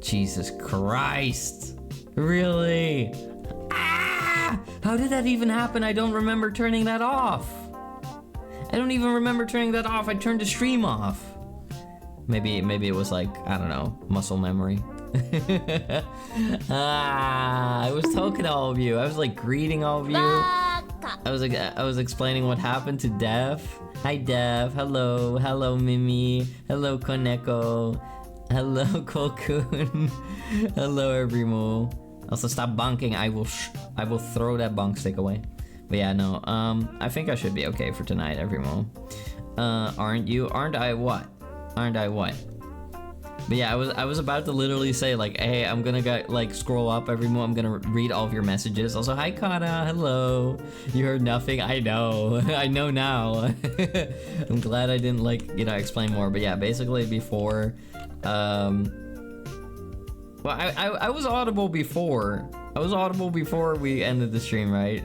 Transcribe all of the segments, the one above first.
Jesus Christ. Really? Ah! How did that even happen? I don't remember turning that off. I don't even remember turning that off. I turned the stream off. Maybe it was like, I don't know, muscle memory. I was talking to all of you. I was like greeting all of you. I was explaining what happened to Dev. Hi Dev. Hello. Hello Mimi. Hello Koneko. Hello Kokun. Hello Everymo. Also stop bonking. I will throw that bonk stick away. But yeah, no. I think I should be okay for tonight, Everymo. Aren't you? Aren't I what? Aren't I what? But yeah, I was about to literally say like, hey, I'm gonna go, like scroll up Everymo. I'm gonna read all of your messages. Also, hi Kata, hello. You heard nothing? I know. I know now. I'm glad I didn't like, you know, explain more. But yeah, basically before, well, I was audible before. I was audible before we ended the stream, right?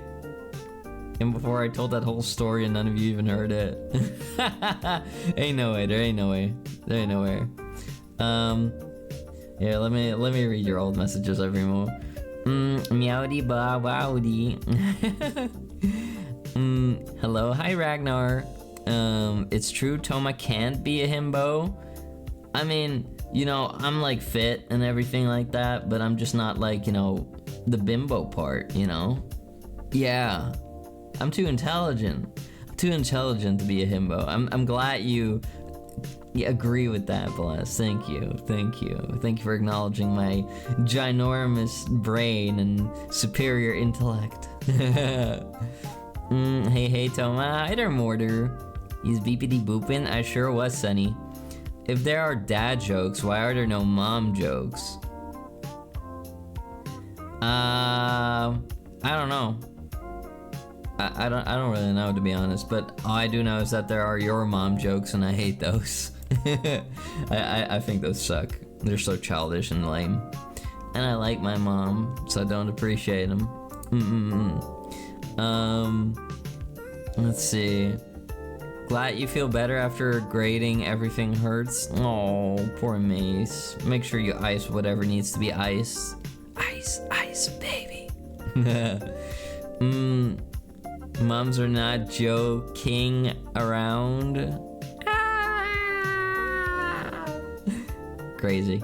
And before I told that whole story and none of you even heard it. Ain't no way, there ain't no way. There ain't no way. Yeah, let me read your old messages, Everymo. Meowdy ba wowdy. Hello, hi Ragnar. It's true Toma can't be a himbo. I mean, you know, I'm like fit and everything like that, but I'm just not like, you know, the bimbo part, you know? Yeah. I'm too intelligent. I'm too intelligent to be a himbo. I'm glad you agree with that, Bless. Thank you. Thank you. Thank you for acknowledging my ginormous brain and superior intellect. Hey, Toma. Hi there, Mortar. He's beepity booping. I sure was, Sonny. If there are dad jokes, why are there no mom jokes? I don't know. I don't really know, to be honest, but all I do know is that there are your mom jokes and I hate those. I think those suck. They're so childish and lame. And I like my mom, so I don't appreciate them. Let's see. Glad you feel better after grading everything hurts. Oh, poor Mace. Make sure you ice whatever needs to be iced. Ice, baby. Moms are not joking around. Crazy.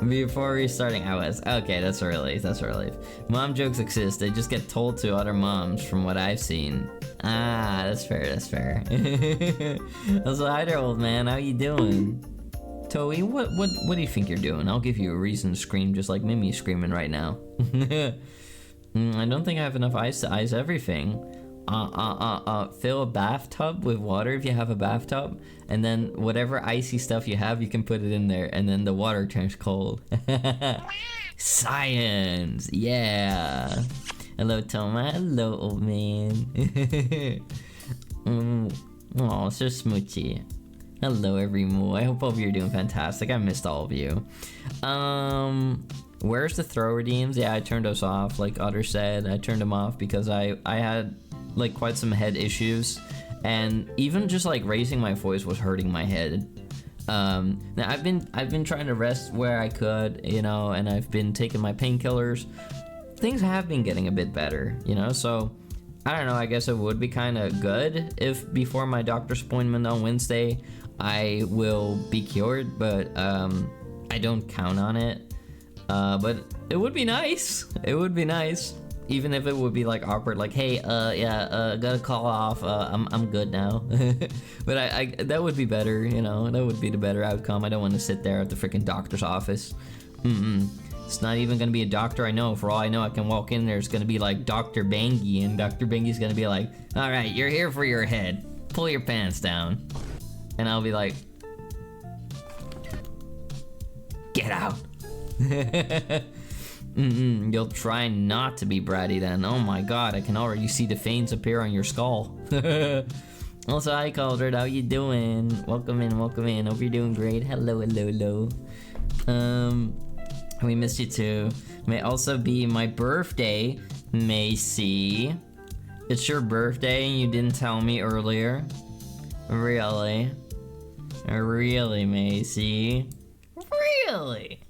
Before restarting, I was. Okay, that's a relief. That's a relief. Mom jokes exist. They just get told to other moms from what I've seen. Ah, that's fair. That's fair. Also, hi there, old man. How you doing? Toei, what do you think you're doing? I'll give you a reason to scream just like Mimi's screaming right now. I don't think I have enough ice to ice everything. Fill a bathtub with water if you have a bathtub, and then whatever icy stuff you have, you can put it in there, and then the water turns cold. Science! Yeah! Hello, Toma. Hello, old man. Oh, so smoochy. Hello, Everymo. I hope all of you are doing fantastic. I missed all of you. Where's the throw redeems? Yeah, I turned those off. Like Otter said, I turned them off because I had like quite some head issues, and even just like raising my voice was hurting my head. Now I've been trying to rest where I could, you know, and I've been taking my painkillers. Things have been getting a bit better, you know, so I don't know, I guess it would be kind of good if before my doctor's appointment on Wednesday I will be cured, but I don't count on it. But it would be nice. It would be nice. Even if it would be like awkward, like, hey, gotta call off. I'm good now. But I that would be better, you know. That would be the better outcome. I don't want to sit there at the freaking doctor's office. It's not even gonna be a doctor I know. For all I know, I can walk in there. It's gonna be like Dr. Bangy, and Dr. Bangy's gonna be like, all right, you're here for your head. Pull your pants down. And I'll be like, get out. You'll try not to be bratty then. Oh my god, I can already see the veins appear on your skull. Also, hi Calder, how you doing? Welcome in, welcome in. Hope you're doing great. Hello, hello, hello. We missed you too. May also be my birthday, Macy. It's your birthday and you didn't tell me earlier. Really? Really, Macy? Really?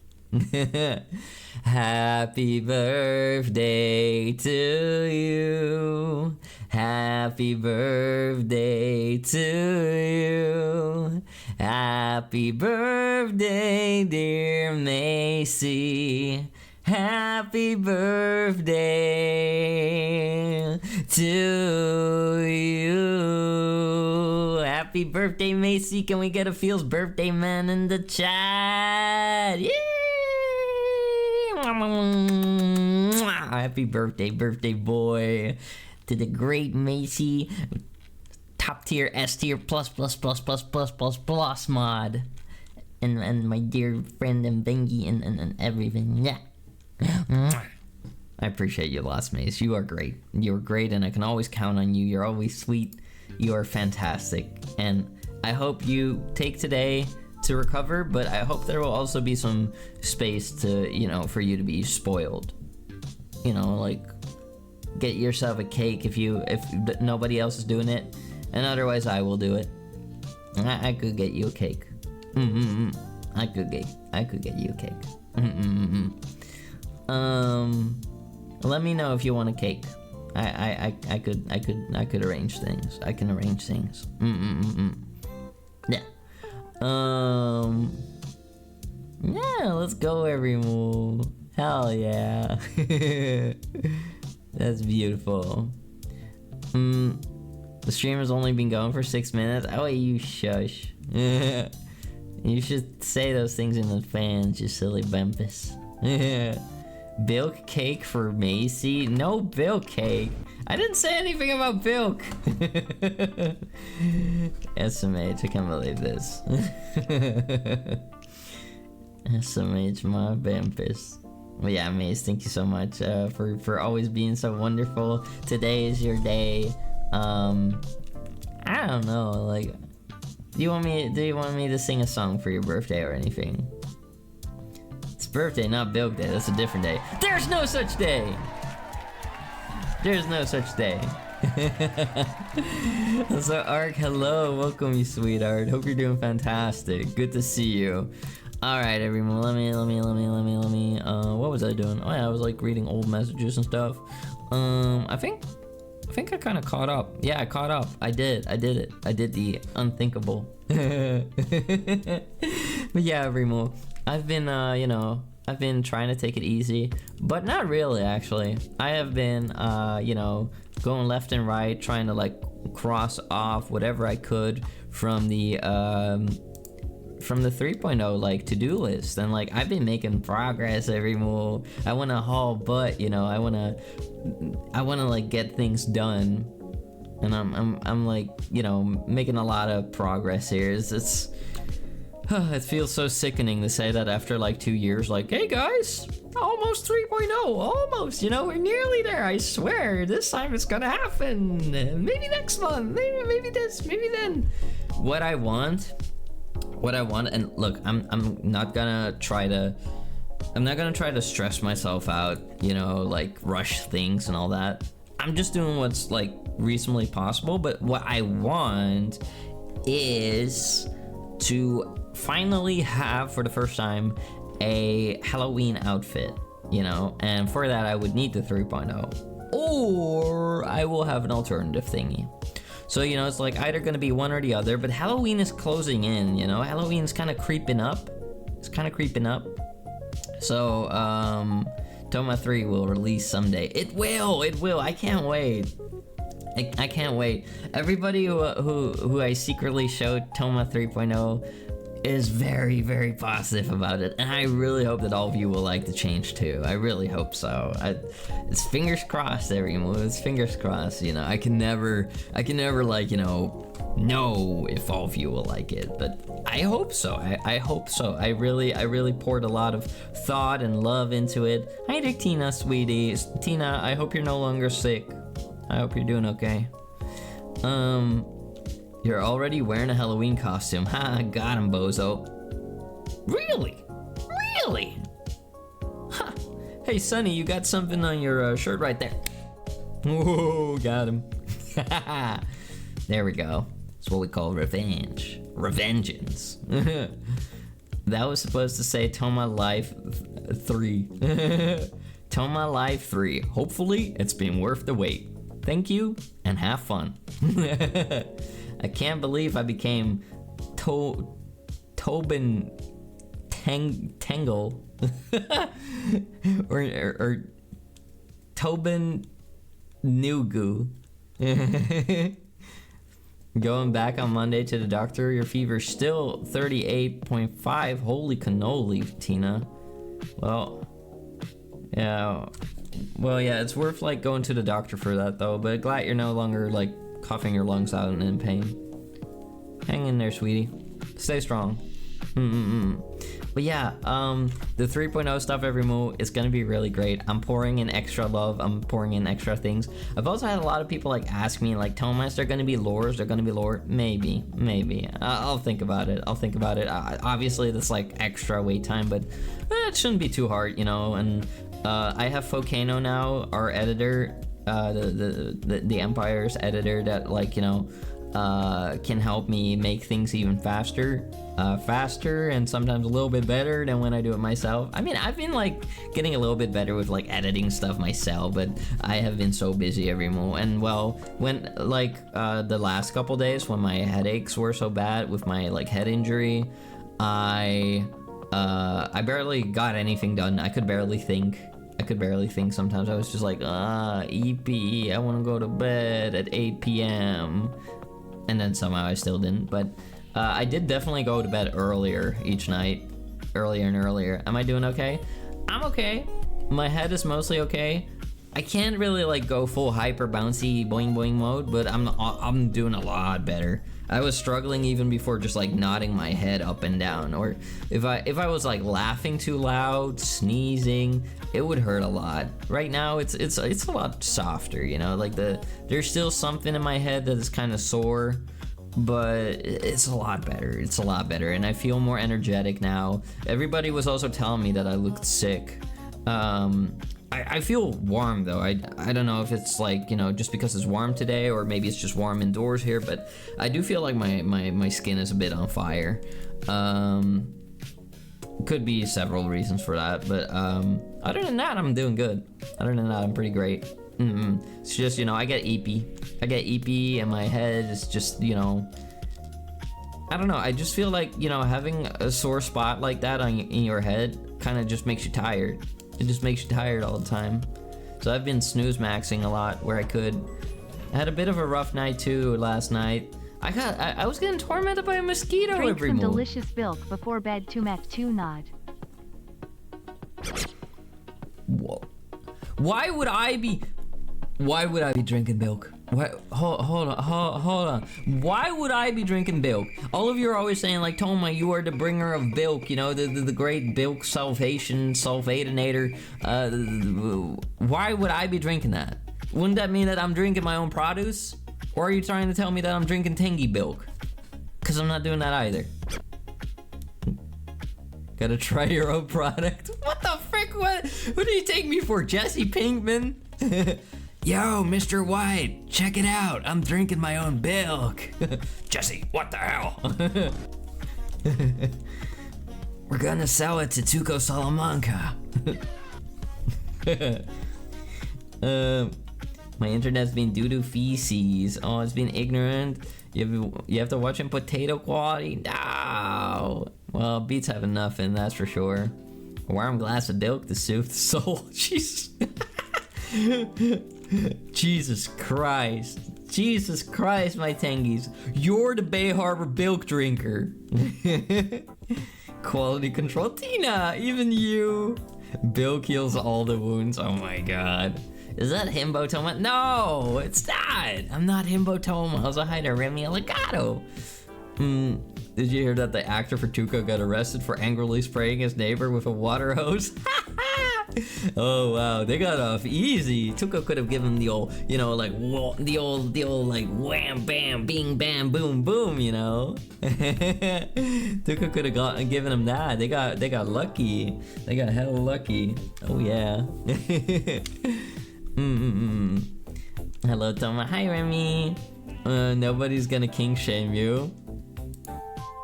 Happy birthday to you. Happy birthday to you. Happy birthday, dear Macy. Happy birthday to you. Happy birthday, Macy. Can we get a Feels birthday man in the chat? Yay! Happy birthday, birthday boy, to the great Macy. Top tier, S tier, plus mod. And my dear friend and Bengi and everything. Yeah. I appreciate you, Lost Mace. You are great. You're great, and I can always count on you. You're always sweet. You are fantastic. And I hope you take today to recover, but I hope there will also be some space to, for you to be spoiled. Like, get yourself a cake if nobody else is doing it, and otherwise I will do it. I could get you a cake. I could get you a cake. Let me know if you want a cake. I could arrange things. I can arrange things. Yeah. Yeah, let's go, everyone. Hell yeah. That's beautiful. The stream has only been going for 6 minutes. Oh, you shush. You should say those things in the fans, you silly bumpus. Bilk cake for Macy? No bilk cake. I didn't say anything about bilk. SMH, I can't believe this. SMH, my bumpus. Well, yeah, Mace, thank you so much for always being so wonderful. Today is your day. I don't know, like, do you want me to sing a song for your birthday or anything? It's birthday, not Bilk Day. That's a different day. There's no such day. There's no such day. So Ark, hello, welcome you sweetheart. Hope you're doing fantastic. Good to see you. All right, everyone. Let me. What was I doing? Oh yeah, I was like reading old messages and stuff. I think I kind of caught up. Yeah, I caught up. I did it. I did the unthinkable. But yeah, Remo, I've been, I've been trying to take it easy, but not really, actually. I have been, going left and right, trying to like cross off whatever I could from the 3.0 like to-do list, and like I've been making progress every move. I want to haul butt, I want to like get things done, and I'm like, making a lot of progress here. It feels so sickening to say that after like 2 years, like, hey guys, almost 3.0, almost, we're nearly there. I swear this time it's gonna happen. Maybe next month, maybe this, maybe then. What I want, and look, I'm not gonna try to stress myself out, like rush things and all that. I'm just doing what's like reasonably possible. But what I want is to finally have, for the first time, a Halloween outfit, and for that I would need the 3.0, or I will have an alternative thingy. So, it's like either gonna be one or the other, but Halloween is closing in, Halloween's kind of creeping up. It's kind of creeping up. So, Toma 3 will release someday. It will! I can't wait. I can't wait. Everybody who I secretly showed Toma 3.0 is very, very positive about it, and I really hope that all of you will like the change too. I really hope so. It's fingers crossed, everyone. It's fingers crossed. I can never like know if all of you will like it, but I hope so. I hope so. I really poured a lot of thought and love into it. Hi there, Tina, sweetie. Tina, I hope you're no longer sick. I hope you're doing okay. You're already wearing a Halloween costume. Ha, got him, bozo. Really? Huh. Hey, Sonny, you got something on your shirt right there. Whoa, got him. There we go. That's what we call revenge. Revengeance. That was supposed to say Toma Life 3. Toma Life 3. Hopefully, it's been worth the wait. Thank you, and have fun. I can't believe I became Tobin Tangle. or Tobin Nugu. Going back on Monday to the doctor, your fever's still 38.5. Holy cannoli, Tina. Well, yeah. Well, yeah, it's worth like going to the doctor for that though, but glad you're no longer like coughing your lungs out and in pain. Hang in there, sweetie. Stay strong. But yeah, the 3.0 stuff every move is gonna be really great. I'm pouring in extra love. I'm pouring in extra things. I've also had a lot of people like ask me like, Thomas, they're gonna be lures. They're gonna be lore. Maybe. I'll think about it. Obviously, that's like extra wait time, but it shouldn't be too hard, you know. And I have Volcano now, our editor, the Empire's editor that like, you know, can help me make things even faster and sometimes a little bit better than when I do it myself. I mean, I've been like getting a little bit better with like editing stuff myself, but I have been so busy every move. And well, when like the last couple days when my headaches were so bad with my like head injury, I barely got anything done. I could barely think sometimes. I was just like, EP, I want to go to bed at 8 p.m. And then somehow I still didn't, but I did definitely go to bed earlier each night, earlier and earlier. Am I doing okay? I'm okay. My head is mostly okay. I can't really like go full hyper bouncy boing boing mode, but I'm doing a lot better. I was struggling even before just like nodding my head up and down, or if I was like laughing too loud, sneezing, it would hurt a lot. Right now it's a lot softer, you know, like there's still something in my head that is kind of sore, but it's a lot better. And I feel more energetic now. Everybody was also telling me that I looked sick. I feel warm though. I don't know if it's like, you know, just because it's warm today, or maybe it's just warm indoors here, but I do feel like my skin is a bit on fire. Could be several reasons for that, but other than that, I'm doing good. Other than that, I'm pretty great. It's just, you know, I get EP and my head is just, you know, I don't know. I just feel like, you know, having a sore spot like that in your head kind of just makes you tired. It just makes you tired all the time. So I've been snooze maxing a lot where I could. I had a bit of a rough night too last night. I was getting tormented by a mosquito Drink every some morning. delicious milk before bed to make two nod. Whoa. Why would I be drinking milk? Hold on. Why would I be drinking milk? All of you are always saying like, Toma, you are the bringer of milk, you know, the great milk sulfatinator. Why would I be drinking that? Wouldn't that mean that I'm drinking my own produce? Or are you trying to tell me that I'm drinking Tangy milk? Because I'm not doing that either. Gotta try your own product. What the frick? What do you take me for, Jesse Pinkman? Yo, Mr. White, check it out. I'm drinking my own milk. Jesse, what the hell? We're gonna sell it to Tuco Salamanca. My internet's been doo-doo feces. Oh, it's been ignorant. You have to watch in potato quality? No. Well, beats have enough in, that's for sure. A warm glass of milk to soothe the soul. Jesus. Jesus Christ, my tangies. You're the Bay Harbor milk drinker. Quality control. Tina, even you. Milk heals all the wounds. Oh my god. Is that Himbo Toma? No, it's not. I'm not Himbo Toma. I was a hider, Remy Legato. Did you hear that the actor for Tuco got arrested for angrily spraying his neighbor with a water hose? Oh wow, they got off easy. Tuco could have given the old, you know, like the old like wham bam bing bam boom boom, you know. Tuco could have given him that. They got lucky. They got hella lucky. Oh yeah. Hello Toma. Hi Remy. Nobody's gonna king shame you.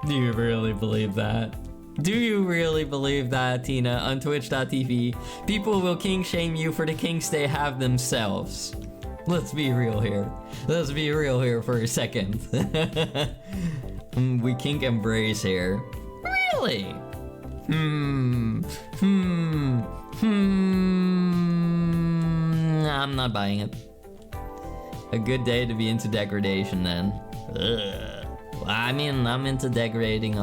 Do you really believe that? Do you really believe that, Tina, on twitch.tv? People will king shame you for the kings they have themselves. Let's be real here. Let's be real here for a second. We kink embrace here. Really? I'm not buying it. A good day to be into degradation then. Ugh. I mean, I'm into degrading.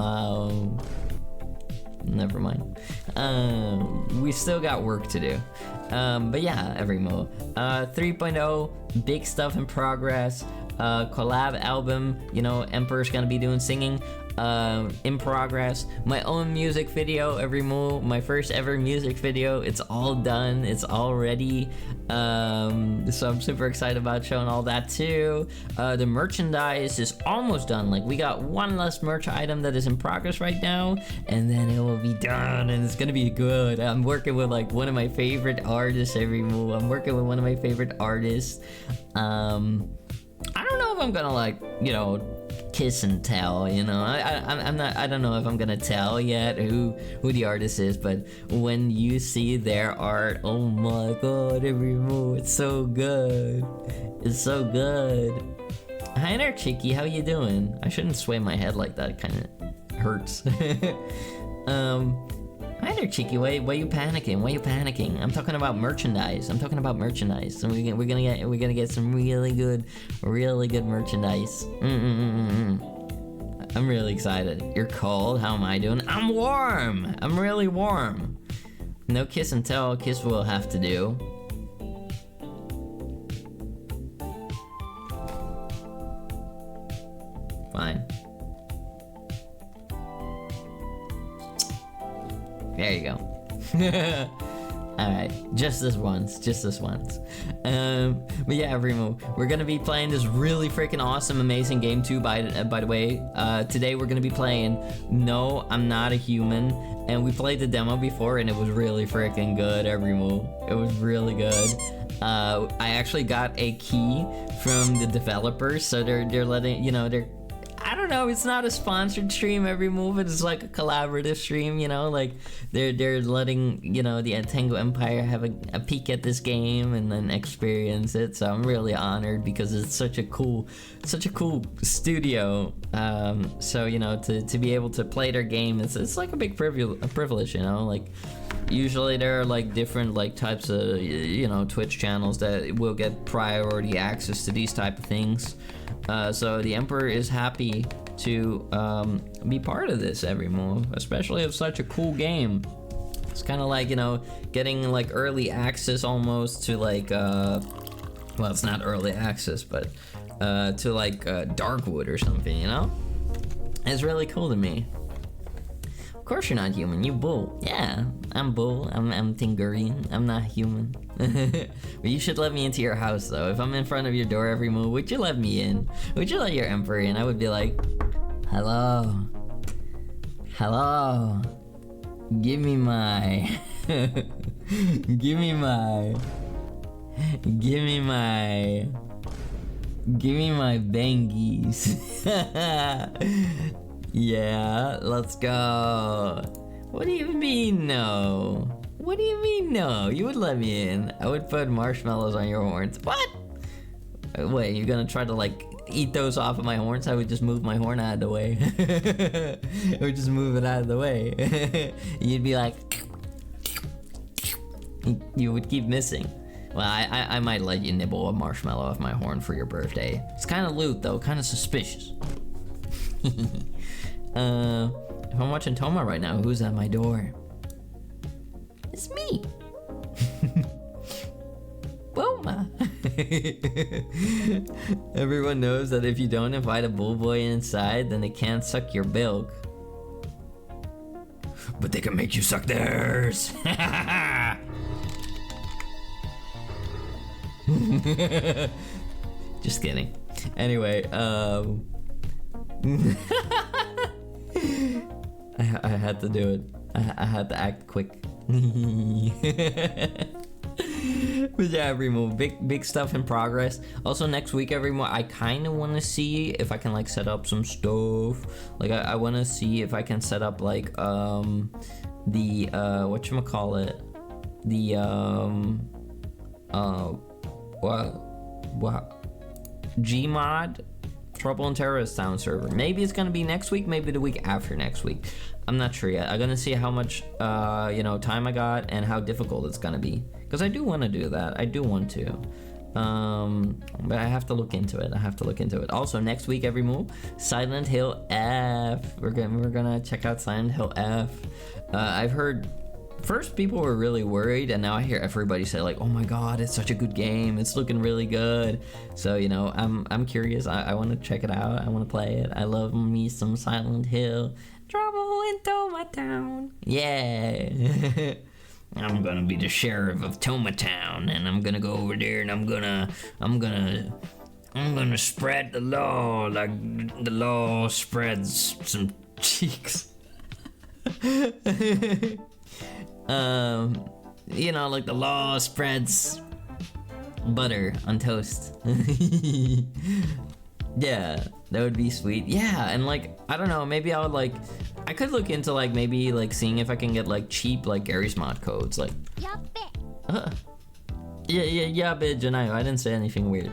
Never mind. We still got work to do. But yeah, Everymo. 3.0, big stuff in progress. Collab album, you know, Emperor's gonna be doing singing. In progress. My own music video, Everymo, my first ever music video. It's all done. It's all ready. So I'm super excited about showing all that too. The merchandise is almost done. Like, we got one less merch item that is in progress right now, and then it will be done, and it's gonna be good. I'm working with like one of my favorite artists, Everymo. I'm working with one of my favorite artists. I don't know if I'm gonna, like, you know, kiss and tell, you know. I don't know if I'm gonna tell yet who the artist is, but when you see their art, oh my god, Everymo, it's so good. It's so good. Hi there, Chicky, how you doing? I shouldn't sway my head like that, it kinda hurts. Hi there, Cheeky. Why you panicking? Why you panicking? I'm talking about merchandise. I'm talking about merchandise. So we're gonna get some really good merchandise. I'm really excited. You're cold. How am I doing? I'm warm. I'm really warm. No kiss and tell. Kiss will have to do. Fine. There you go. Alright, just this once. But yeah, Remo, we're gonna be playing this really freaking awesome, amazing game too, by the way. Today we're gonna be playing No, I'm Not a Human. And we played the demo before and it was really freaking good, Remo. It was really good. I actually got a key from the developers, so they're letting, you know, I don't know, it's not a sponsored stream every move, it's like a collaborative stream, you know, like they're letting, you know, the Tango Empire have a peek at this game and then experience it. So I'm really honored because it's such a cool studio. So, you know, to be able to play their game, it's like a big privilege, you know, like usually there are like different like types of, you know, Twitch channels that will get priority access to these type of things. So the Emperor is happy to be part of this every move, especially of such a cool game. It's kind of like, you know, getting like early access almost to like, well, it's not early access, but to like Darkwood or something, you know? It's really cool to me. Of course you're not human, you bull. Yeah, I'm bull, I'm Tingurian, I'm not human. But you should let me into your house though. If I'm in front of your door every move, would you let me in? Would you let your Emperor in? I would be like, hello. Hello. Give me my... Give me my bangies. Yeah, let's go. What do you mean no? What do you mean no? You would let me in. I would put marshmallows on your horns. What? Wait, you're gonna try to like eat those off of my horns? I would just move my horn out of the way. I would just move it out of the way. You'd be like... You would keep missing. Well, I might let you nibble a marshmallow off my horn for your birthday. It's kind of loot though, kind of suspicious. If I'm watching Toma right now, who's at my door? It's me. Boma. Everyone knows that if you don't invite a bull boy inside, then they can't suck your bilk. But they can make you suck theirs. Just kidding. Anyway, I had to do it. I had to act quick. But yeah, Remo, big stuff in progress. Also next week, Remo, I kind of want to see if I can like set up some stuff. Like I want to see if I can set up like the whatchamacallit, the Gmod Trouble in Terrorist Town server. Maybe it's gonna be next week, maybe the week after next week. I'm not sure yet. I'm gonna see how much time I got and how difficult it's gonna be, because I do want to do that. I do want to, but I have to look into it. Also next week, every move, Silent Hill F. We're gonna check out Silent Hill F. I've heard first people were really worried, and now I hear everybody say like, oh my god, it's such a good game, it's looking really good. So I'm curious. I want to check it out. I want to play it. I love me some Silent Hill. Trouble in Tomatown. Yeah. I'm gonna be the sheriff of Tomatown, and I'm gonna go over there, and I'm gonna spread the law like the law spreads some cheeks. Like the law spreads butter on toast. Yeah, that would be sweet. Yeah, and like, I don't know, maybe I could look into like maybe like seeing if I can get like cheap like Garry's Mod codes, like yeah, bitch, and I didn't say anything weird.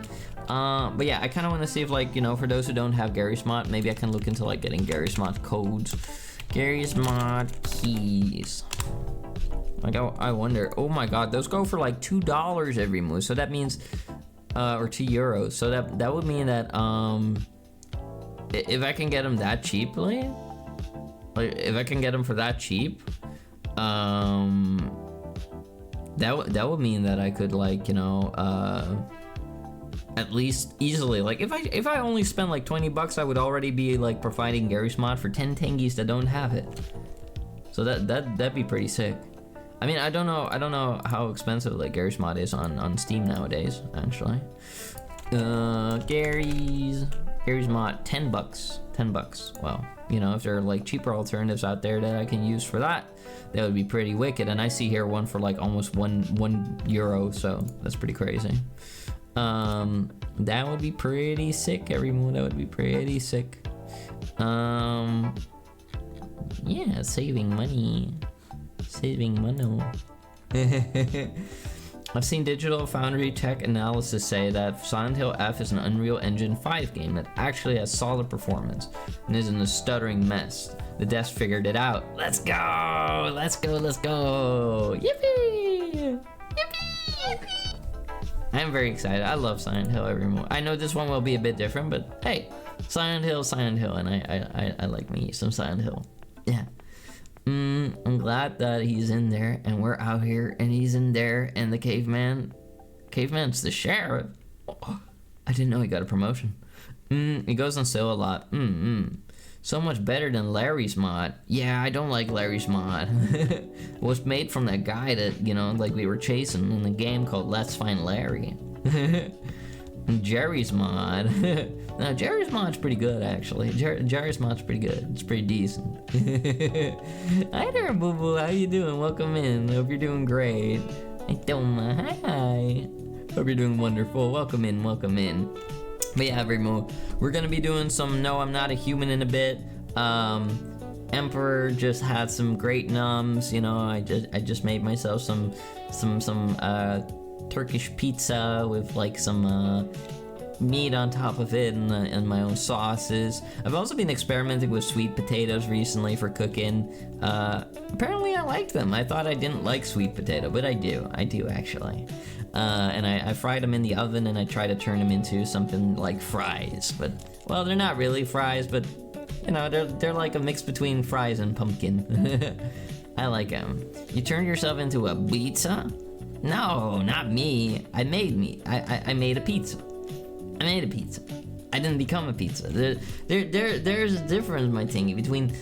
But yeah, I kind of want to see if like, for those who don't have Garry's Mod, maybe I can look into like getting Garry's Mod codes, Garry's Mod keys. Like I wonder. Oh my god, those go for like $2 every move. So that means, or €2. So that would mean that if I can get them that cheaply, like if I can get them for that cheap, that would mean that I could like at least easily, like if I only spent like $20, I would already be like providing Garry's Mod for 10 tengies that don't have it. So that'd be pretty sick. I mean, I don't know how expensive like Garry's Mod is on Steam nowadays, actually. Garry's Mod, $10. Well, if there are like cheaper alternatives out there that I can use for that would be pretty wicked. And I see here one for like almost €1, so that's pretty crazy. That would be pretty sick, everyone. That would be pretty sick. Yeah, saving money. I've seen Digital Foundry Tech Analysis say that Silent Hill F is an Unreal Engine 5 game that actually has solid performance and isn't a stuttering mess. The devs figured it out. Let's go! Yippee! I'm very excited. I love Silent Hill every moment. I know this one will be a bit different, but hey, Silent Hill, and I like me some Silent Hill. Yeah. I'm glad that he's in there and we're out here and he's in there and the caveman's the sheriff. Oh, I didn't know he got a promotion. He goes on sale a lot. So much better than Larry's Mod. Yeah, I don't like Larry's Mod. It was made from that guy that, like we were chasing in the game called Let's Find Larry. Jerry's Mod. No, Jerry's Mod's pretty good, actually. Jerry's Mod's pretty good. It's pretty decent. Hi there, Boo Boo. How you doing? Welcome in. Hope you're doing great. Hi. Hope you're doing wonderful. Welcome in. But yeah, we're gonna be doing some No, I'm Not a Human in a bit. Emperor just had some great nums. I just made myself some Turkish pizza with like some meat on top of it and my own sauces. I've also been experimenting with sweet potatoes recently for cooking. Apparently I like them. I thought I didn't like sweet potato, but I do actually. And I fried them in the oven and I try to turn them into something like fries, but well, they're not really fries, but they're like a mix between fries and pumpkin. I like them. You turned yourself into a pizza? No, not me. I made a pizza. I didn't become a pizza. There's a difference, my thingy, between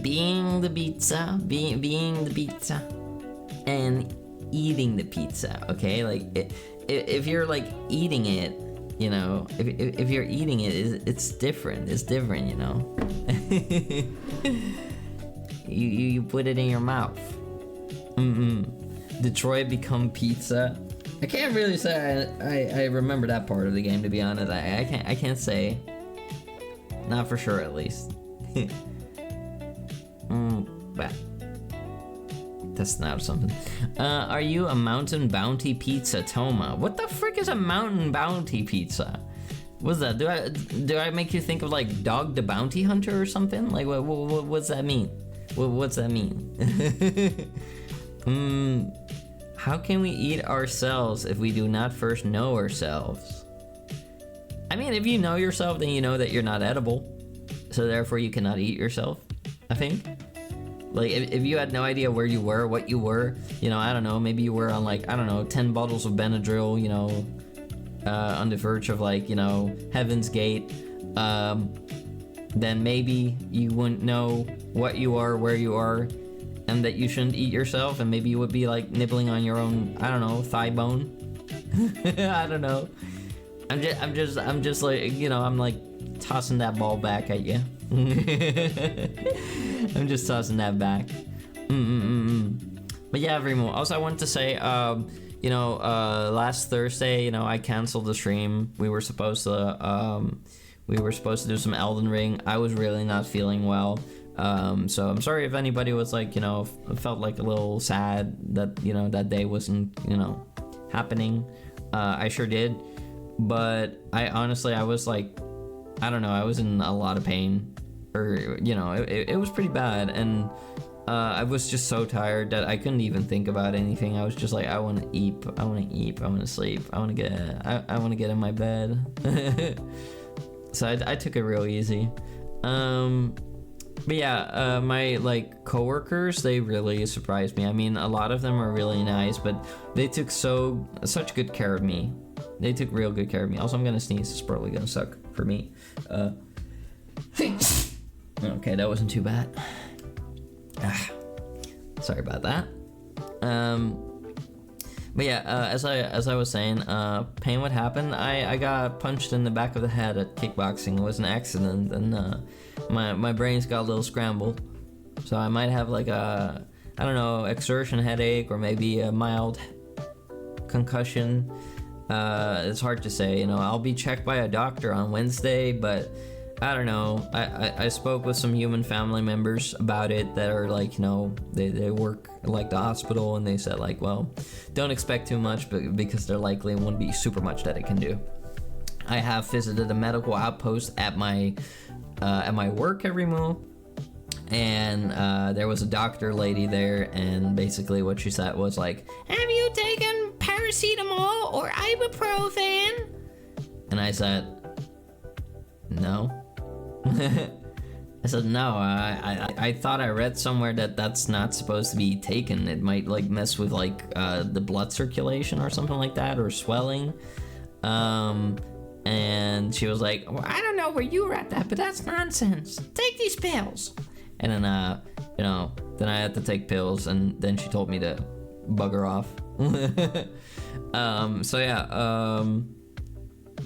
being the pizza, and eating the pizza. Okay, like if you're like eating it, if you're eating it, it's different. It's different, You put it in your mouth. Detroit become pizza. I can't really say I remember that part of the game, to be honest. I can't say. Not for sure, at least. But testing out something. Are you a mountain bounty pizza, Toma? What the frick is a mountain bounty pizza? What's that? Do I make you think of like Dog the Bounty Hunter or something? Like what's that mean? What's that mean? How can we eat ourselves if we do not first know ourselves? I mean, if you know yourself, then you know that you're not edible, so therefore you cannot eat yourself, I think. Like, if you had no idea where you were, what you were, you know, I don't know, maybe you were on, like, I don't know, 10 bottles of Benadryl, you know, on the verge of, like, you know, Heaven's Gate, then maybe you wouldn't know what you are, where you are, and that you shouldn't eat yourself, and maybe you would be, like, nibbling on your own, I don't know, thigh bone. I don't know. I'm just like, you know, I'm like tossing that ball back at you. I'm just tossing that back. But yeah, Remo. Also, I wanted to say, you know, last Thursday, you know, I canceled the stream. We were supposed to do some Elden Ring. I was really not feeling well. So I'm sorry if anybody was like, you know, felt like a little sad that, you know, that day wasn't, you know, happening. I sure did. But I honestly, I was like, I don't know, I was in a lot of pain, or, you know, it was pretty bad, and I was just so tired that I couldn't even think about anything. I was just like, I want to eat, I want to sleep, I want to get in my bed. So I took it real easy. But yeah, my like coworkers, they really surprised me. I mean, a lot of them are really nice, but they took such good care of me. They took real good care of me. Also, I'm gonna sneeze. It's probably gonna suck for me. Okay, that wasn't too bad. Sorry about that. But yeah, as I was saying, pain would happen. I got punched in the back of the head at kickboxing. It was an accident, and my brains got a little scrambled. So I might have like a, I don't know, exertion headache, or maybe a mild concussion. It's hard to say, you know. I'll be checked by a doctor on Wednesday, but I don't know. I spoke with some human family members about it that are like, you know, they work like the hospital, and they said like, well, don't expect too much, but because there likely won't be super much that it can do. I have visited a medical outpost at my work every move, and there was a doctor lady there, and basically what she said was like, have you taken paracetamol or ibuprofen? And I said, no. I said, no, I thought I read somewhere that that's not supposed to be taken. It might like mess with like the blood circulation or something like that, or swelling. And she was like, well, I don't know where you were at that, but that's nonsense. Take these pills. And then, you know, then I had to take pills, and then she told me to bugger off. So yeah,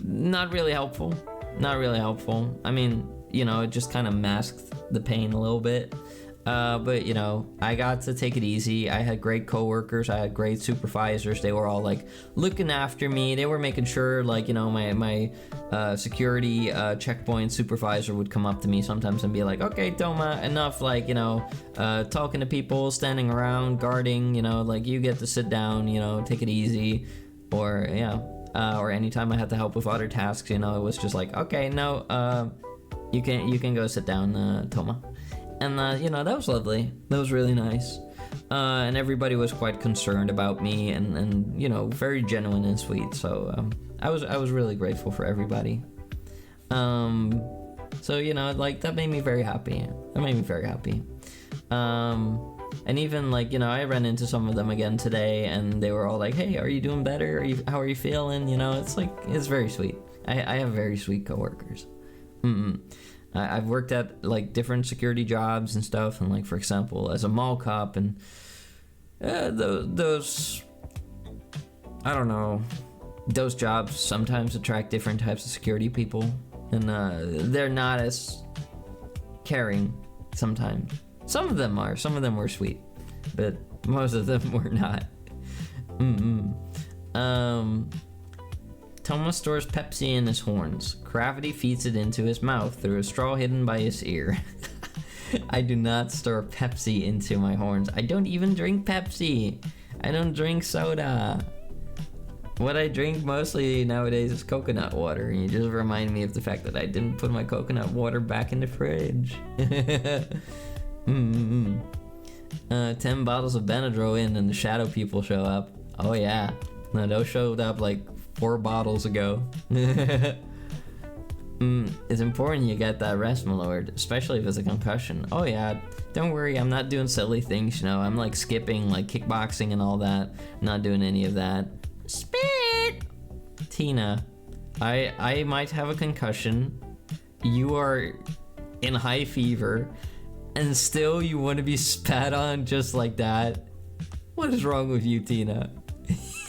not really helpful. Not really helpful. I mean, you know, it just kind of masked the pain a little bit. But, you know, I got to take it easy. I had great coworkers. I had great supervisors. They were all, like, looking after me. They were making sure, like, you know, my security checkpoint supervisor would come up to me sometimes and be like, okay, Toma, enough, like, you know, talking to people, standing around, guarding, you know, like, you get to sit down, you know, take it easy. Or, yeah. Or anytime I had to help with other tasks, you know, it was just like, okay, no, you can go sit down, Toma. And, you know, that was lovely. That was really nice. And everybody was quite concerned about me, and you know, very genuine and sweet. So I was really grateful for everybody. So, you know, like, that made me very happy. That made me very happy. And even, like, you know, I ran into some of them again today, and they were all like, hey, are you doing better? How are you feeling? You know, it's like, it's very sweet. I have very sweet coworkers. I've worked at like different security jobs and stuff, and like, for example, as a mall cop, and those, I don't know, those jobs sometimes attract different types of security people, and they're not as caring sometimes. Some of them were sweet, but most of them were not. Thomas stores Pepsi in his horns. Gravity feeds it into his mouth through a straw hidden by his ear. I do not store Pepsi into my horns. I don't even drink Pepsi. I don't drink soda. What I drink mostly nowadays is coconut water. And you just remind me of the fact that I didn't put my coconut water back in the fridge. 10 bottles of Benadryl in and the shadow people show up. Oh yeah. No, those showed up like 4 bottles ago. It's important you get that rest, my lord, especially if it's a concussion. Oh yeah, don't worry, I'm not doing silly things, you know. I'm like skipping, like kickboxing and all that. I'm not doing any of that. Spit! Tina, I might have a concussion. You are in high fever, and still you want to be spat on just like that? What is wrong with you, Tina?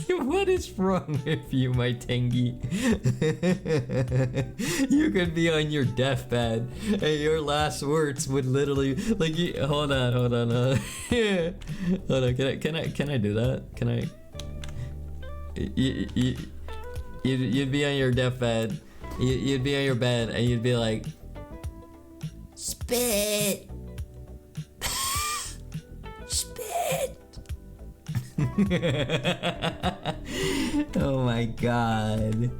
What is wrong with you, my Tengi? You could be on your deathbed, and your last words would literally, like, hold on. Hold on, can I do that? Can I? You'd be on your deathbed. You'd be on your bed, and you'd be like, spit. Oh my god.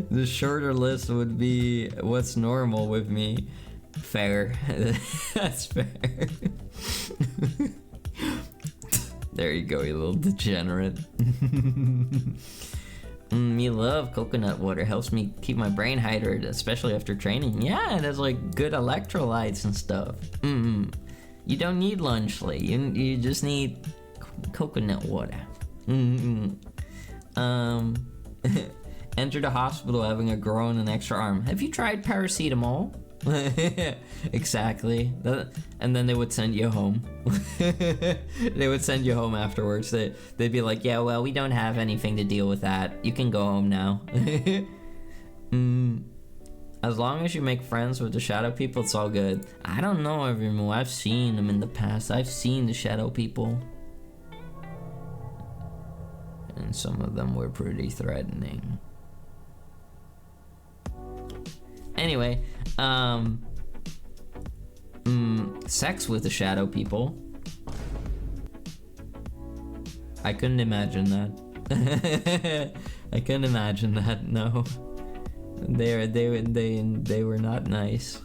The shorter list would be what's normal with me. Fair. That's fair. There you go, you little degenerate. Me love coconut water. Helps me keep my brain hydrated, especially after training. Yeah, it has like good electrolytes and stuff. You don't need lunch, Lee. You just need coconut water. Enter the hospital having a groin and extra arm. Have you tried paracetamol? Exactly. And then they would send you home. They would send you home afterwards. They'd be like, yeah, well, we don't have anything to deal with that. You can go home now. As long as you make friends with the shadow people, it's all good. I don't know everyone. I've seen them in the past. I've seen the shadow people. And some of them were pretty threatening. Anyway, sex with the shadow people. I couldn't imagine that. I couldn't imagine that, no. They were not nice.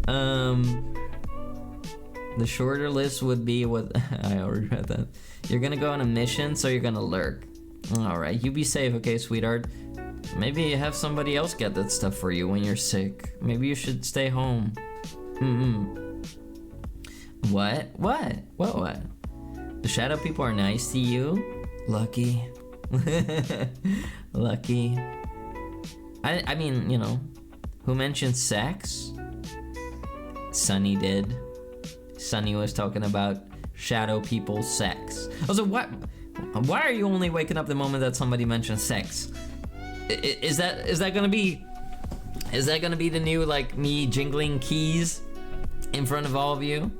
The shorter list would be what I already read that. You're gonna go on a mission, so you're gonna lurk. Alright, you be safe, okay, sweetheart? Maybe you have somebody else get that stuff for you when you're sick. Maybe you should stay home. What? What? The shadow people are nice to you? Lucky. Lucky. I mean, you know, who mentioned sex? Sunny did. Sunny was talking about shadow people's sex. I was like, what? Why are you only waking up the moment that somebody mentions sex? Is that gonna be the new, like, me jingling keys in front of all of you?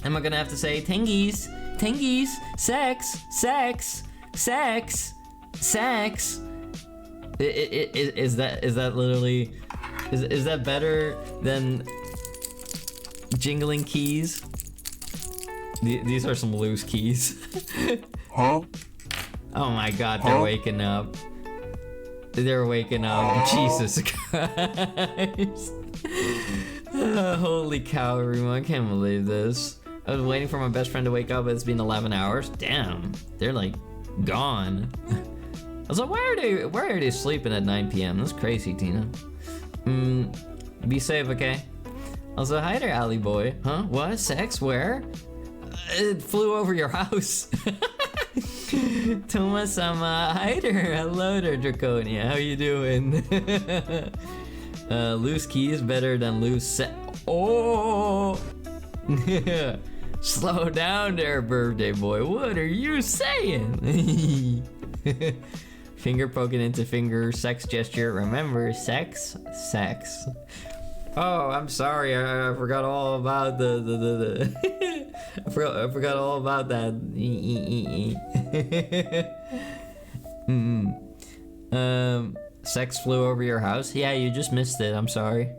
Am I gonna have to say Tengies, sex? Is that literally is that better than jingling keys? These are some loose keys. Huh? Oh my god, they're waking up. They're waking up. Jesus Christ. Holy cow, everyone. I can't believe this. I was waiting for my best friend to wake up. It's been 11 hours. Damn. They're like gone. I was like, why are they sleeping at 9 p.m.? That's crazy, Tina. Be safe, okay? Also, hi there, alley boy. Huh? What? Sex? Where? It flew over your house. Thomas-sama, hi there. Hello there, Draconia. How you doing? Loose keys better than loose Oh! Slow down there, birthday boy. What are you saying? Finger poking into finger, sex gesture. Remember, sex. Oh, I'm sorry. I forgot all about the I forgot all about that. Sex flew over your house? Yeah, you just missed it. I'm sorry.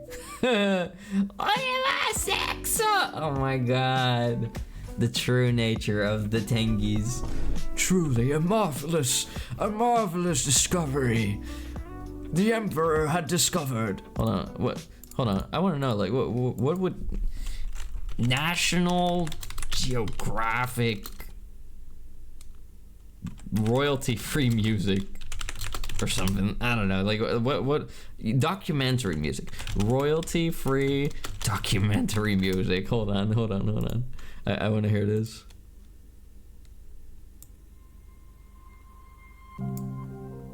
Sex! Oh my god. The true nature of the Tengies. Truly a marvelous discovery. The Emperor had discovered. Hold on. What? Hold on. I want to know, like, what would National Geographic royalty-free music or something? I don't know. Like, what documentary music? Royalty-free documentary music. Hold on. I want to hear this.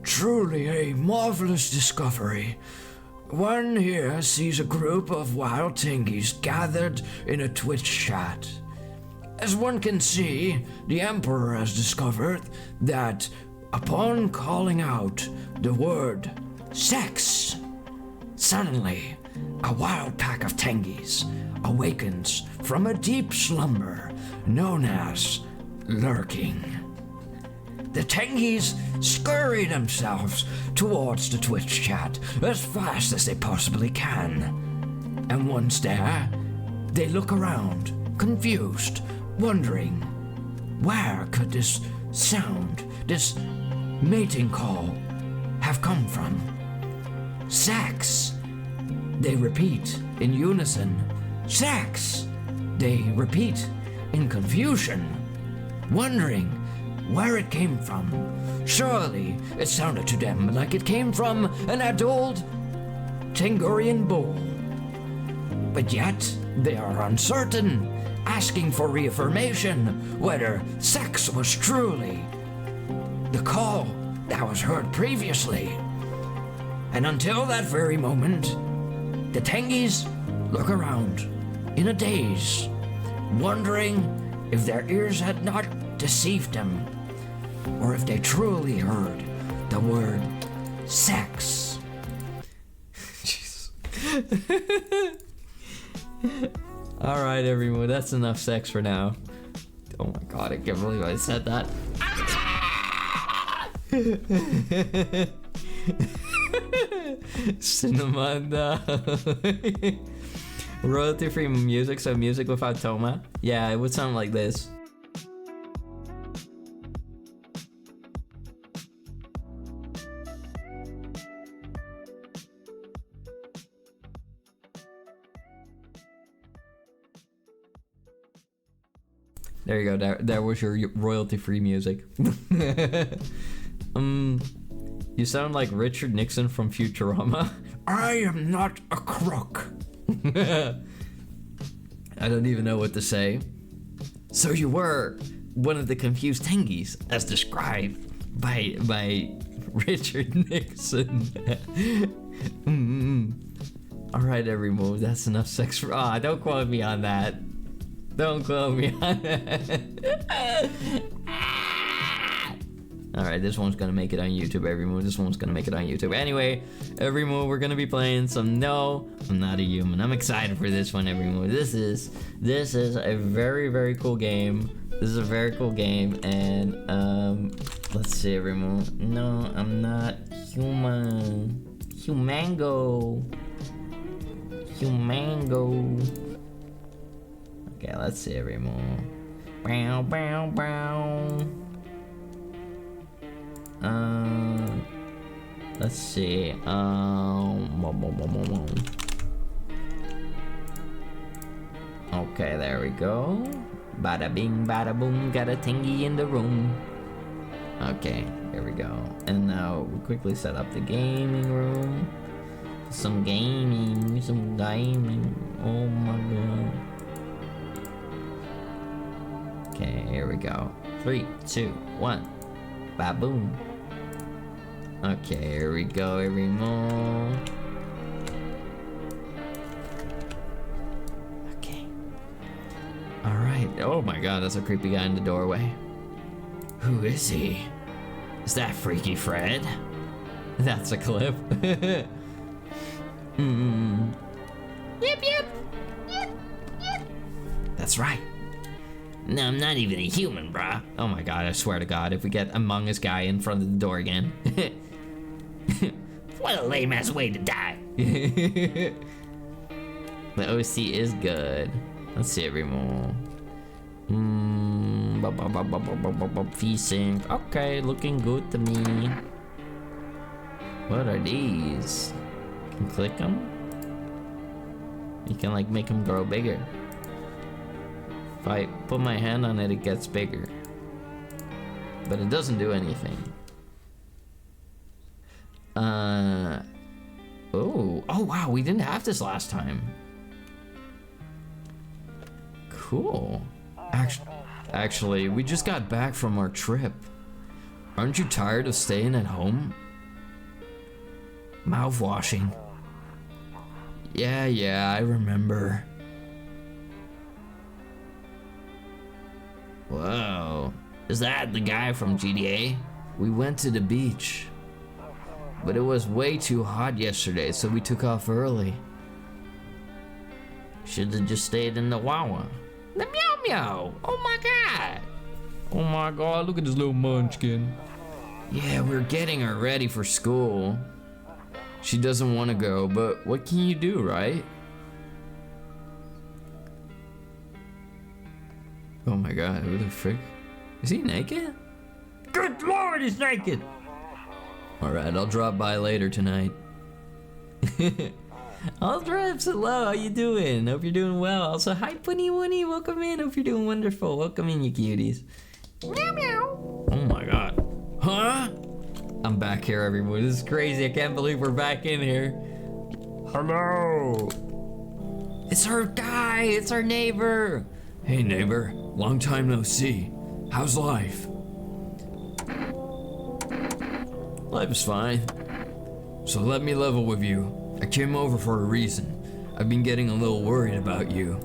Truly a marvelous discovery. One here sees a group of wild Tengies gathered in a Twitch chat. As one can see, the Emperor has discovered that upon calling out the word sex, suddenly a wild pack of Tengies awakens from a deep slumber known as lurking. The Tengies scurry themselves towards the Twitch chat as fast as they possibly can. And once there, they look around, confused, wondering, where could this sound, this mating call, have come from? Sex! They repeat in unison. Sex! They repeat in confusion, wondering where it came from. Surely it sounded to them like it came from an adult Tengurian bull. But yet they are uncertain, asking for reaffirmation whether sex was truly the call that was heard previously. And until that very moment, the Tengies look around in a daze, wondering if their ears had not deceived them, or if they truly heard the word sex. Jesus. Alright, everyone, that's enough sex for now. Oh my god, I can't believe I said that. Cinnamon. Royalty free music, so music without Toma. Yeah, it would sound like this. There you go. There was your royalty-free music. You sound like Richard Nixon from Futurama. I am not a crook. I don't even know what to say. So you were one of the confused Tengies, as described by Richard Nixon. All right, everyone. That's enough sex for. Don't quote me on that. Don't quote me on that. Alright, this one's gonna make it on YouTube, everyone. This one's gonna make it on YouTube. Anyway, everyone, we're gonna be playing some No, I'm Not a Human. I'm excited for this one, everyone. This is a very, very cool game. This is a very cool game, and let's see, everyone. No, I'm not human. Humango. Okay, let's see, everyone. Bow, bow, bow. Let's see. Okay, there we go. Bada bing, bada boom, got a Tengie in the room. Okay, here we go. And now we quickly set up the gaming room. Some gaming. Oh my god. Okay, here we go. 3, 2, 1. Ba-boom. Okay, here we go, everyone. Okay. Alright. Oh my god, that's a creepy guy in the doorway. Who is he? Is that Freaky Fred? That's a clip. Yep. That's right. No, I'm not even a human, bruh. Oh my god, I swear to god, if we get Among Us guy in front of the door again. What a lame ass way to die. The OC is good. Let's see every more. V-Sync. Okay, looking good to me. What are these? You can click them. You can like make them grow bigger. If I put my hand on it, it gets bigger. But it doesn't do anything. Oh wow, we didn't have this last time. Cool. Actually, we just got back from our trip. Aren't you tired of staying at home? Mouthwashing. Yeah, I remember. Whoa. Is that the guy from GTA? We went to the beach. But it was way too hot yesterday, so we took off early. Should have just stayed in the Wawa. The meow meow! Oh my god! Oh my god, look at this little munchkin. Yeah, we're getting her ready for school. She doesn't want to go, but what can you do, right? Oh my god, who the frick? Is he naked? Good lord, he's naked! Alright, I'll drop by later tonight. Aldrips, hello, how you doing? Hope you're doing well. Also, hi Punny Woony, welcome in. Hope you're doing wonderful. Welcome in, you cuties. Meow meow. Oh my god. Huh? I'm back here, everyone. This is crazy. I can't believe we're back in here. Hello. It's our guy. It's our neighbor. Hey neighbor, long time no see. How's life? Life is fine. So let me level with you. I came over for a reason. I've been getting a little worried about you.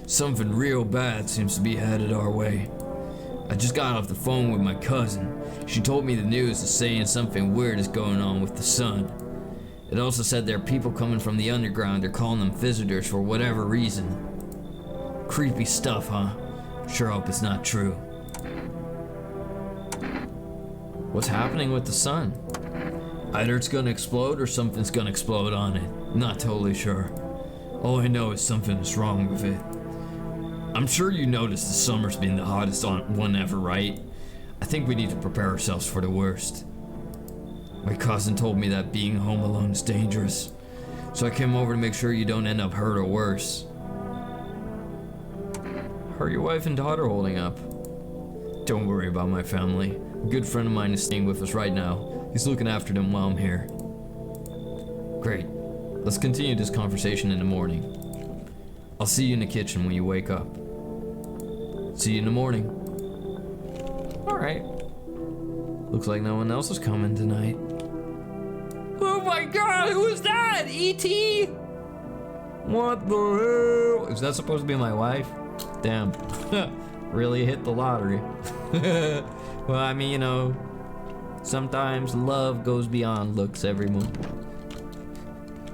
Something real bad seems to be headed our way. I just got off the phone with my cousin. She told me the news is saying something weird is going on with the sun. It also said there are people coming from the underground. They're calling them visitors for whatever reason. Creepy stuff, huh? Sure hope it's not true. What's happening with the sun? Either it's gonna explode or something's gonna explode on it. Not totally sure. All I know is something is wrong with it. I'm sure you noticed the summer's been the hottest one ever, right? I think we need to prepare ourselves for the worst. My cousin told me that being home alone is dangerous, so I came over to make sure you don't end up hurt or worse. How are your wife and daughter holding up? Don't worry about my family. A good friend of mine is staying with us right now. He's looking after them while I'm here. Great. Let's continue this conversation in the morning. I'll see you in the kitchen when you wake up. See you in the morning. Alright. Looks like no one else is coming tonight. Oh my god, who is that? E.T.? What the hell? Is that supposed to be my wife? Damn. Really hit the lottery. Well, I mean, you know, sometimes love goes beyond looks, everyone.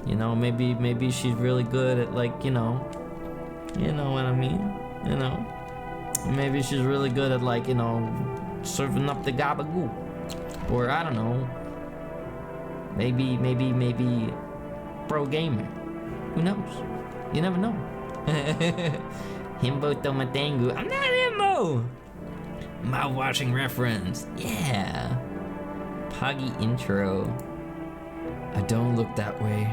You know, maybe she's really good at, like, you know what I mean? You know, maybe she's really good at, like, you know, serving up the gabagool. Or, I don't know, maybe pro gamer. Who knows? You never know. Himbo Tomatengu. I'm not Himbo! Mouthwashing reference. Yeah. Poggy intro. I don't look that way.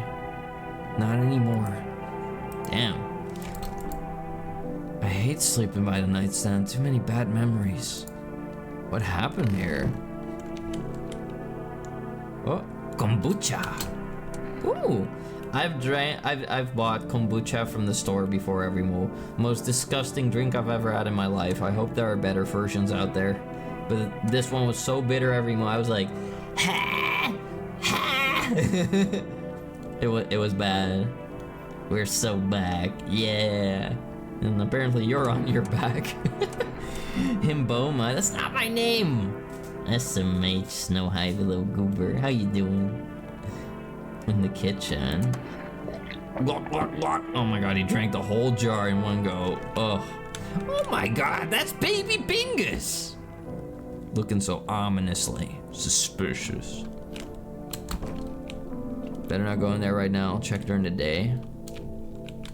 Not anymore. Damn. I hate sleeping by the nightstand. Too many bad memories. What happened here? Oh, kombucha. Ooh. I've bought kombucha from the store before, every most disgusting drink I've ever had in my life. I hope there are better versions out there. But this one was so bitter, I was like, ha! Ha! It was bad. We're so back. Yeah. And apparently you're on your back. Himboma, that's not my name. SMH Snow High Little Goober. How you doing? In the kitchen. Oh my god, he drank the whole jar in one go. Ugh. Oh my god, that's baby Bingus! Looking so ominously suspicious. Better not go in there right now. I'll check during the day.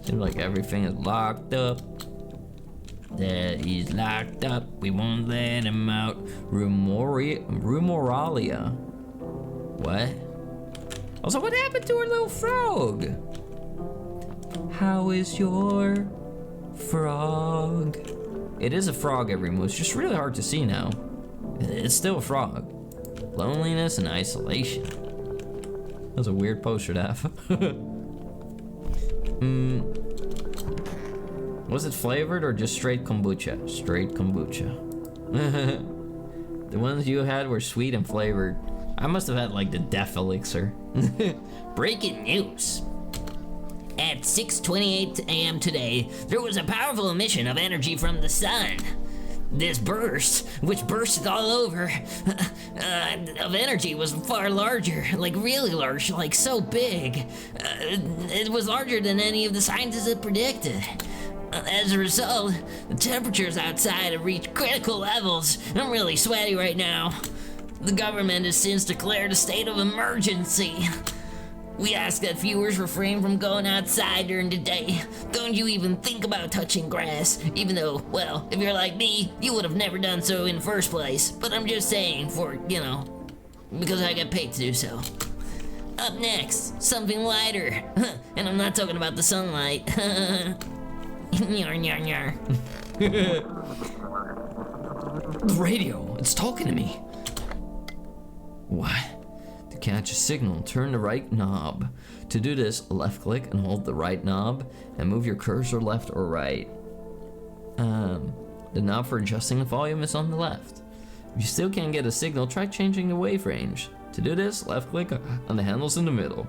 Seems like everything is locked up. That he's locked up. We won't let him out. Rumoralia. What? Also, what happened to our little frog? How is your frog? It is a frog, every moose. It's just really hard to see now. It's still a frog. Loneliness and isolation. That's a weird poster to have. Was it flavored or just straight kombucha? Straight kombucha. The ones you had were sweet and flavored. I must have had like the death elixir. Breaking news. At 6:28 a.m. today, there was a powerful emission of energy from the sun. This burst, which bursted all over, of energy was far larger, like really large, like so big. It was larger than any of the scientists had predicted. As a result, the temperatures outside have reached critical levels. I'm really sweaty right now. The government has since declared a state of emergency. We ask that viewers refrain from going outside during the day. Don't you even think about touching grass, even though, well, if you're like me, you would have never done so in the first place. But I'm just saying, because I get paid to do so. Up next, something lighter. And I'm not talking about the sunlight. Nyar, nyar, nyar. The radio, it's talking to me. What? To catch a signal, turn the right knob. To do this, left click and hold the right knob and move your cursor left or right. The knob for adjusting the volume is on the left. If you still can't get a signal, try changing the wave range. To do this, left click on the handles in the middle.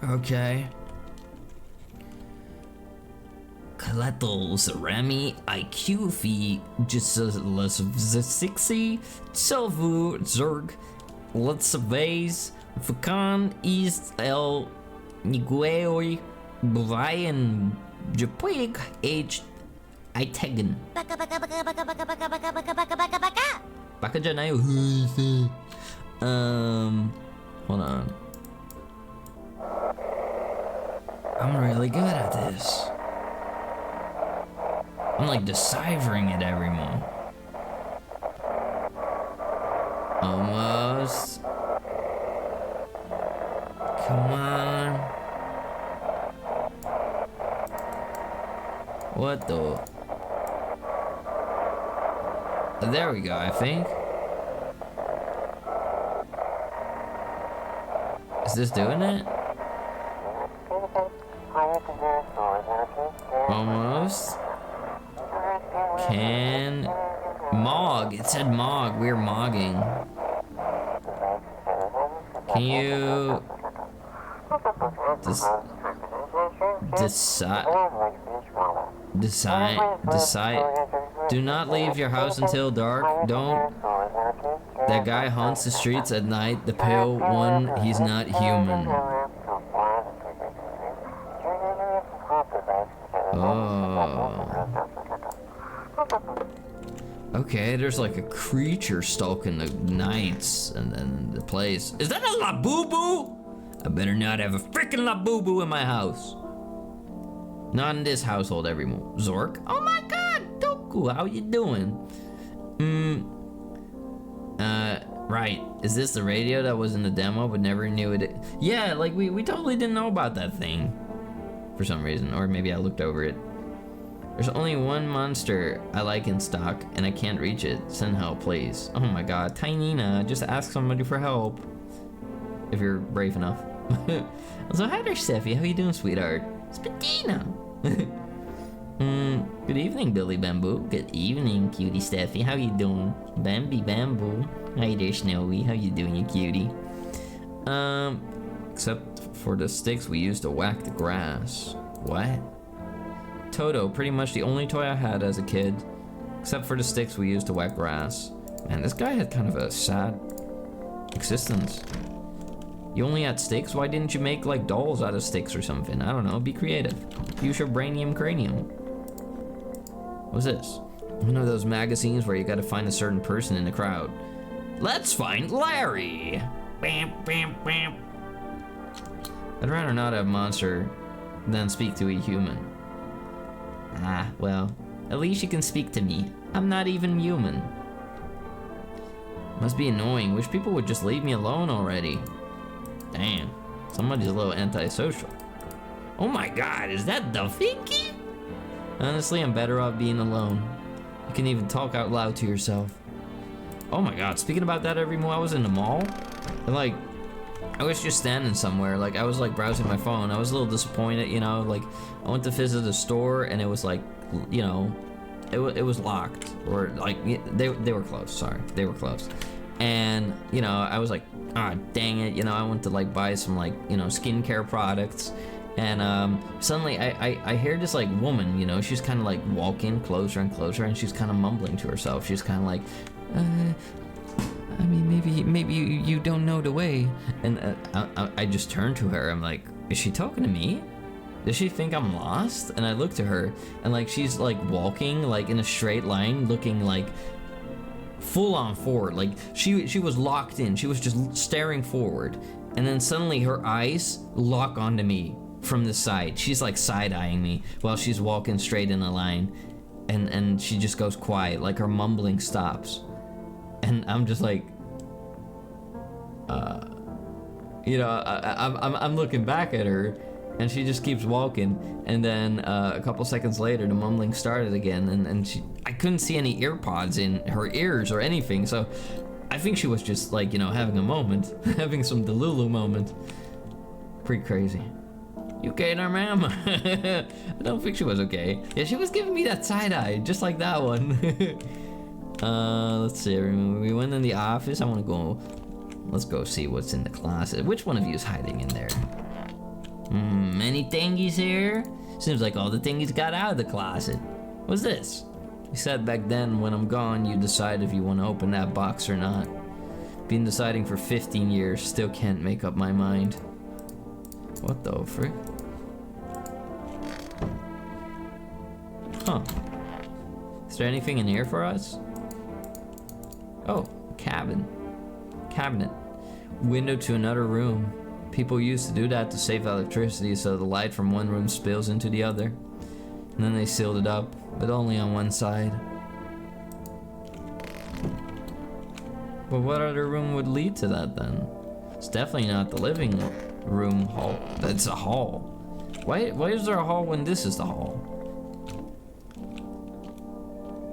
Okay. Kalato Zarami IQ Fi Sixi Selvu Zerg Let's Vase Fakan East El Nigueoi Brian Japuig H Itegen Baka Janayo. Hold on. I'm really good at this. I'm like deciphering it every month. Almost. Come on. What the? There we go, I think. Is this doing it? Almost. Can Mog? It said Mog. We're mogging. Can you decide? Do not leave your house until dark. Don't. That guy haunts the streets at night. The pale one. He's not human. Oh. Okay, there's like a creature stalking the nights and then the place. Is that a Labubu? I better not have a freaking Labubu in my house. Not in this household every month. Zork? Oh my god, Doku, how you doing? Right. Is this the radio that was in the demo but never knew it? Yeah, like we totally didn't know about that thing. For some reason, or maybe I looked over it. There's only one monster I like in stock, and I can't reach it. Send help, please. Oh my god, Tinina, just ask somebody for help. If you're brave enough. So hi there, Steffi. How you doing, sweetheart? It's Bettina. Good evening, Billy Bamboo. Good evening, cutie Steffi. How you doing? Bambi Bamboo. Hi there, Snowy. How you doing, you cutie? Except for the sticks we used to whack the grass. What? Toto, pretty much the only toy I had as a kid, except for the sticks we used to whack grass. Man, this guy had kind of a sad existence. You only had sticks? Why didn't you make like dolls out of sticks or something? I don't know, be creative. Use your brainium cranium. What's this? One of those magazines where you gotta find a certain person in the crowd. Let's find Larry! Bam, bam, bam. I'd rather not have monster than speak to a human. Ah, well, at least you can speak to me. I'm not even human. Must be annoying. Wish people would just leave me alone already. Damn, somebody's a little antisocial. Oh my god, is that the Finky? Honestly, I'm better off being alone. You can even talk out loud to yourself. Oh my god, speaking about that, every I was in the mall, and like, I was just standing somewhere, like I was like browsing my phone. I was a little disappointed, you know, like I went to visit a store and it was like, you know, it was locked, or like they were closed, sorry, they were closed. And, you know, I was like, ah, dang it, you know, I went to like buy some like, you know, skincare products. And suddenly I hear this like woman, you know, she's kind of like walking closer and closer, and she's kind of mumbling to herself. She's kind of like, I mean, maybe you don't know the way. And I just turned to her. I'm like, is she talking to me? Does she think I'm lost? And I look to her, and like she's like walking like in a straight line, looking like full on forward. Like she was locked in. She was just staring forward, and then suddenly her eyes lock onto me from the side. She's like side-eyeing me while she's walking straight in a line, and she just goes quiet, like her mumbling stops. And I'm just like, you know, I'm looking back at her, and she just keeps walking. And then a couple seconds later, the mumbling started again, and I couldn't see any ear pods in her ears or anything. So I think she was just like, you know, having a moment, having some Delulu moment. Pretty crazy. You okay there, ma'am? I don't think she was okay. Yeah, she was giving me that side eye, just like that one. Let's see. We went in the office. I want to go. Let's go see what's in the closet. Which one of you is hiding in there? Many thingies here. Seems like all the thingies got out of the closet. What's this? You said back then, when I'm gone, you decide if you want to open that box or not. Been deciding for 15 years, still can't make up my mind. What the frick? Huh. Is there anything in here for us? Oh, cabin. Cabinet. Window to another room. People used to do that to save electricity so the light from one room spills into the other. And then they sealed it up, but only on one side. But what other room would lead to that then? It's definitely not the living room hall. That's a hall. Why is there a hall when this is the hall?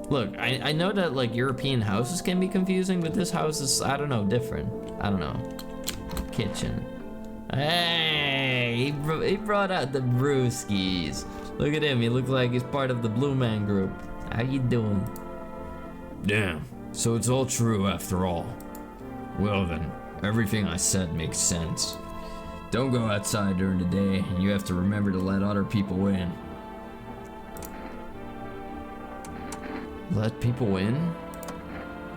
Look, I know that like European houses can be confusing, but this house is, I don't know, different. I don't know. Kitchen. Hey, he brought out the brewskis. Look at him, he looks like he's part of the Blue Man Group. How you doing? Damn, so it's all true after all. Well then, everything I said makes sense. Don't go outside during the day, and you have to remember to let other people in. Let people in?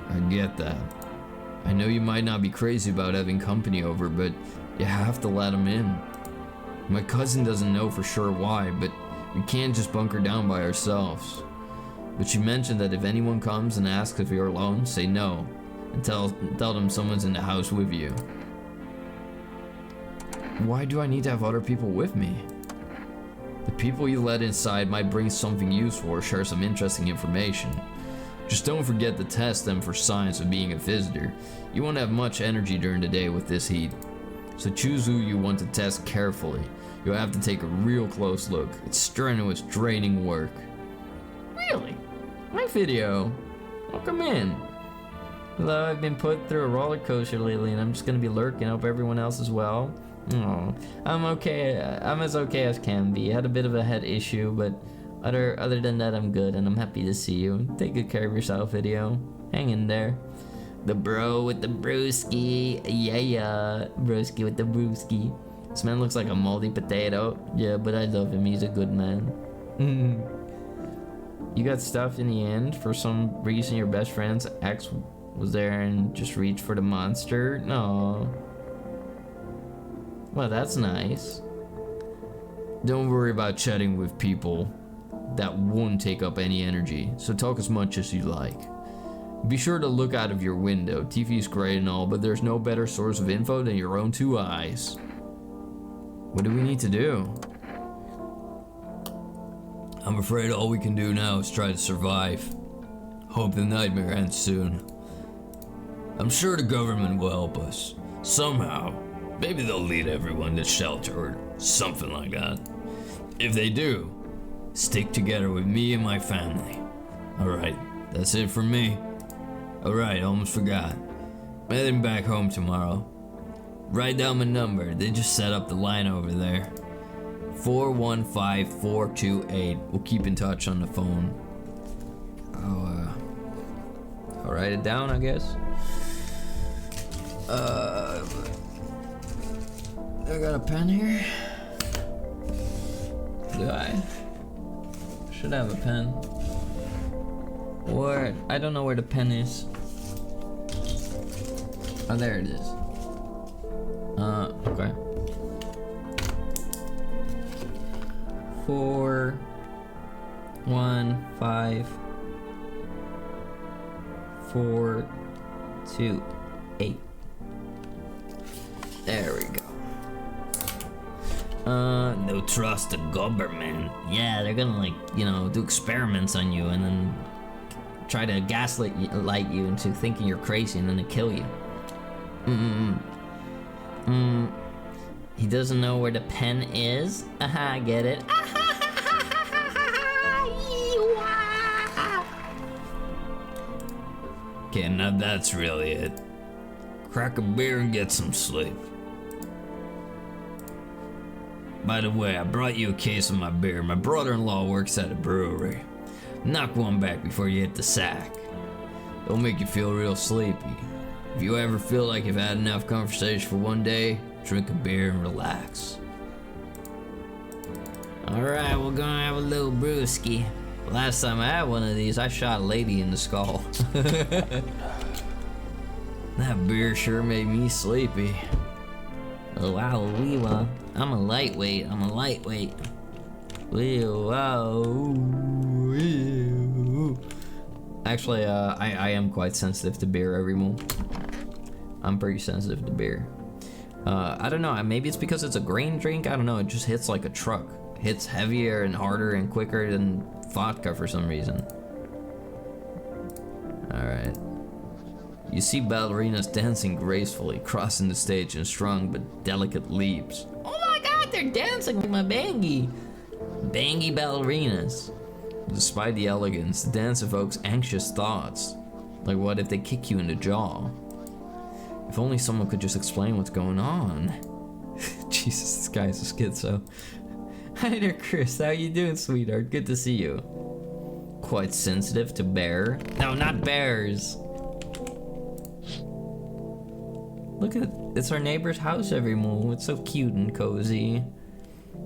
I get that. I know you might not be crazy about having company over, but you have to let them in. My cousin doesn't know for sure why, but we can't just bunker down by ourselves. But she mentioned that if anyone comes and asks if you're alone, say no, and tell them someone's in the house with you. Why do I need to have other people with me? The people you let inside might bring something useful or share some interesting information. Just don't forget to test them for signs of being a visitor. You won't have much energy during the day with this heat. So choose who you want to test carefully. You'll have to take a real close look. It's strenuous, draining work. Really? My video? Welcome in. Hello, I've been put through a roller coaster lately, and I'm just gonna be lurking. Hope everyone else is well. Oh, I'm okay. I'm as okay as can be. I had a bit of a head issue, but other than that, I'm good, and I'm happy to see you. Take good care of yourself, video. Hang in there. The bro with the brewski. Yeah. Broski with the brewski. This man looks like a moldy potato. Yeah, but I love him. He's a good man. You got stuff in the end. For some reason, your best friend's ex was there and just reached for the monster. No. Well, that's nice. Don't worry about chatting with people. that won't take up any energy, so talk as much as you like. Be sure to look out of your window. TV's great and all, but there's no better source of info than your own two eyes. What do we need to do? I'm afraid all we can do now is try to survive. Hope the nightmare ends soon. I'm sure the government will help us. Somehow. Maybe they'll lead everyone to shelter or something like that. If they do, stick together with me and my family. Alright, that's it from me. Alright, almost forgot. I'm heading back home tomorrow. Write down my number. They just set up the line over there. 415428. We'll keep in touch on the phone. I'll write it down, I guess. I got a pen here. Do I? Should have a pen. Or I don't know where the pen is. Oh, there it is. Okay. 4 1 5 4 2 8. There we go. No trust the government. Yeah, they're gonna do experiments on you and then try to gaslight you into thinking you're crazy and then they kill you. He doesn't know where the pen is. I get it. Okay, now that's really it. Crack a beer and get some sleep. By the way, I brought you a case of my beer. My brother-in-law works at a brewery. Knock one back before you hit the sack. It'll make you feel real sleepy. If you ever feel like you've had enough conversation for one day, drink a beer and relax. Alright, we're gonna have a little brewski. Last time I had one of these, I shot a lady in the skull. That beer sure made me sleepy. Oh, wow, I'm a lightweight. Actually, I am quite sensitive to beer, everyone. I'm pretty sensitive to beer. I don't know, maybe it's because it's a grain drink, I don't know, it just hits like a truck. Hits heavier and harder and quicker than vodka for some reason. Alright. You see ballerinas dancing gracefully, crossing the stage in strong but delicate leaps. Oh my god, they're dancing with my bangy. Bangy ballerinas. Despite the elegance, the dance evokes anxious thoughts. Like, what if they kick you in the jaw? If only someone could just explain what's going on. Jesus, this guy is a schizo. Hi there, Chris. How you doing, sweetheart? Good to see you. Quite sensitive to bear? No, not bears. Look at it. It's our neighbor's house, everyone. It's so cute and cozy.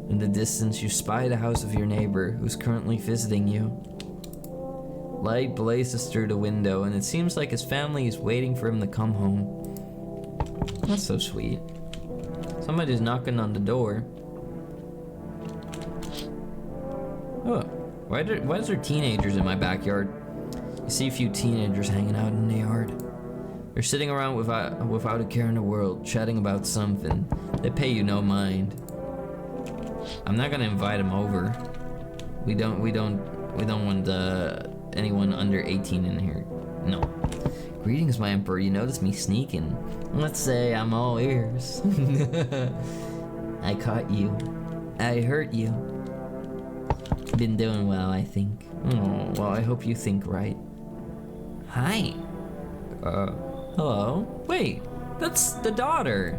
In the distance, you spy the house of your neighbor, who's currently visiting you. Light blazes through the window, and it seems like his family is waiting for him to come home. That's so sweet. Somebody's knocking on the door. Oh, why is there teenagers in my backyard? You see a few teenagers hanging out in the yard. They're sitting around without a care in the world, chatting about something. They pay you no mind. I'm not gonna invite them over. We don't want anyone under 18 in here. No. Greetings, my emperor. You noticed me sneaking. Let's say I'm all ears. I caught you. I hurt you. Been doing well, I think. Oh, well, I hope you think right. Hi. Hello? Wait, that's the daughter.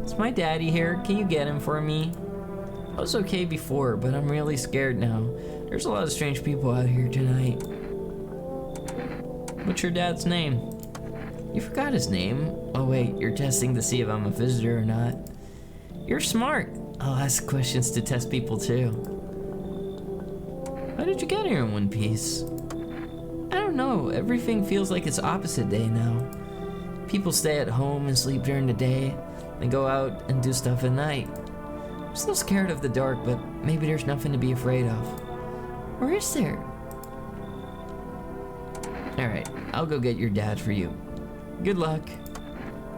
Is my daddy here? Can you get him for me? I was okay before, but I'm really scared now. There's a lot of strange people out here tonight. What's your dad's name? You forgot his name. Oh wait, you're testing to see if I'm a visitor or not. You're smart. I'll ask questions to test people too. How did you get here in one piece? I don't know, everything feels like it's opposite day now. People stay at home and sleep during the day, and go out and do stuff at night. I'm still scared of the dark, but maybe there's nothing to be afraid of. Or is there? Alright, I'll go get your dad for you. Good luck.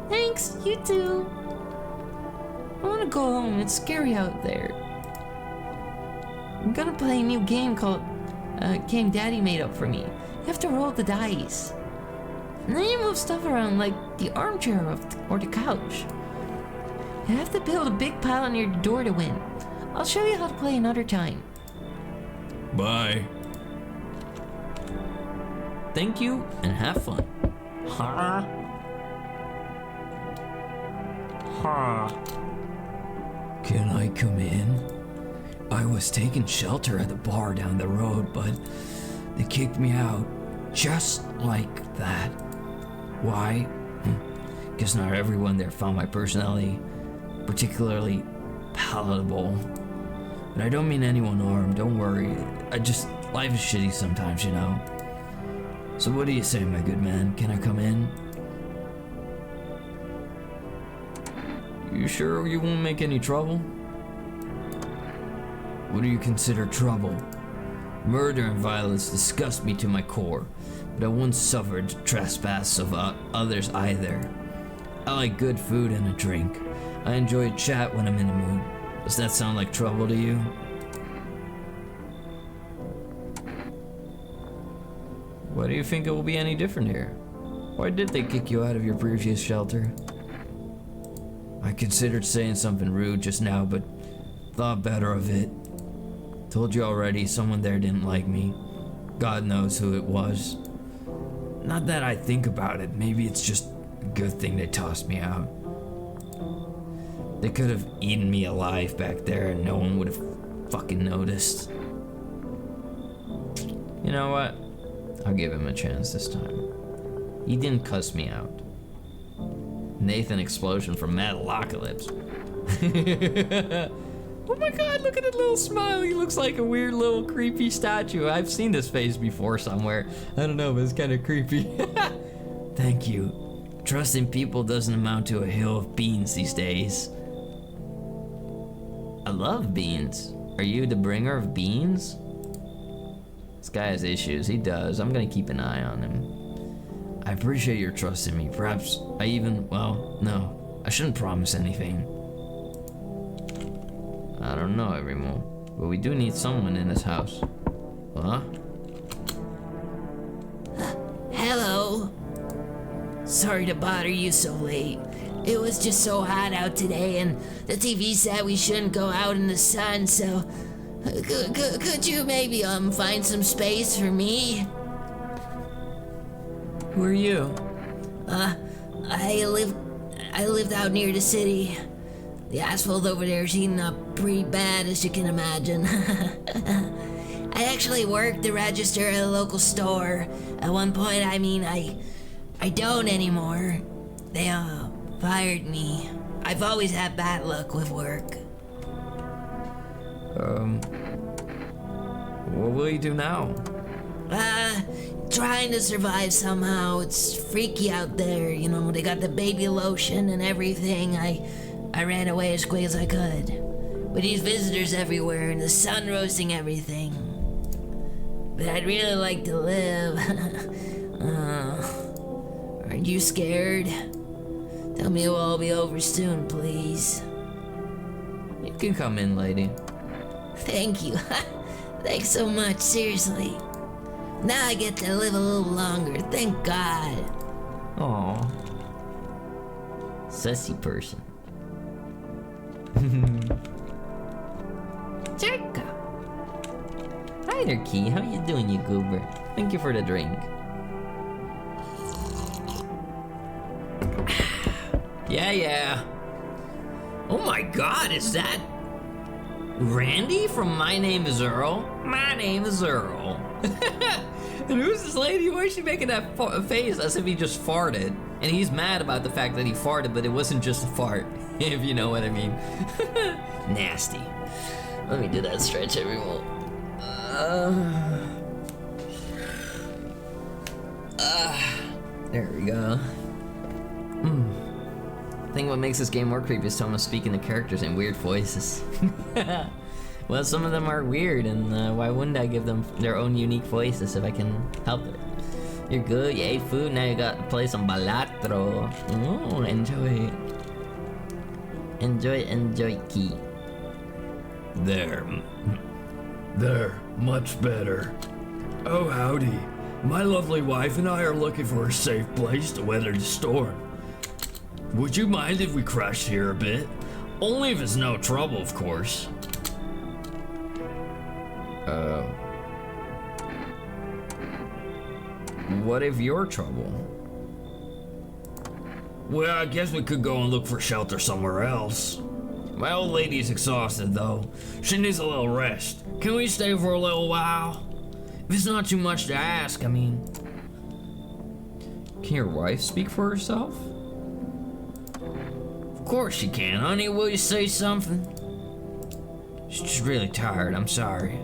Thanks, you too. I wanna go home, it's scary out there. I'm gonna play a new game called game Daddy made up for me. You have to roll the dice. And then you move stuff around like the armchair or the couch. You have to build a big pile on your door to win. I'll show you how to play another time. Bye. Thank you and have fun. Ha. Ha. Can I come in? I was taking shelter at the bar down the road, but they kicked me out just like that. Why? Guess not everyone there found my personality particularly palatable. But I don't mean anyone harm, don't worry. Life is shitty sometimes, you know. So what do you say, my good man? Can I come in? You sure you won't make any trouble? What do you consider trouble? Murder and violence disgust me to my core, but I once suffered trespass of others either. I like good food and a drink. I enjoy a chat when I'm in the mood. Does that sound like trouble to you? Why do you think it will be any different here? Why did they kick you out of your previous shelter? I considered saying something rude just now, but thought better of it. Told you already, someone there didn't like me. God knows who it was. Not that I think about it, maybe it's just a good thing they tossed me out. They could have eaten me alive back there and no one would have fucking noticed. You know what? I'll give him a chance this time. He didn't cuss me out. Nathan Explosion from Metalocalypse. Oh my god, look at that little smile. He looks like a weird little creepy statue. I've seen this face before somewhere. I don't know, but it's kind of creepy. Thank you. Trust in people doesn't amount to a hill of beans these days. I love beans. Are you the bringer of beans? This guy has issues. He does. I'm gonna keep an eye on him. I appreciate your trust in me. Perhaps no. I shouldn't promise anything. I don't know, everyone. But we do need someone in this house. Huh? Hello. Sorry to bother you so late. It was just so hot out today, and the TV said we shouldn't go out in the sun, so could you maybe find some space for me? Who are you? I lived out near the city. The asphalt over there is heating up pretty bad, as you can imagine. I actually worked the register at a local store. At one point, I don't anymore. They fired me. I've always had bad luck with work. What will you do now? Trying to survive somehow. It's freaky out there, you know. They got the baby lotion and everything. I ran away as quick as I could. With these visitors everywhere and the sun roasting everything. But I'd really like to live. Aren't you scared? Tell me it'll all be over soon, please. You can come in, lady. Thank you. Thanks so much, seriously. Now I get to live a little longer, thank God. Aw. Sussy person. Jericho. Hi there, Key. How you doing, you goober? Thank you for the drink. Yeah. Oh my god, is that Randy from My Name is Earl? My name is Earl. And who's this lady? Why is she making that face as if he just farted? And he's mad about the fact that he farted, but it wasn't just a fart, if you know what I mean. Nasty. Let me do that stretch, everyone. There we go. I think what makes this game more creepy is Thomas speaking the characters in weird voices. Well, some of them are weird, and why wouldn't I give them their own unique voices if I can help it? You're good, you ate food, now you got to play some balatro. Ooh, enjoy. Enjoy, key. There, much better. Oh, howdy. My lovely wife and I are looking for a safe place to weather the storm. Would you mind if we crashed here a bit? Only if it's no trouble, of course. What if you're trouble? Well, I guess we could go and look for shelter somewhere else. My old lady's exhausted, though. She needs a little rest. Can we stay for a little while? If it's not too much to ask, I mean. Can your wife speak for herself? Of course she can, honey. Will you say something? She's just really tired, I'm sorry.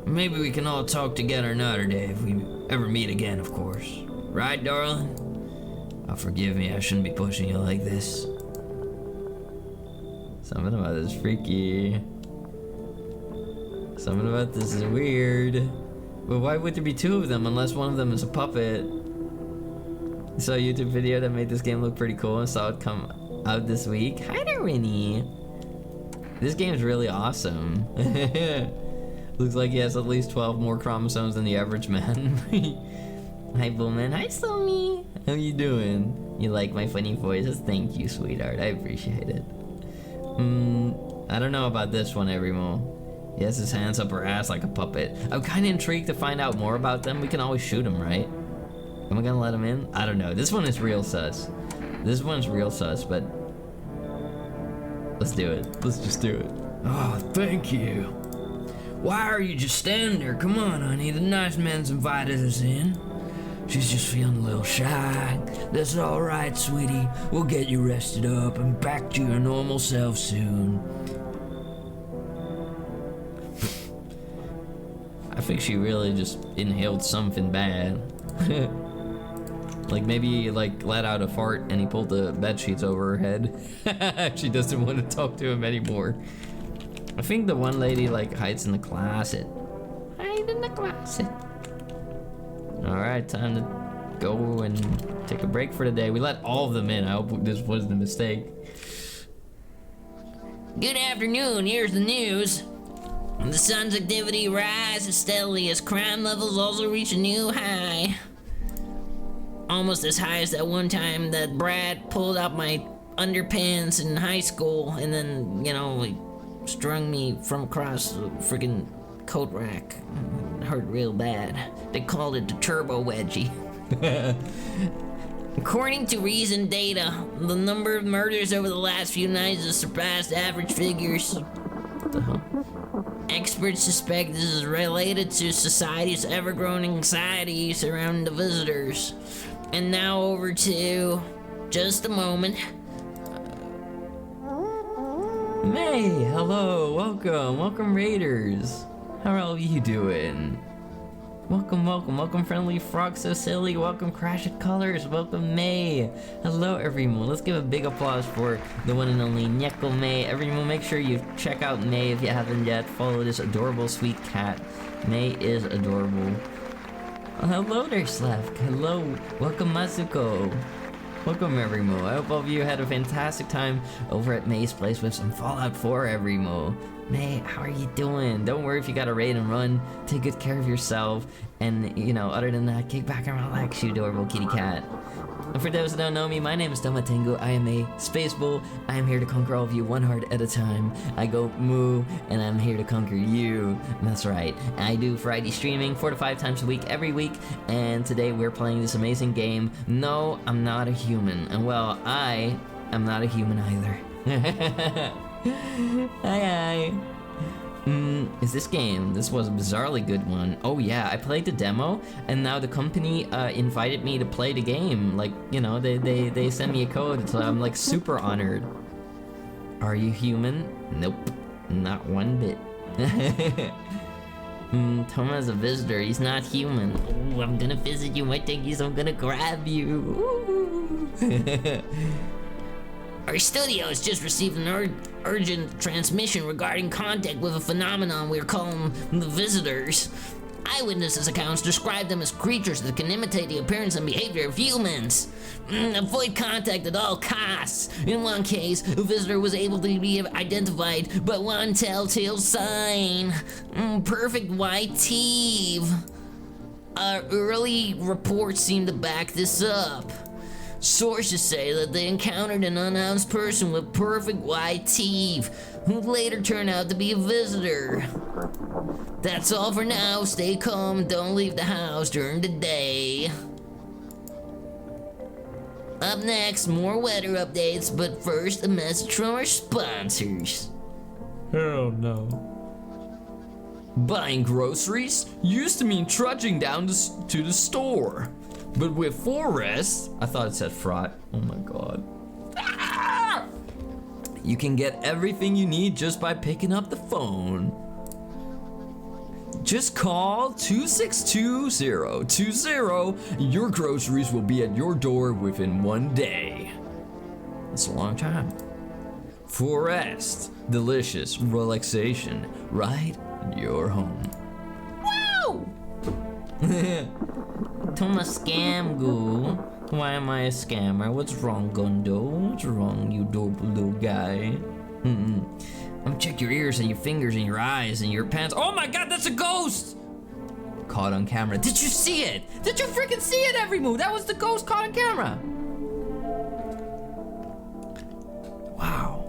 Maybe we can all talk together another day if we ever meet again, of course. Right, darling? Oh, forgive me, I shouldn't be pushing you like this. Something about this is freaky. Something about this is weird. But why would there be two of them unless one of them is a puppet? I saw a YouTube video that made this game look pretty cool and saw it come out this week. Hi there, Winnie. This game's really awesome. Looks like he has at least 12 more chromosomes than the average man. Hi, Bowman. Hi, Somi. How you doing? You like my funny voices? Thank you, sweetheart. I appreciate it. I don't know about this one, Everimo. He has his hands up her ass like a puppet. I'm kind of intrigued to find out more about them. We can always shoot him, right? Am I gonna let him in? I don't know. This one is real sus. This one's real sus, but let's do it. Let's just do it. Oh, thank you. Why are you just standing there? Come on, honey. The nice man's invited us in. She's just feeling a little shy. That's all right, sweetie. We'll get you rested up and back to your normal self soon. I think she really just inhaled something bad. Like maybe like let out a fart and he pulled the bed sheets over her head. She doesn't want to talk to him anymore. I think the one lady like hides in the closet. Hide in the closet. Alright, time to go and take a break for the day. We let all of them in. I hope this wasn't a mistake. Good afternoon, here's the news. The sun's activity rises steadily as crime levels also reach a new high. Almost as high as that one time that Brad pulled out my underpants in high school and then, you know, like, strung me from across the friggin' coat rack. It hurt real bad. They called it the turbo wedgie. According to recent data, the number of murders over the last few nights has surpassed average figures. What the hell? Experts suspect this is related to society's ever-growing anxiety surrounding the visitors. And now over to just a moment. May, hello, welcome Raiders. How are all of you doing? Welcome friendly frog so silly, welcome Crash at Colors, welcome May. Hello everyone, let's give a big applause for the one and only Neko May. Everyone make sure you check out May if you haven't yet, follow this adorable sweet cat. May is adorable. Hello there Slavk, hello, welcome Masuko. Welcome Everymo. I hope all of you had a fantastic time over at May's place with some Fallout 4 Everymo. May, how are you doing? Don't worry if you gotta raid and run. Take good care of yourself. And, you know, other than that, kick back and relax, you adorable kitty cat. And for those that don't know me, my name is Tomatengu. I am a space bull. I am here to conquer all of you one heart at a time. I go moo, and I'm here to conquer you. That's right. I do Friday streaming 4 to 5 times a week, every week. And today we're playing this amazing game. No, I'm not a human. And well, I am not a human either. Hi. Is this game? This was a bizarrely good one. Oh yeah, I played the demo, and now the company invited me to play the game. Like, you know, they sent me a code, so I'm like super honored. Are you human? Nope, not one bit. Toma's a visitor, he's not human. Ooh, I'm gonna visit you, my tinkies, I'm gonna grab you. Our studio has just received an urgent transmission regarding contact with a phenomenon we're calling the visitors. Eyewitnesses' accounts describe them as creatures that can imitate the appearance and behavior of humans. Avoid contact at all costs. In one case, a visitor was able to be identified by one telltale sign. Perfect white teeth. Our early reports seem to back this up. Sources say that they encountered an unannounced person with perfect white teeth, who later turned out to be a visitor. That's all for now. Stay calm and don't leave the house during the day. Up next, more weather updates, but first, a message from our sponsors. Hell no. Buying groceries used to mean trudging down to the store. But with Forest, I thought it said fraught. Oh my god. Ah! You can get everything you need just by picking up the phone. Just call 262-020. Your groceries will be at your door within 1 day. That's a long time. Forest, delicious relaxation right in your home. Wow! Thomas Scam Goo. Why am I a scammer? What's wrong, Gundo? What's wrong, you adorable little guy? Check your ears and your fingers and your eyes and your pants. Oh my god, that's a ghost! Caught on camera. Did you see it? Did you freaking see it every move? That was the ghost caught on camera. Wow.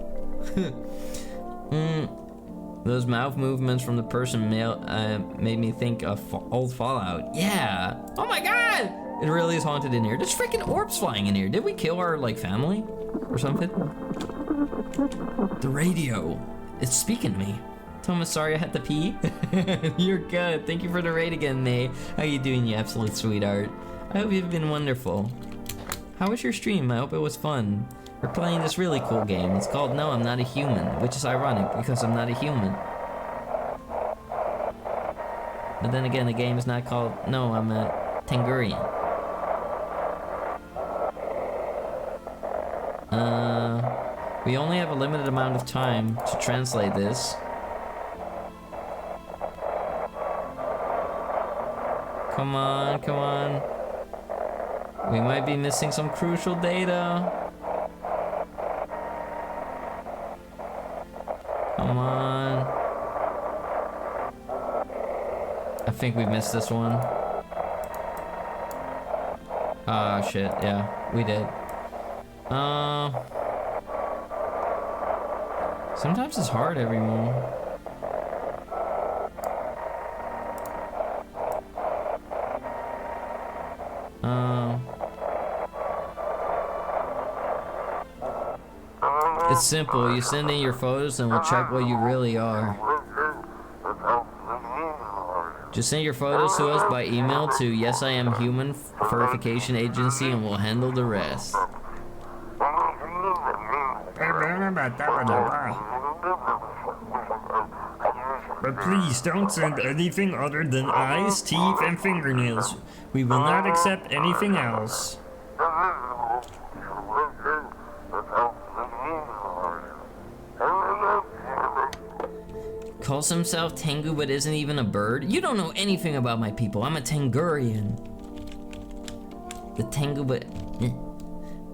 Those mouth movements from the person made me think of old Fallout. Yeah. Oh my god! It really is haunted in here. There's freaking orbs flying in here. Did we kill our, family? Or something? The radio. It's speaking to me. Thomas, sorry I had to pee. You're good. Thank you for the raid again, May. How you doing, you absolute sweetheart? I hope you've been wonderful. How was your stream? I hope it was fun. We're playing this really cool game. It's called No, I'm Not a Human, which is ironic because I'm not a human. But then again, the game is not called No, I'm a Tangurian. We only have a limited amount of time to translate this. Come on, come on. We might be missing some crucial data. Come on. I think we missed this one. Ah, shit, yeah, we did. Sometimes it's hard every move. It's simple. You send in your photos and we'll check what you really are. Just send your photos to us by email to YesIamHuman verification agency and we'll handle the rest. But please don't send anything other than eyes, teeth, and fingernails. We will not accept anything else. Calls himself Tengu but isn't even a bird? You don't know anything about my people. I'm a Tangurian. The Tengu but...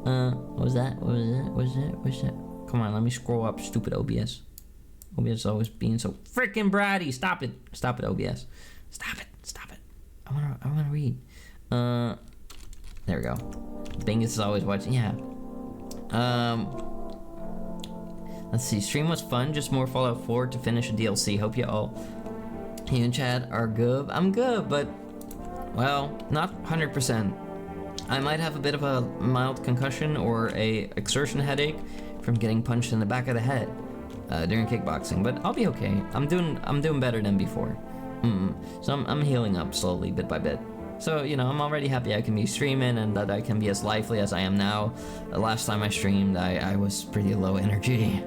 what was that? What was that? What was that? What's that? Come on, let me scroll up, stupid OBS. OBS is always being so freaking bratty. Stop it. Stop it, OBS. Stop it. Stop it. I wanna read. There we go. Bingus is always watching. Yeah. Let's see. Stream was fun. Just more Fallout 4 to finish a DLC. Hope you all, you and Chad, are good. I'm good, but well, not 100%. I might have a bit of a mild concussion or a exertion headache from getting punched in the back of the head during kickboxing, but I'll be okay. I'm doing better than before. So I'm healing up slowly, bit by bit. So, you know, I'm already happy I can be streaming and that I can be as lively as I am now. The last time I streamed, I was pretty low energy.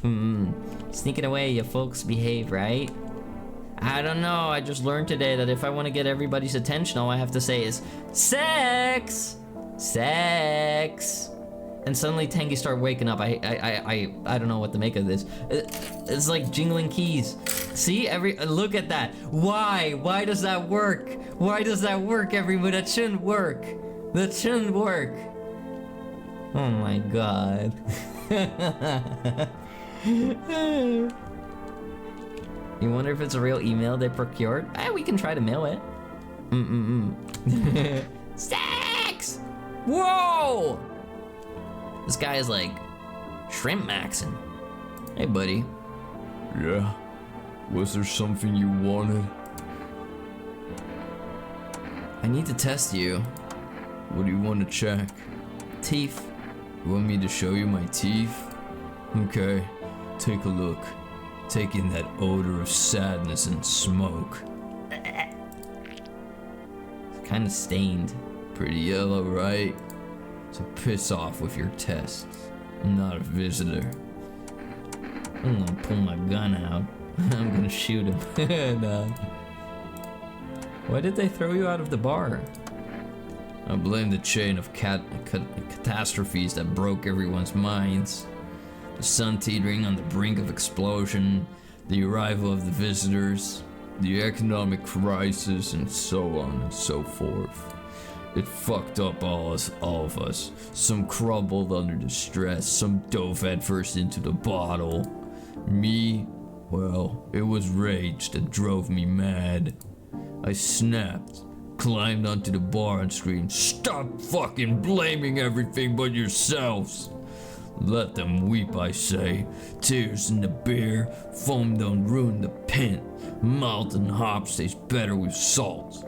Sneaking away, you folks behave, right? I don't know, I just learned today that if I want to get everybody's attention, all I have to say is, sex! Sex! And and suddenly Tangy started waking up. I don't know what to make of this. It's like jingling keys. See, look at that. Why does that work? Why does that work, everybody? That shouldn't work. That shouldn't work. Oh my god. You wonder if it's a real email they procured? We can try to mail it. Stacks! Whoa! This guy is like shrimp maxing. Hey, buddy. Yeah? Was there something you wanted? I need to test you. What do you want to check? Teeth. You want me to show you my teeth? Okay, take a look. Take in that odor of sadness and smoke. It's kind of stained. Pretty yellow, right? So piss off with your tests. I'm not a visitor. I'm gonna pull my gun out. I'm gonna shoot him. No. Why did they throw you out of the bar? I blame the chain of catastrophes that broke everyone's minds. The sun teetering on the brink of explosion, the arrival of the visitors, the economic crisis, and so on and so forth. It fucked up all of us. Some crumbled under the stress, some dove headfirst into the bottle. Me, well, it was rage that drove me mad. I snapped, climbed onto the bar and screamed, "Stop fucking blaming everything but yourselves!" Let them weep, I say. Tears in the beer, foam don't ruin the pint. Malt and hops taste better with salt.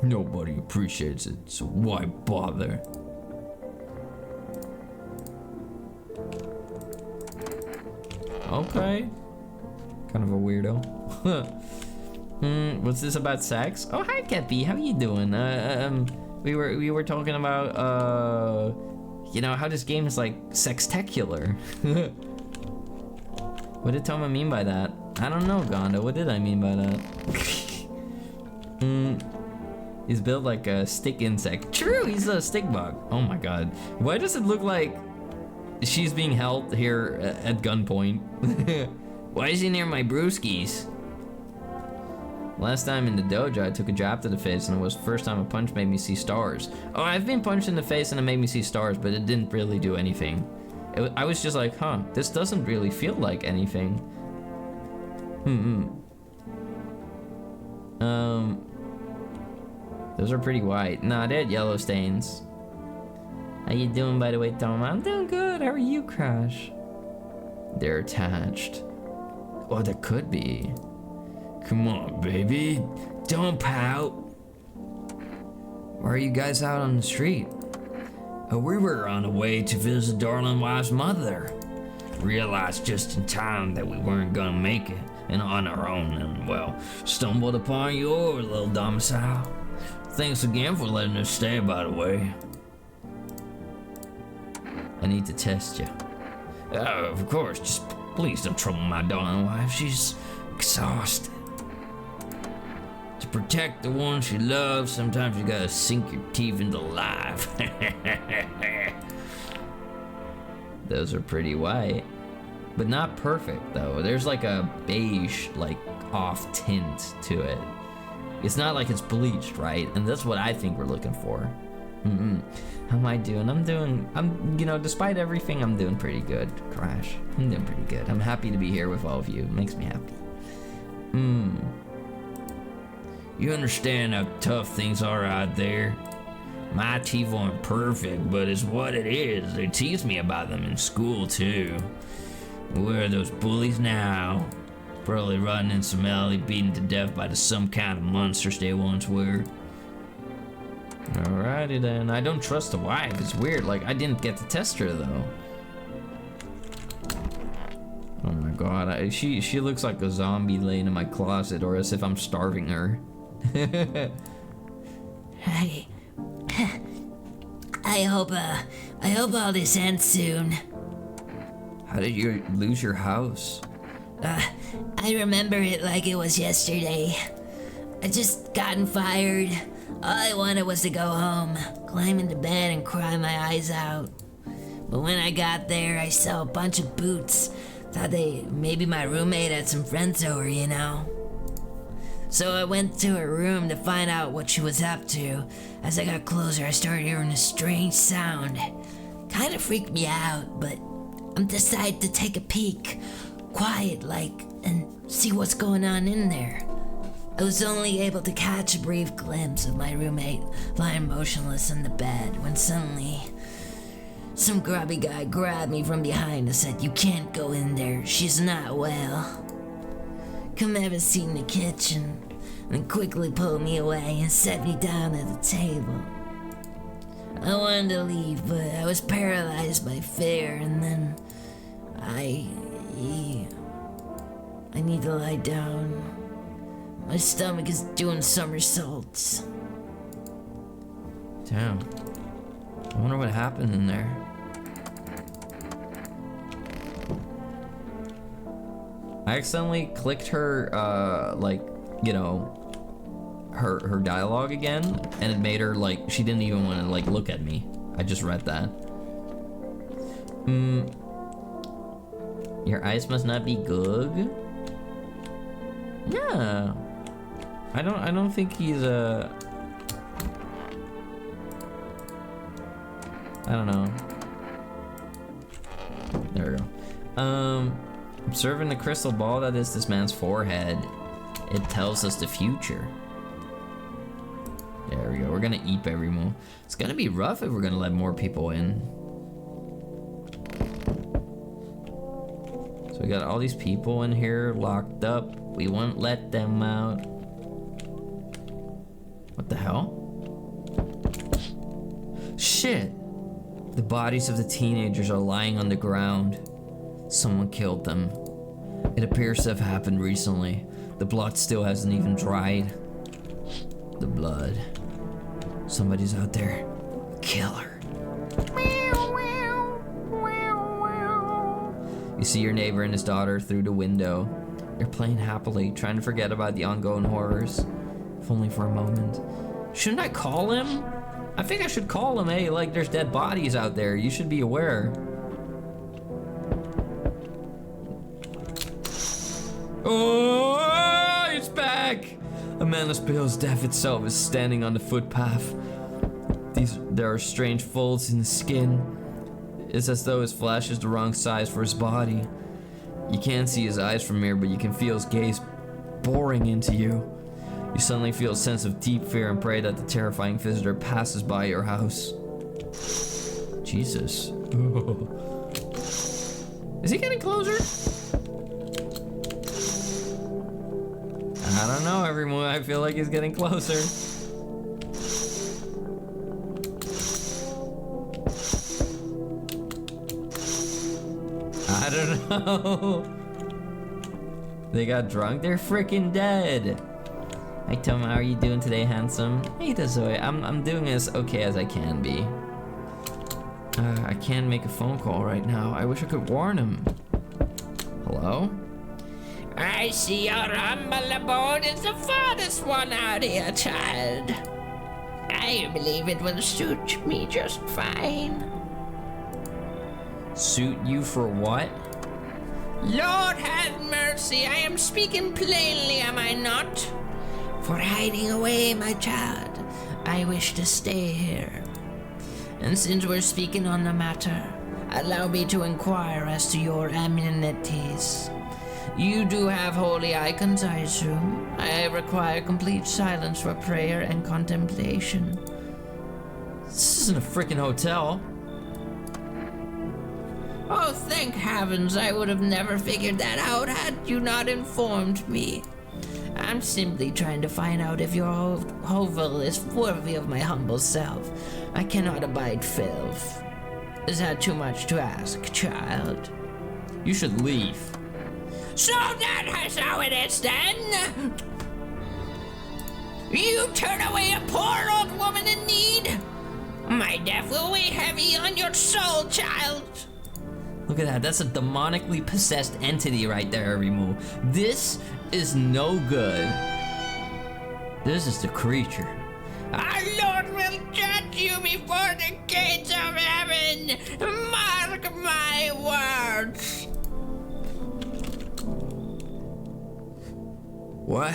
Nobody appreciates it, so why bother? Okay. Kind of a weirdo. What's this about sex? Oh, hi, Kepi. How you doing? We were talking about you know how this game is like sextacular. What did Toma mean by that? I don't know, Gonda. What did I mean by that? He's built like a stick insect. True, he's a stick bug. Oh my god. Why does it look like she's being held here at gunpoint? Why is he near my brewskis? Last time in the dojo, I took a jab to the face, and it was the first time a punch made me see stars. Oh, I've been punched in the face and it made me see stars, but it didn't really do anything. I was just like, huh, this doesn't really feel like anything. Those are pretty white. Nah, they're yellow stains. How you doing, by the way, Tom? I'm doing good. How are you, Crash? They're attached. Oh, there could be. Come on, baby. Don't pout. Why are you guys out on the street? We were on the way to visit darling wife's mother. Realized just in time that we weren't gonna make it, and on our own, and well, stumbled upon your little domicile. Thanks again for letting us stay, by the way. I need to test you. Of course, just please don't trouble my darling wife. She's exhausted. To protect the one she loves, sometimes you gotta sink your teeth into life. Those are pretty white, but not perfect though. There's like a beige, like off tint to it. It's not like it's bleached, right? And that's what I think we're looking for. How am I doing? You know, despite everything, I'm doing pretty good, Crash. I'm doing pretty good. I'm happy to be here with all of you. It makes me happy. You understand how tough things are out there? My teeth aren't perfect, but it's what it is. They tease me about them in school, too. Where are those bullies now? Probably rotting in some alley, beaten to death by some kind of monsters they once were. Alrighty then. I don't trust the wife. It's weird. Like, I didn't get to test her, though. Oh my god. She looks like a zombie laying in my closet, or as if I'm starving her. I hope all this ends soon. How did you lose your house? I remember it like it was yesterday. I just gotten fired. All I wanted was to go home, climb into bed and cry my eyes out. But when I got there, I saw a bunch of boots. Thought maybe my roommate had some friends over, you know? So I went to her room to find out what she was up to. As I got closer, I started hearing a strange sound. Kind of freaked me out, but I decided to take a peek, quiet like, and see what's going on in there. I was only able to catch a brief glimpse of my roommate lying motionless in the bed when suddenly some grubby guy grabbed me from behind and said, "You can't go in there, she's not well. Come have a seat in the kitchen," and quickly pulled me away and set me down at the table. I wanted to leave, but I was paralyzed by fear, and then I need to lie down. My stomach is doing somersaults. Damn. I wonder what happened in there. I accidentally clicked her, her dialogue again, and it made her, like, she didn't even want to, like, look at me. I just read that. Your eyes must not be good? Yeah. I don't think he's I don't know. There we go. Observing the crystal ball that is this man's forehead, it tells us the future. There we go. We're gonna eat every move. It's gonna be rough if we're gonna let more people in. So we got all these people in here locked up. We won't let them out. What the hell? Shit! The bodies of the teenagers are lying on the ground. Someone killed them. It appears to have happened recently. The blood still hasn't even dried. The blood. Somebody's out there. Killer. You see your neighbor and his daughter through the window. They're playing happily, trying to forget about the ongoing horrors. If only for a moment. Shouldn't I call him? I think I should call him. Hey, like, there's dead bodies out there. You should be aware. Oh, it's back! Amanda's Bill's death itself is standing on the footpath. There are strange folds in the skin. It's as though his flesh is the wrong size for his body. You can't see his eyes from here, but you can feel his gaze boring into you. You suddenly feel a sense of deep fear and pray that the terrifying visitor passes by your house. Jesus. Is he getting closer? I don't know, every move I feel like he's getting closer. I don't know. They got drunk? They're freaking dead. Hi Tom, how are you doing today, handsome? Hey Dezoe, I'm doing as okay as I can be. I can't make a phone call right now. I wish I could warn him. Hello? I see your humble abode is the farthest one out here, child. I believe it will suit me just fine. Suit you for what? Lord have mercy, I am speaking plainly, am I not? For hiding away, my child, I wish to stay here. And since we're speaking on the matter, allow me to inquire as to your amenities. You do have holy icons, I assume. I require complete silence for prayer and contemplation. This isn't a freaking hotel. Oh, thank heavens, I would have never figured that out had you not informed me. I'm simply trying to find out if your hovel is worthy of my humble self. I cannot abide filth. Is that too much to ask, child? You should leave. So that's how it is then? You turn away a poor old woman in need? My death will weigh heavy on your soul, child. Look at that. That's a demonically possessed entity right there, Rimu. This is no good. This is the creature. Our Lord will judge you before the gates of heaven. My words. What?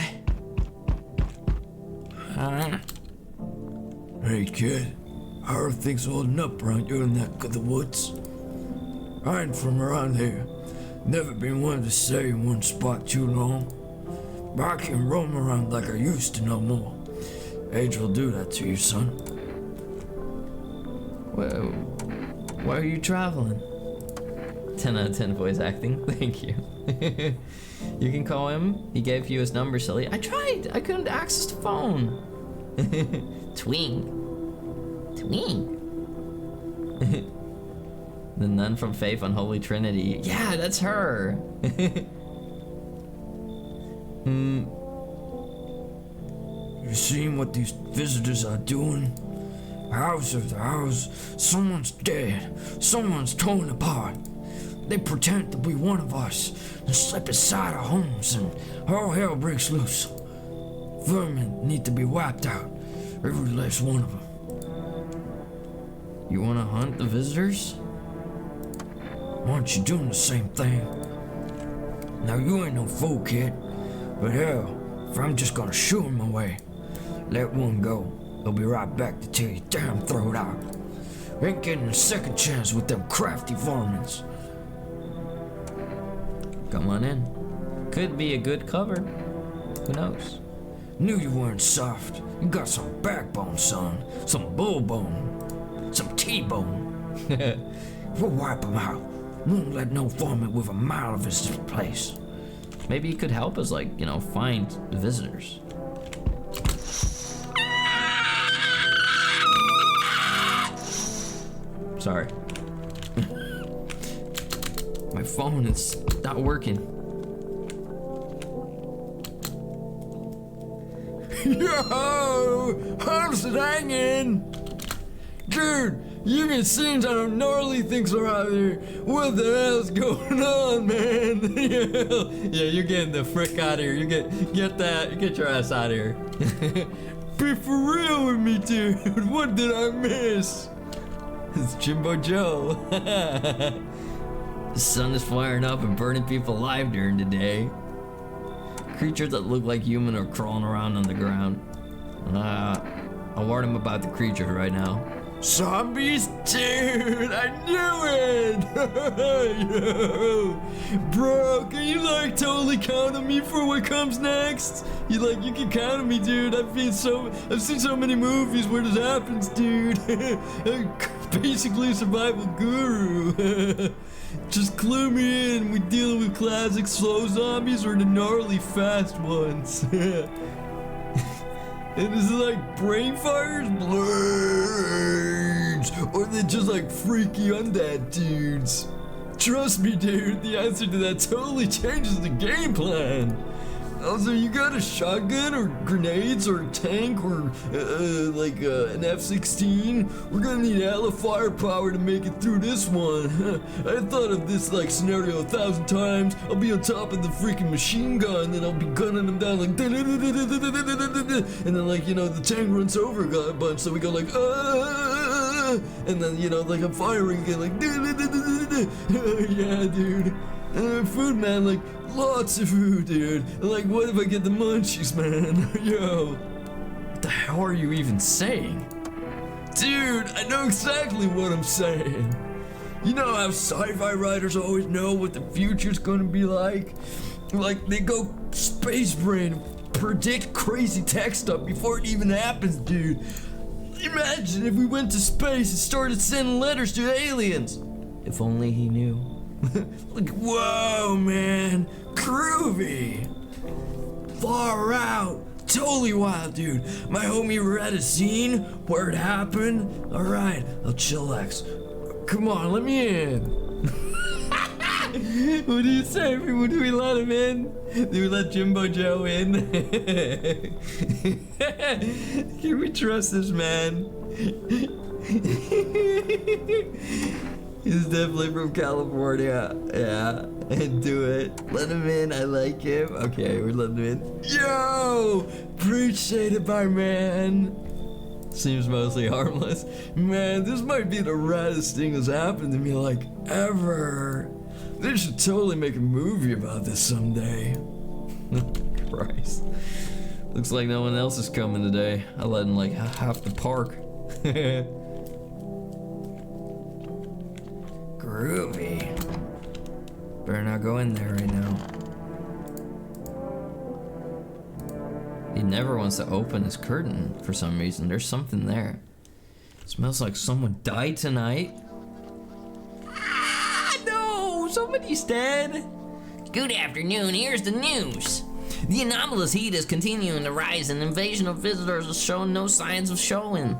Huh? Hey kid, how are things holding up around your neck of the woods? I ain't from around here. Never been one to stay in one spot too long. But I can roam around like I used to no more. Age will do that to you, son. Whoa. Why are you traveling? 10 out of 10 voice acting. Thank you. You can call him. He gave you his number, silly. I tried. I couldn't access the phone. Twing. Twing. The nun from Faith on Holy Trinity. Yeah, that's her. You seen what these visitors are doing? House after house, someone's dead, someone's torn apart. They pretend to be one of us and slip inside our homes and all hell breaks loose. Vermin need to be wiped out, every last one of them. You want to hunt the visitors? Aren't you doing the same thing? Now you ain't no fool, kid, but hell, if I'm just gonna shoo him away, let one go, he'll be right back to tear your damn throat out. Ain't getting a second chance with them crafty varmints. Come on in. Could be a good cover. Who knows? Knew you weren't soft. You got some backbone, son. Some bull bone. Some T-bone. We'll wipe him out. Won't let no varmint with a mile of his place. Maybe he could help us, like, you know, find the visitors. Sorry. My phone is not working. Yo! How's it hanging? Dude, you can see some gnarly things around here. What the hell's going on, man? Yeah, you're getting the frick out of here. You get your ass out of here. Be for real with me, dude. What did I miss? It's Himbo Joe. The sun is flaring up and burning people alive during the day. Creatures that look like human are crawling around on the ground. I'll warn him about the creatures right now. Zombies? Dude, I knew it! Yo. Bro, can you like totally count on me for what comes next? You can count on me, dude. I've seen so many movies where this happens, dude. I'm basically a survival guru. Just clue me in. We dealing with classic slow zombies or the gnarly fast ones. And is it like brain fires, blades, or they just like freaky undead dudes? Trust me, dude, the answer to that totally changes the game plan. Also, you got a shotgun or grenades or a tank or an F-16? We're gonna need hella firepower to make it through this one. I thought of this like scenario 1,000 times. I'll be on top of the freaking machine gun and I'll be gunning them down like and then the tank runs over a bunch, so we go like and then I'm firing again like yeah, dude. Food, man, like lots of food, dude. Like, what if I get the munchies, man? Yo, what the hell are you even saying? Dude, I know exactly what I'm saying. You know how sci-fi writers always know what the future's gonna be like? Like, they go space brain, predict crazy tech stuff before it even happens, dude. Imagine if we went to space and started sending letters to aliens. If only he knew. Like, whoa, man, groovy, far out, totally wild, dude. My homie read a scene where it happened. All right, I'll chillax. Come on, let me in. What do you say? Do we let him in? Do we let Himbo Joe in? Can we trust this man? He's definitely from California. Yeah, do it. Let him in. I like him. Okay, we're letting him in. Yo! Appreciate it, my man. Seems mostly harmless. Man, this might be the raddest thing that's happened to me, like, ever. They should totally make a movie about this someday. Christ. Looks like no one else is coming today. I let in like half the park. Groovy. Better not go in there right now. He never wants to open his curtain for some reason. There's something there. It smells like someone died tonight. Ah, no! Somebody's dead. Good afternoon, here's the news. The anomalous heat is continuing to rise and invasion of visitors is showing no signs of slowing.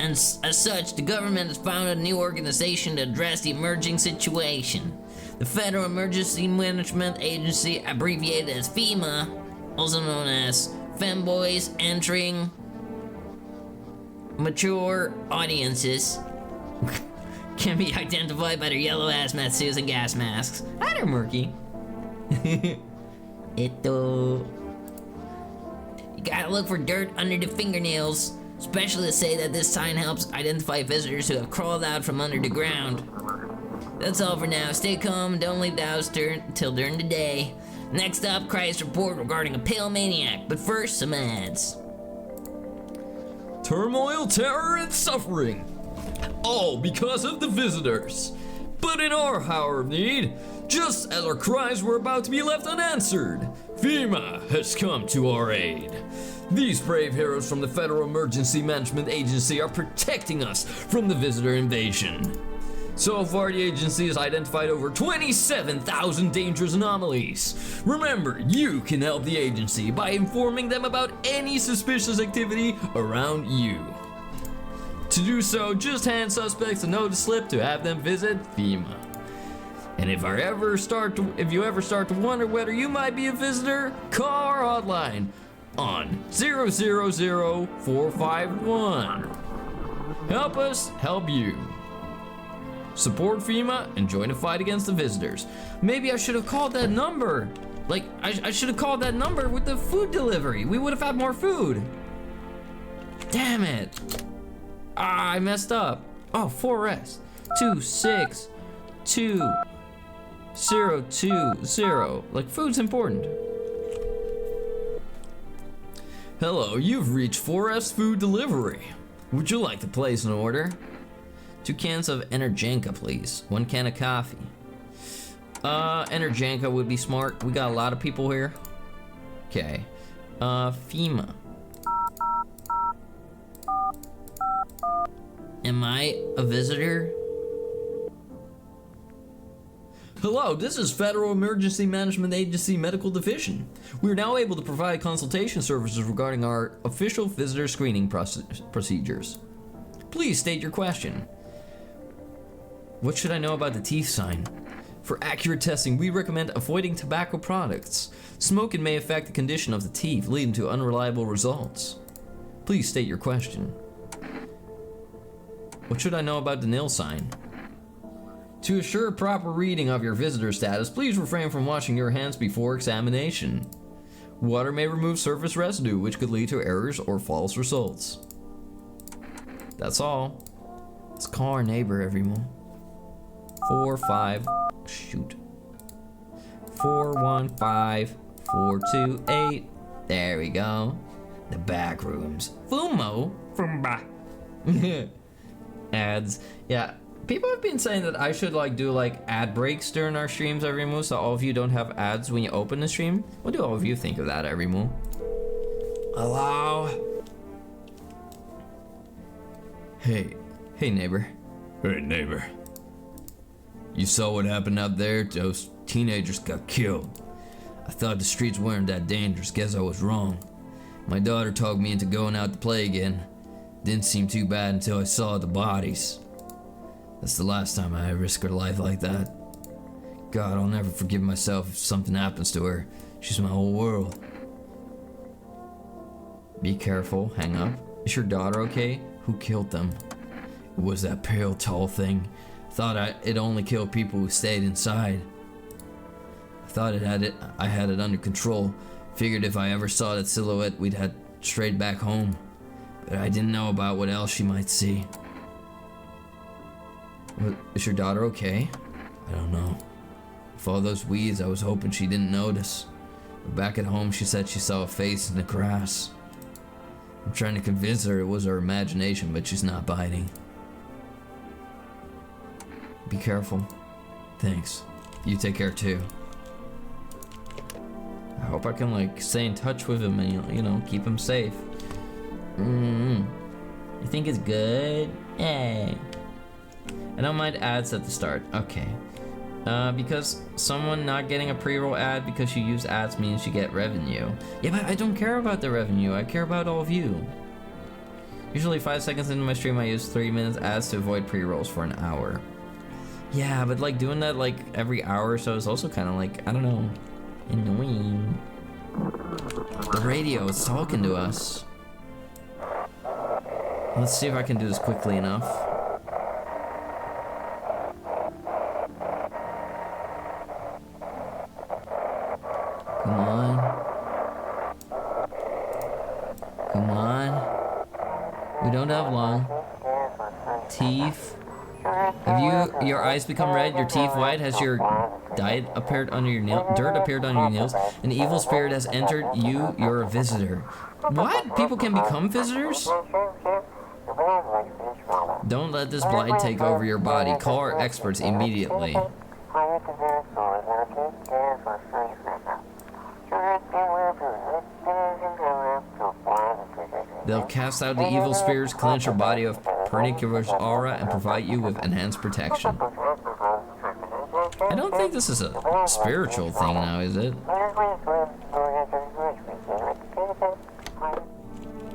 And as such, the government has founded a new organization to address the emerging situation. The Federal Emergency Management Agency, abbreviated as FEMA, also known as Femboys Entering Mature Audiences, can be identified by their yellow hazmat suits and gas masks. Hi there, Murky. You gotta look for dirt under the fingernails. Specialists say that this sign helps identify visitors who have crawled out from under the ground. That's all for now. Stay calm and don't leave the house till during the day. Next up, Christ's report regarding a pale maniac. But first, some ads. Turmoil, terror, and suffering. All because of the visitors. But in our hour of need, just as our cries were about to be left unanswered, FEMA has come to our aid. These brave heroes from the Federal Emergency Management Agency are protecting us from the visitor invasion. So far, the agency has identified over 27,000 dangerous anomalies. Remember, you can help the agency by informing them about any suspicious activity around you. To do so, just hand suspects a notice slip to have them visit FEMA. And if you ever start to wonder whether you might be a visitor, call our hotline on 000-451. Help us help you. Support FEMA and join the fight against the visitors. Maybe I should have called that number. Like, I should have called that number with the food delivery. We would have had more food. Damn it. Ah, I messed up. Oh, 4S. 2622020. Like, food's important. Hello, you've reached 4S Food Delivery. Would you like to place an order? 2 cans of Energenka, please. 1 can of coffee. Energenka would be smart. We got a lot of people here. Okay. FEMA. Am I a visitor? Hello, this is Federal Emergency Management Agency Medical Division. We are now able to provide consultation services regarding our official visitor screening procedures. Please state your question. What should I know about the teeth sign? For accurate testing, we recommend avoiding tobacco products. Smoking may affect the condition of the teeth, leading to unreliable results. Please state your question. What should I know about the nil sign? To assure proper reading of your visitor status, please refrain from washing your hands before examination. Water may remove surface residue, which could lead to errors or false results. That's all. Let's call our neighbor, everyone. 415. There we go. The back rooms. Fumo. Fumba. Ads. Yeah. People have been saying that I should do ad breaks during our streams every mo, so all of you don't have ads when you open the stream. What do all of you think of that every mo? Hello? Hey neighbor. Hey neighbor. You saw what happened out there? Those teenagers got killed. I thought the streets weren't that dangerous. Guess I was wrong. My daughter talked me into going out to play again. Didn't seem too bad until I saw the bodies. That's the last time I risked her life like that. God, I'll never forgive myself if something happens to her. She's my whole world. Be careful, hang up. Is your daughter okay? Who killed them? It was that pale, tall thing. Thought it only killed people who stayed inside. I thought I had it under control. Figured if I ever saw that silhouette, we'd head straight back home. but I didn't know about what else she might see. Is your daughter okay? I don't know. With all those weeds, I was hoping she didn't notice. But back at home, she said she saw a face in the grass. I'm trying to convince her it was her imagination, but she's not biting. Be careful. Thanks. You take care too. I hope I can like stay in touch with him and you know keep him safe. You think it's good? Hey. I don't mind ads at the start. Okay. Because someone not getting a pre-roll ad because you use ads means you get revenue. Yeah, but I don't care about the revenue. I care about all of you. Usually 5 seconds into my stream, I use 3 minutes ads to avoid pre-rolls for an hour. Yeah, but like doing that like every hour or so is also kind of like, I don't know, annoying. The radio is talking to us. Let's see if I can do this quickly enough. Come on. Come on. We don't have long. Teeth. Have your eyes become red, your teeth white? Has your dirt appeared under your nails? An evil spirit has entered you, you're a visitor. What? People can become visitors? Don't let this blight take over your body. Call our experts immediately. They'll cast out the evil spirits, cleanse your body of pernicious aura, and provide you with enhanced protection. I don't think this is a spiritual thing now, is it?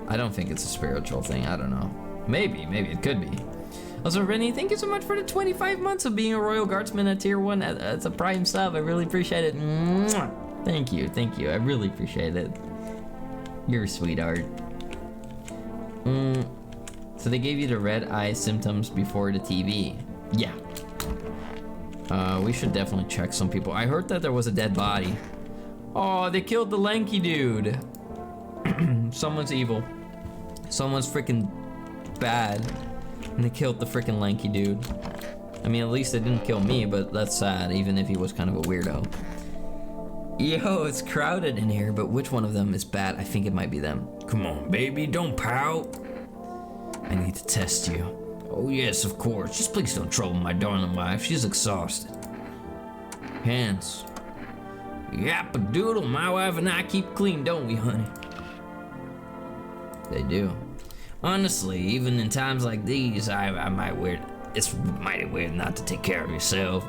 I don't think it's a spiritual thing. I don't know. Maybe it could be. Also, Rennie, thank you so much for the 25 months of being a Royal Guardsman at Tier 1. That's a prime sub. I really appreciate it. Mwah. Thank you. I really appreciate it. You're a sweetheart. So they gave you the red eye symptoms before the TV. Yeah. We should definitely check some people. I heard that there was a dead body. Oh, they killed the lanky dude. Someone's evil. Someone's freaking bad. And they killed the freaking lanky dude. I mean, at least they didn't kill me, but that's sad, even if he was kind of a weirdo. Yo, it's crowded in here, but which one of them is bad? I think it might be them. Come on, baby, don't pout. I need to test you. Oh yes, of course. Just please don't trouble my darling wife. She's exhausted. Hands. Yap-a-doodle, my wife and I keep clean, don't we, honey? They do. Honestly, even in times like these, I might weird. It's mighty weird not to take care of yourself.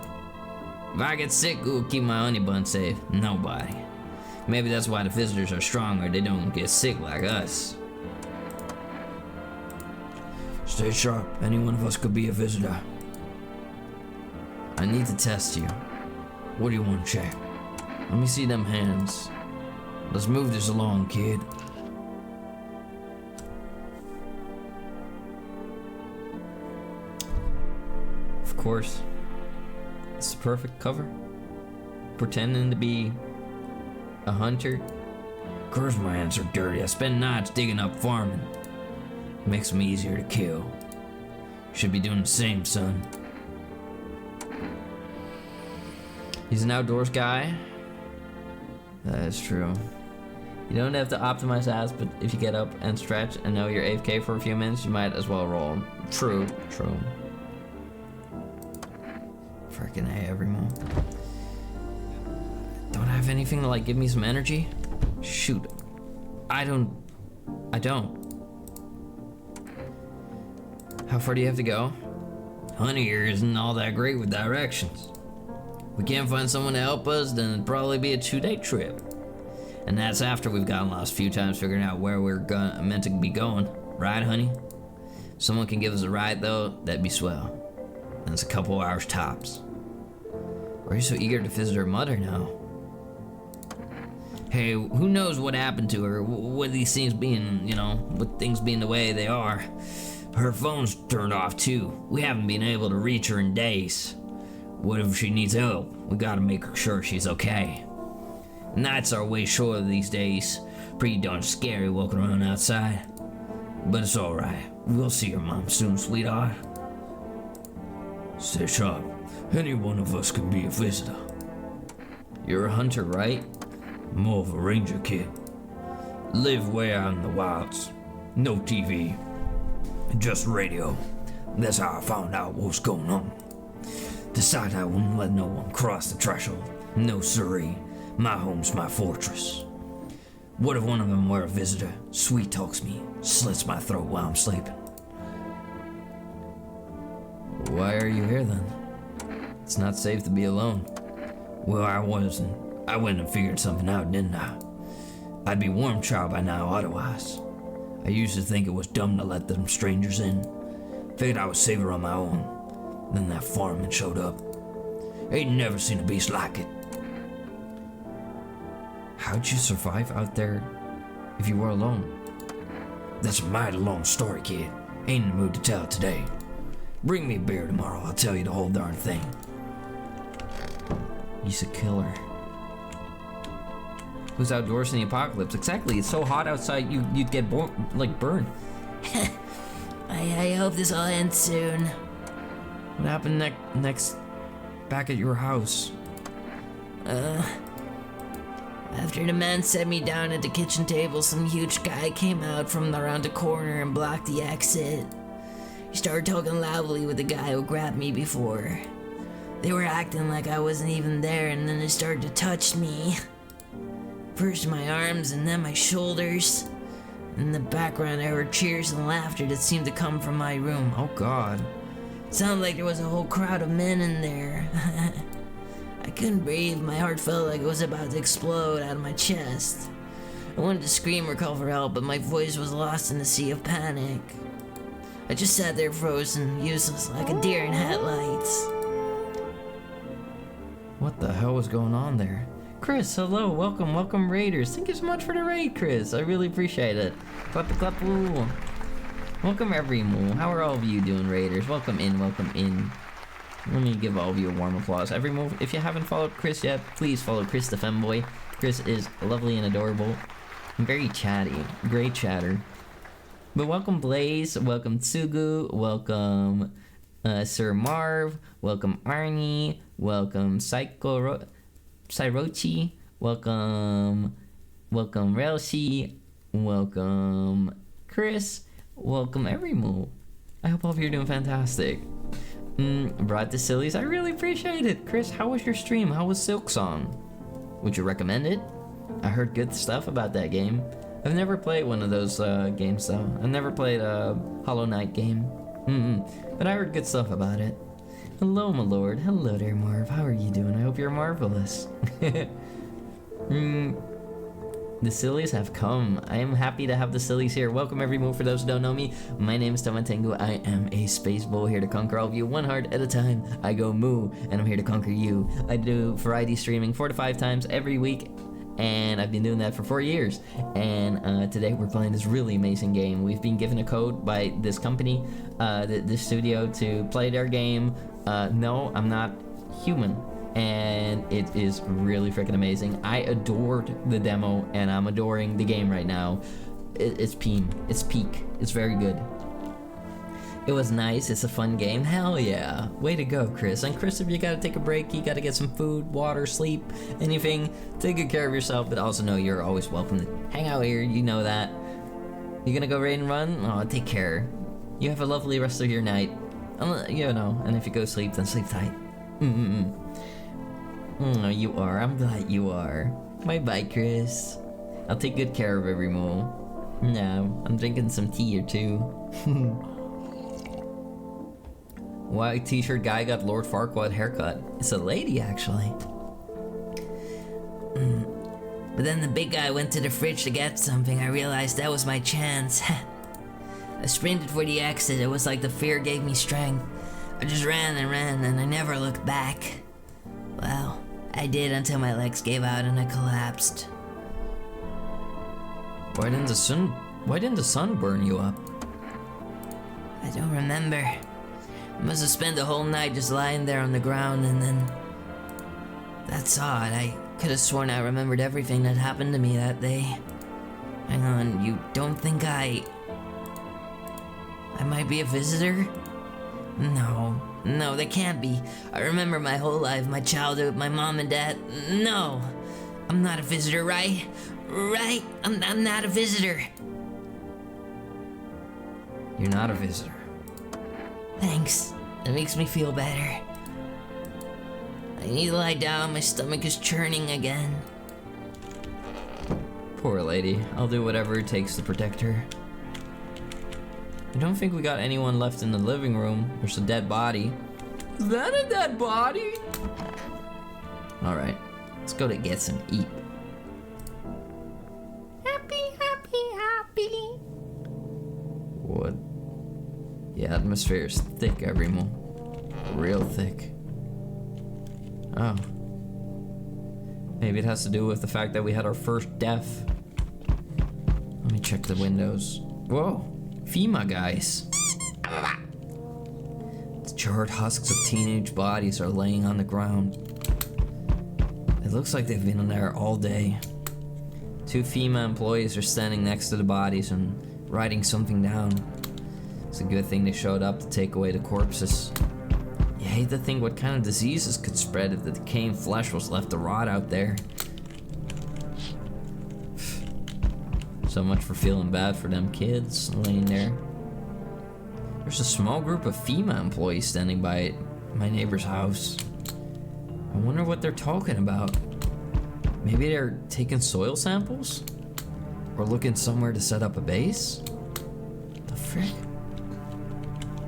If I get sick, who will keep my honey bun safe? Nobody. Maybe that's why the visitors are stronger. They don't get sick like us. Stay sharp. Any one of us could be a visitor. I need to test you. What do you want to check? Let me see them hands. Let's move this along, kid. Of course. It's the perfect cover. Pretending to be a hunter. Of course my hands are dirty. I spend nights digging up farming. Makes them easier to kill. Should be doing the same, son. He's an outdoors guy. That is true. You don't have to optimize ads, but if you get up and stretch and know you're AFK for a few minutes, you might as well roll. True. Freaking A, everyone. Don't I have anything to like give me some energy? Shoot. I don't. How far do you have to go? Honey here isn't all that great with directions. If we can't find someone to help us, then it'd probably be a 2-day trip. And that's after we've gotten lost a few times figuring out where we're meant to be going. Right, honey? Someone can give us a ride though, that'd be swell. And it's a couple hours tops. Why are you so eager to visit her mother now? Hey, who knows what happened to her? With these things being, with things being the way they are. Her phone's turned off too. We haven't been able to reach her in days. What if she needs help? We gotta make sure she's okay. Nights are way shorter these days. Pretty darn scary walking around outside. But it's alright. We'll see your mom soon, sweetheart. Stay sharp. Any one of us can be a visitor. You're a hunter, right? More of a ranger, kid. Live way out in the wilds. No TV. Just radio. That's how I found out what was going on. Decided I wouldn't let no one cross the threshold. No siree. My home's my fortress. What if one of them were a visitor? Sweet talks me, slits my throat while I'm sleeping. Why are you here then? It's not safe to be alone. Well, I wasn't. I went and figured something out, didn't I? I'd be warm child by now otherwise. I used to think it was dumb to let them strangers in. Figured I was safer on my own. Then that fireman showed up. Ain't never seen a beast like it. How'd you survive out there if you were alone? That's a mighty long story, kid. Ain't in the mood to tell it today. Bring me a beer tomorrow, I'll tell you the whole darn thing. He's a killer. Who's outdoors in the apocalypse? Exactly, it's so hot outside you'd get burned. I hope this all ends soon. What happened next back at your house? After the man set me down at the kitchen table, some huge guy came out from around the corner and blocked the exit. He started talking loudly with the guy who grabbed me before. They were acting like I wasn't even there, and then they started to touch me. First my arms and then my shoulders. In the background I heard cheers and laughter that seemed to come from my room. Oh God. It sounded like there was a whole crowd of men in there. I couldn't breathe. My heart felt like it was about to explode out of my chest. I wanted to scream or call for help, but my voice was lost in the sea of panic. I just sat there frozen, useless, like a deer in headlights. What the hell was going on there? Chris, hello, welcome Raiders. Thank you so much for the raid, Chris. I really appreciate it. Clap, clap, ooh. Welcome everyone. How are all of you doing, Raiders? Welcome in, welcome in. Let me give all of you a warm applause. Every move. If you haven't followed Chris yet, please follow Chris the Femboy. Chris is lovely and adorable. And very chatty. Great chatter. But welcome Blaze, welcome Tsugu, welcome Sir Marv, welcome Arnie, welcome Sairochi, welcome Relshi, welcome Chris, welcome everyone. I hope all of you are doing fantastic. Brought to Sillies, I really appreciate it. Chris, how was your stream? How was Silk Song? Would you recommend it? I heard good stuff about that game. I've never played one of those games though. I've never played a Hollow Knight game. But I heard good stuff about it. Hello, my lord. Hello there, Marv. How are you doing? I hope you're marvelous. The Sillies have come. I am happy to have the Sillies here. Welcome everyone. For those who don't know me, my name is Tamatengu. I am a space bull here to conquer all of you one heart at a time. I go moo, and I'm here to conquer you. I do variety streaming 4 to 5 times every week, and I've been doing that for 4 years. And today we're playing this really amazing game. We've been given a code by this company, this studio, to play their game. No, I'm not human. And it is really freaking amazing. I adored the demo, and I'm adoring the game right now. It's peak. It's very good. It was nice. It's a fun game. Hell yeah. Way to go, Chris. And Chris, if you gotta take a break, you gotta get some food, water, sleep, anything, take good care of yourself, but also know you're always welcome to hang out here. You know that. You gonna go raid and run? Oh, take care. You have a lovely rest of your night. You know, and if you go sleep, then sleep tight. You are. I'm glad you are. Bye-bye, Chris. I'll take good care of everyone. No, I'm drinking some tea or two. White t-shirt guy got Lord Farquaad haircut. It's a lady, actually. But then the big guy went to the fridge to get something. I realized that was my chance. I sprinted for the exit. It was like the fear gave me strength. I just ran and ran, and I never looked back. Well, I did until my legs gave out and I collapsed. Why didn't the sun burn you up? I don't remember. I must have spent the whole night just lying there on the ground, and then... That's odd. I could have sworn I remembered everything that happened to me that day. Hang on, you don't think I... I might be a visitor? No, they can't be. I remember my whole life, my childhood, my mom and dad. No, I'm not a visitor, right? Right? I'm not a visitor. You're not a visitor. Thanks. It makes me feel better. I need to lie down. My stomach is churning again. Poor lady. I'll do whatever it takes to protect her. I don't think we got anyone left in the living room. There's a dead body. Is that a dead body? Alright, let's go to get some eat. Happy. What? The atmosphere is thick, Everimo. Real thick. Oh. Maybe it has to do with the fact that we had our first death. Let me check the windows. Whoa. FEMA guys. The charred husks of teenage bodies are laying on the ground. It looks like they've been in there all day. 2 FEMA employees are standing next to the bodies and writing something down. It's a good thing they showed up to take away the corpses. You hate to think what kind of diseases could spread if the decaying flesh was left to rot out there. So much for feeling bad for them kids laying there. There's a small group of FEMA employees standing by my neighbor's house. I wonder what they're talking about. Maybe they're taking soil samples? Or looking somewhere to set up a base? The frick?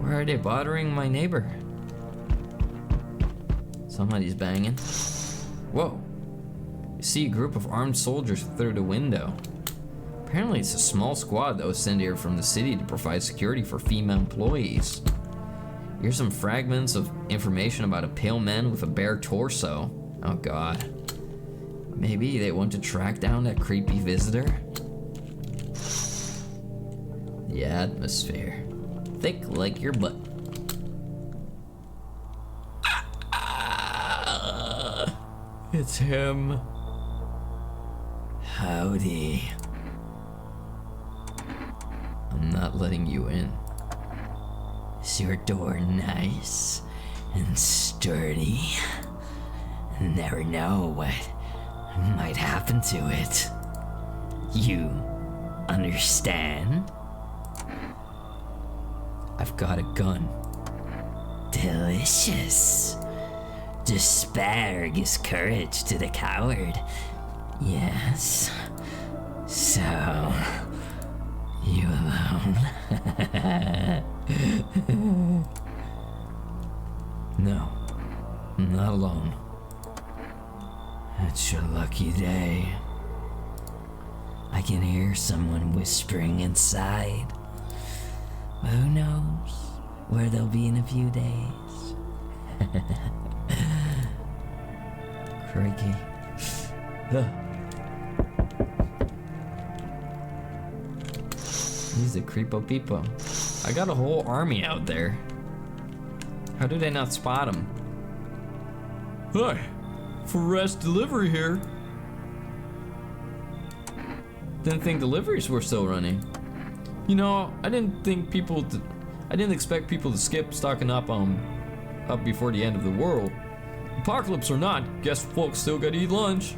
Why are they bothering my neighbor? Somebody's banging. Whoa. You see a group of armed soldiers through the window. Apparently it's a small squad that was sent here from the city to provide security for FEMA employees. Here's some fragments of information about a pale man with a bare torso. Oh god. Maybe they want to track down that creepy visitor? The atmosphere. Thick like your butt. It's him. Howdy. I'm not letting you in. Is your door nice and sturdy? Never know what might happen to it. You understand? I've got a gun. Delicious. Despair gives courage to the coward. Yes. So, you alone? No, I'm not alone. It's your lucky day. I can hear someone whispering inside. Who knows where they'll be in a few days? Crikey. He's a creepo peepo. I got a whole army out there. How do they not spot him? Hi, for rest delivery here. Didn't think deliveries were still running. You know, I didn't expect people to skip stocking up before the end of the world. Apocalypse or not, guess folks still gotta eat lunch.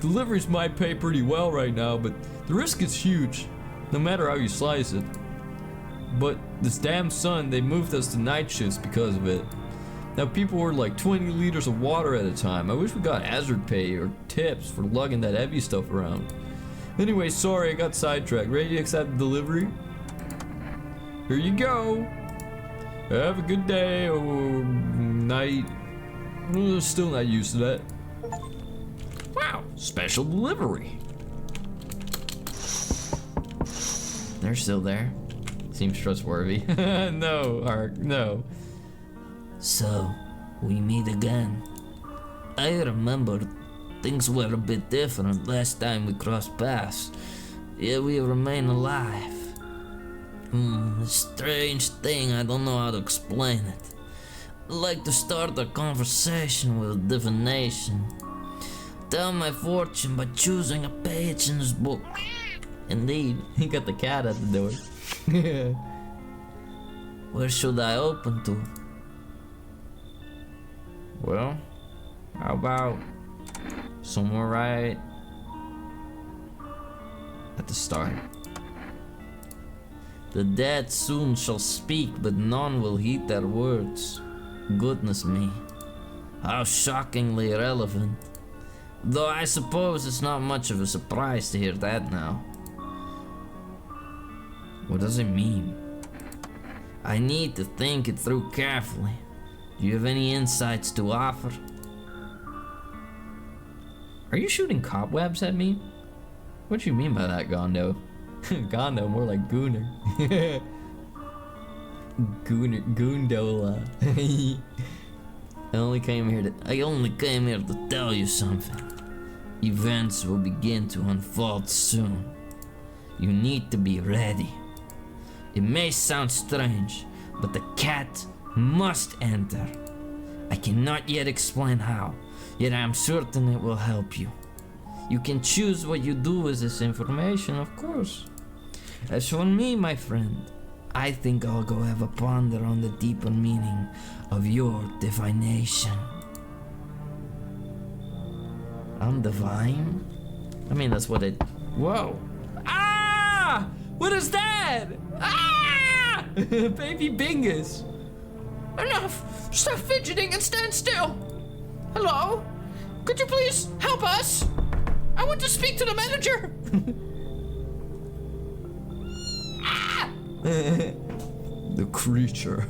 Deliveries might pay pretty well right now, but the risk is huge, no matter how you slice it. But this damn sun, they moved us to night shifts because of it. Now people order like 20 liters of water at a time. I wish we got hazard pay or tips for lugging that heavy stuff around. Anyway, sorry I got sidetracked. Ready to accept the delivery? Here you go. Have a good day or night. Still not used to that. Wow, special delivery. They're still there. Seems trustworthy. No, Ark, no. So, we meet again. I remember things were a bit different last time we crossed paths. Yet we remain alive. A strange thing, I don't know how to explain it. I like to start a conversation with divination. Tell my fortune by choosing a page in this book. Indeed, he got the cat at the door. Where should I open to? Well, how about somewhere right at the start? The dead soon shall speak, but none will heed their words. Goodness me, how shockingly irrelevant. Though I suppose it's not much of a surprise to hear that now. What does it mean? I need to think it through carefully. Do you have any insights to offer? Are you shooting cobwebs at me? What do you mean by that, Gondo? Gondo, more like Gooner. Goondola. I only came here to tell you something. Events will begin to unfold soon. You need to be ready. It may sound strange, but the cat must enter. I cannot yet explain how, yet I am certain it will help you. You can choose what you do with this information, of course. As for me, my friend, I think I'll go have a ponder on the deeper meaning of your divination. I'm divine? I mean, that's what it... Whoa! Ah! What is that? Ah! Baby Bingus! Enough! Stop fidgeting and stand still! Hello? Could you please help us? I want to speak to the manager! The creature.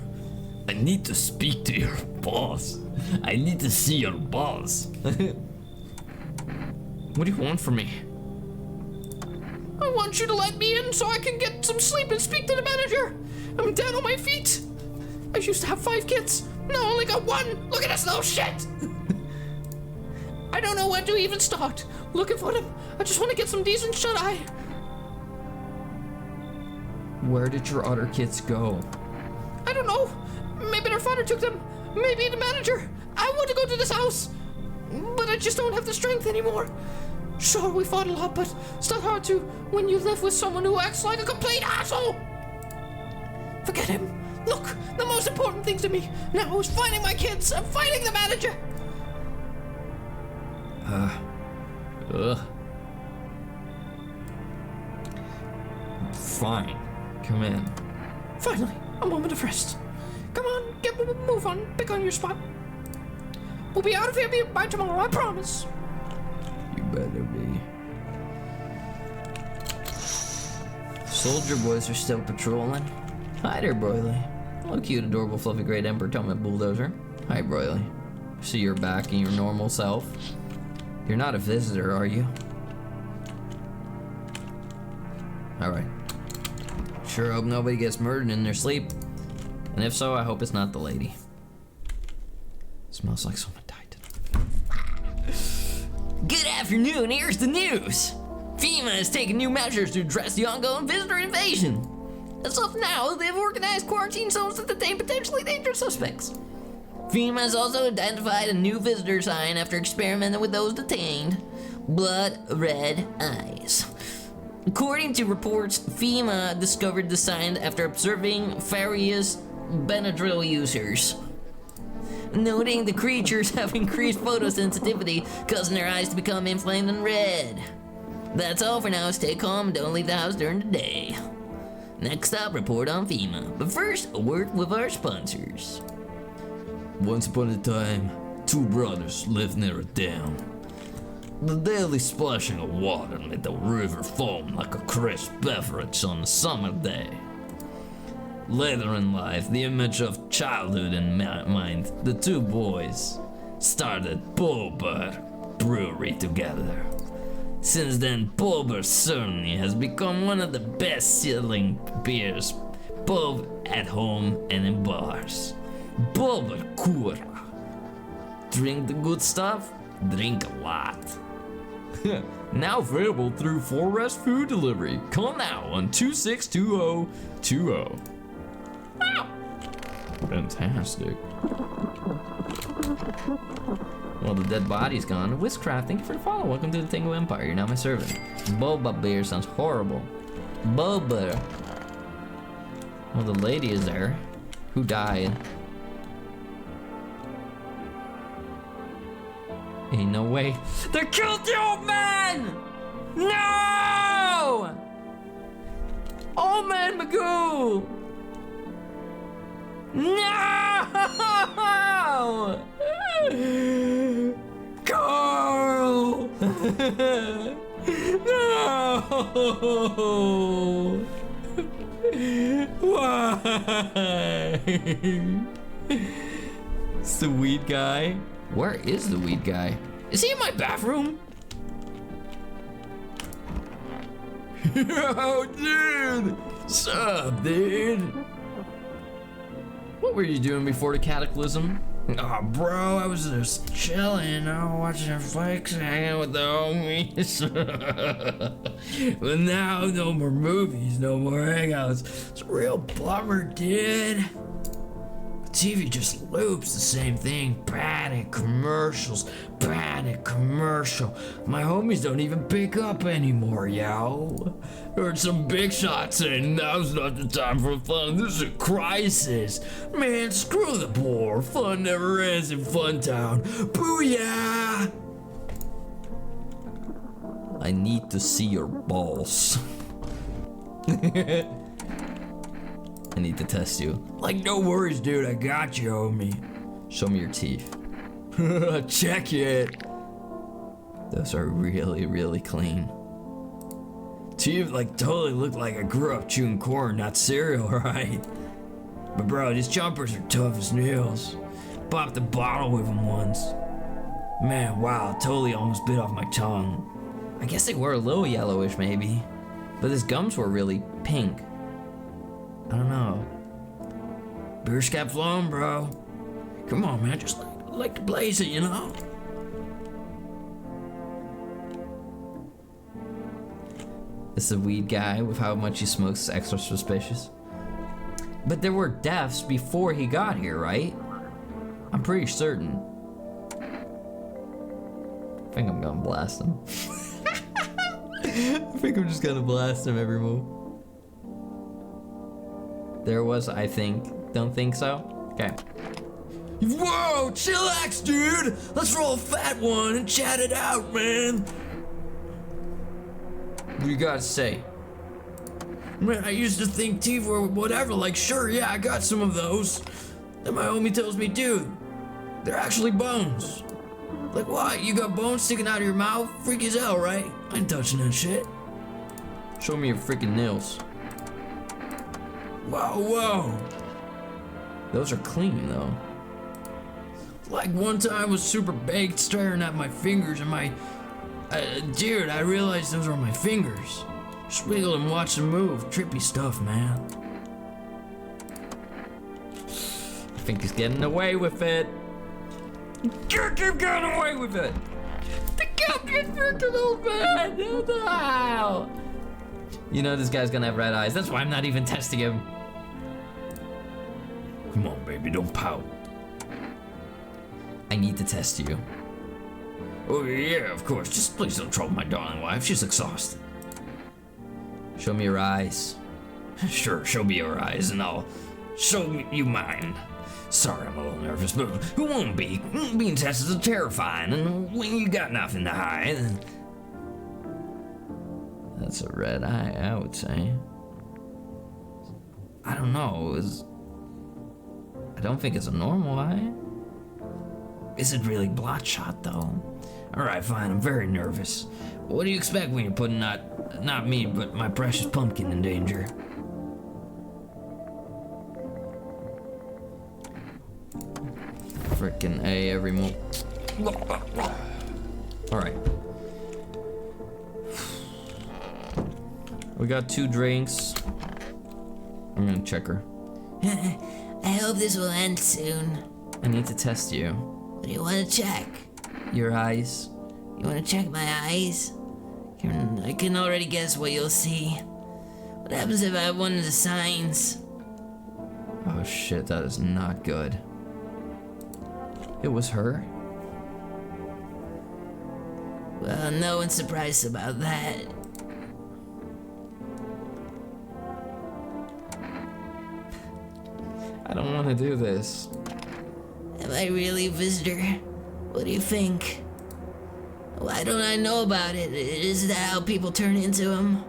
I need to speak to your boss. I need to see your boss. What do you want from me? I want you to let me in so I can get some sleep and speak to the manager. I'm down on my feet. I used to have 5 kids. Now I only got 1. Look at this little shit. I don't know when to even start looking for them. I just want to get some decent shut-eye. Where did your other kids go? I don't know. Maybe their father took them. Maybe the manager. I want to go to this house, but I just don't have the strength anymore. Sure, we fought a lot, but it's not hard to when you live with someone who acts like a complete asshole. Forget him. Look, the most important thing to me now is finding my kids and finding the manager. Fine. Come in. Finally, a moment of rest. Come on, get a move on. Pick on your spot. We'll be out of here by tomorrow, I promise. You better be. Soldier boys are still patrolling. Hi there, Broily. Hello, cute, adorable, fluffy, great Emperor Tillman Bulldozer. Hi, Broily. See, you're back in your normal self. You're not a visitor, are you? Alright. Sure hope nobody gets murdered in their sleep. And if so, I hope it's not the lady. Smells like someone died. Good afternoon, here's the news. FEMA has taken new measures to address the ongoing visitor invasion. As of now, they've organized quarantine zones to detain potentially dangerous suspects. FEMA has also identified a new visitor sign after experimenting with those detained. Blood red eyes. According to reports, FEMA discovered the sign after observing various Benadryl users. Noting the creatures have increased photosensitivity, causing their eyes to become inflamed and red. That's all for now. Stay calm and don't leave the house during the day. Next up, report on FEMA. But first, a word with our sponsors. Once upon a time, 2 brothers lived near a dam. The daily splashing of water made the river foam like a crisp beverage on a summer day. Later in life, the image of childhood in mind, the 2 boys started Bulber Brewery together. Since then, Bulber certainly has become one of the best-selling beers, both at home and in bars. Bulber Kura. Drink the good stuff, drink a lot. Now available through Forest Food Delivery. Call now on 262020. Wow. Fantastic. Well, the dead body's gone. Wizcraft, thank you for the follow. Welcome to the Tango Empire. You're now my servant. Boba beer sounds horrible. Boba. Well, the lady is there. Who died? Ain't no way. They killed the old man! No! Old man Magoo! No! Carl! No! Why? It's the weed guy. Where is the weed guy? Is he in my bathroom? Yo, dude! Sup, dude? What were you doing before the cataclysm? Oh, bro, I was just chilling, watching Netflix, hanging with the homies. But now, no more movies, no more hangouts. It's a real bummer, dude. TV just loops the same thing. Panic commercials, panic commercial. My homies don't even pick up anymore, yo. Heard some big shots saying now's not the time for fun. This is a crisis. Man, screw the poor. Fun never ends in Fun Town. Booyah! I need to see your balls. I need to test you. Like, no worries, dude. I got you, homie. Show me your teeth. Check it. Those are really, really clean. Teeth like totally look like I grew up chewing corn, not cereal, right? But bro, these jumpers are tough as nails. Popped a bottle with them once. Man, wow, totally almost bit off my tongue. I guess they were a little yellowish, maybe. But his gums were really pink. I don't know. Beer's kept flowing, bro. Come on, man, just like to blaze it, you know? This is a weed guy with how much he smokes is extra suspicious. But there were deaths before he got here, right? I'm pretty certain. I think I'm gonna blast him. I think I'm just gonna blast him every move. There was, I think. Don't think so? Okay. Whoa, chillax, dude! Let's roll a fat one and chat it out, man! What do you gotta say? Man, I used to think teeth were whatever, like, sure, yeah, I got some of those. Then my homie tells me, dude, they're actually bones. Like, what? You got bones sticking out of your mouth? Freaky as hell, right? I ain't touching that shit. Show me your freaking nails. Whoa, whoa. Those are clean, though. Like, one time I was super baked staring at my fingers and my... dude, I realized those were my fingers. Just wiggle and watch them move. Trippy stuff, man. I think he's getting away with it. Keep getting away with it. Pick up your freaking old man. No. You know this guy's gonna have red eyes. That's why I'm not even testing him. Come on, baby, don't pout. I need to test you. Oh, yeah, of course. Just please don't trouble my darling wife. She's exhausted. Show me your eyes. Sure, show me your eyes and I'll show you mine. Sorry, I'm a little nervous, but who won't be? Being tested is terrifying, and when you got nothing to hide, then... That's a red eye, I would say. I don't know. I don't think it's a normal eye. Is it really bloodshot, though? Alright, fine, I'm very nervous. What do you expect when you're putting not me, but my precious pumpkin in danger? Frickin' A every move. Alright. We got 2 drinks. I'm gonna check her. I hope this will end soon. I need to test you. What do you want to check? Your eyes. You want to check my eyes? I can already guess what you'll see. What happens if I have one of the signs? Oh shit, that is not good. It was her? Well, no one's surprised about that. don't want to do this. Am I really a visitor? What do you think? Why don't I know about it? Is that how people turn into him?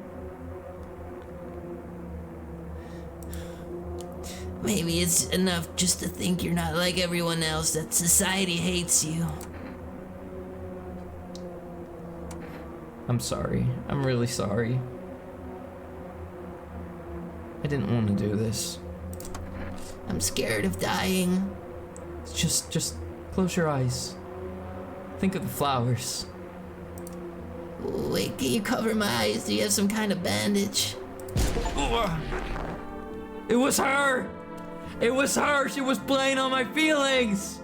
Maybe it's enough just to think you're not like everyone else, that society hates you. I'm sorry. I'm really sorry. I didn't want to do this. I'm scared of dying. Just close your eyes. Think of the flowers. Wait, can you cover my eyes? Do you have some kind of bandage? It was her! It was her! She was playing on my feelings!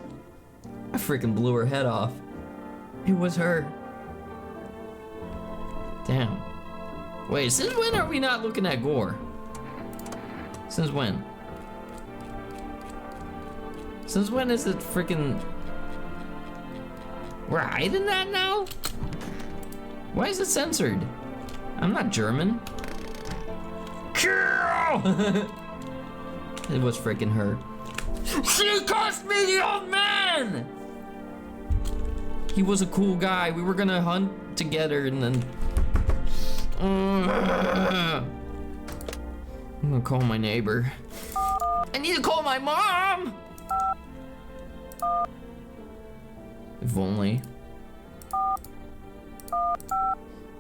I freaking blew her head off. It was her. Damn. Wait, since when are we not looking at gore? Since when? Since when is it freaking... We're hiding that now? Why is it censored? I'm not German. Kill! It was freaking her. She cost me the old man! He was a cool guy. We were gonna hunt together and then... I'm gonna call my neighbor. I need to call my mom! If only.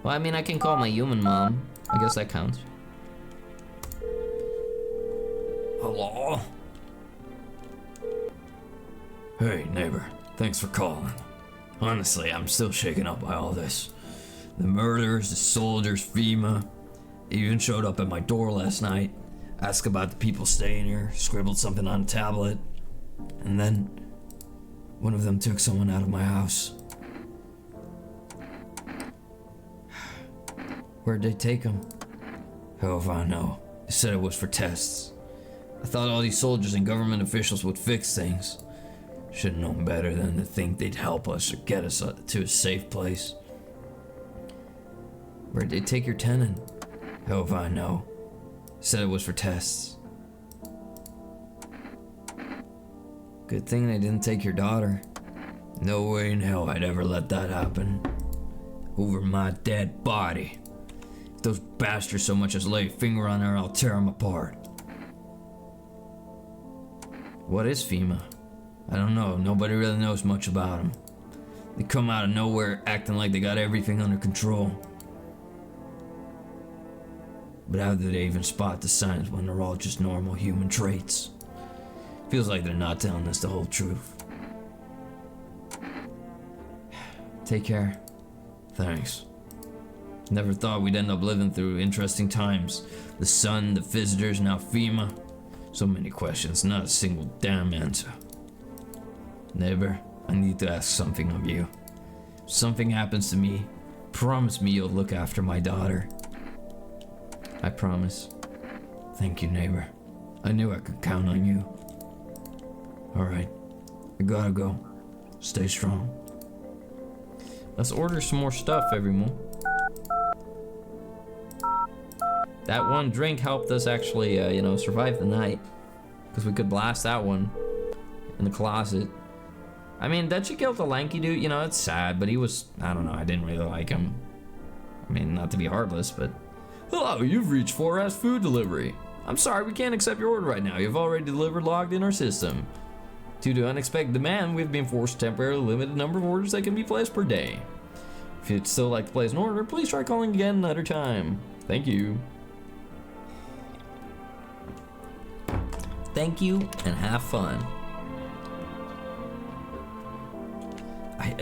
Well, I mean, I can call my human mom. I guess that counts. Hello? Hey, neighbor. Thanks for calling. Honestly, I'm still shaken up by all this. The murders, the soldiers, FEMA. They even showed up at my door last night. Asked about the people staying here, scribbled something on a tablet. And then, one of them took someone out of my house. Where'd they take him? Hell if I know. They said it was for tests. I thought all these soldiers and government officials would fix things. Should've known better than to think they'd help us or get us to a safe place. Where'd they take your tenant? Hell if I know. Said it was for tests. Good thing they didn't take your daughter. No way in hell I'd ever let that happen. Over my dead body. If those bastards so much as lay a finger on her, I'll tear them apart. What is FEMA? I don't know. Nobody really knows much about them. They come out of nowhere acting like they got everything under control. But how do they even spot the signs when they're all just normal human traits? Feels like they're not telling us the whole truth. Take care. Thanks. Never thought we'd end up living through interesting times. The sun, the visitors, now FEMA. So many questions, not a single damn answer. Neighbor, I need to ask something of you. If something happens to me, promise me you'll look after my daughter. I promise. Thank you, neighbor. I knew I could count on you. Alright, I gotta go. Stay strong. Let's order some more stuff, everyone. That one drink helped us actually, survive the night. Because we could blast that one in the closet. I mean, that she killed the lanky dude, it's sad, but he was, I don't know, I didn't really like him. I mean, not to be heartless, but... Hello, you've reached 4S Food Delivery. I'm sorry, we can't accept your order right now. You've already delivered logged in our system. Due to unexpected demand, we've been forced to temporarily limit the number of orders that can be placed per day. If you'd still like to place an order, please try calling again another time. Thank you. Thank you, and have fun.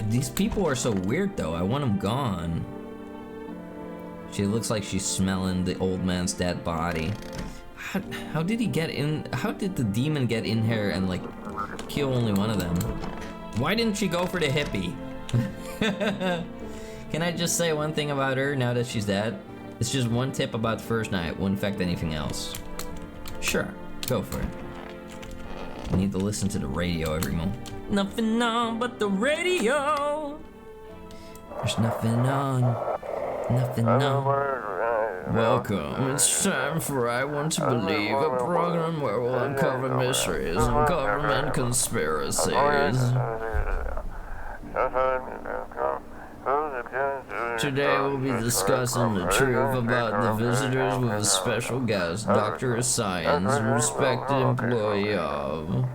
These people are so weird, though. I want them gone. She looks like she's smelling the old man's dead body. How did he get in? How did the demon get in here and, like, kill only one of them? Why didn't she go for the hippie? Can I just say one thing about her now that she's dead? It's just one tip about the first night. Won't affect anything else. Sure, go for it. I need to listen to the radio every moment. Nothing on but the radio. There's nothing on. Nothing on. Welcome. It's time for I Want to Believe, a program where we'll uncover mysteries and government conspiracies. Today we'll be discussing the truth about the visitors with a special guest, Doctor of Science, and respected employee of...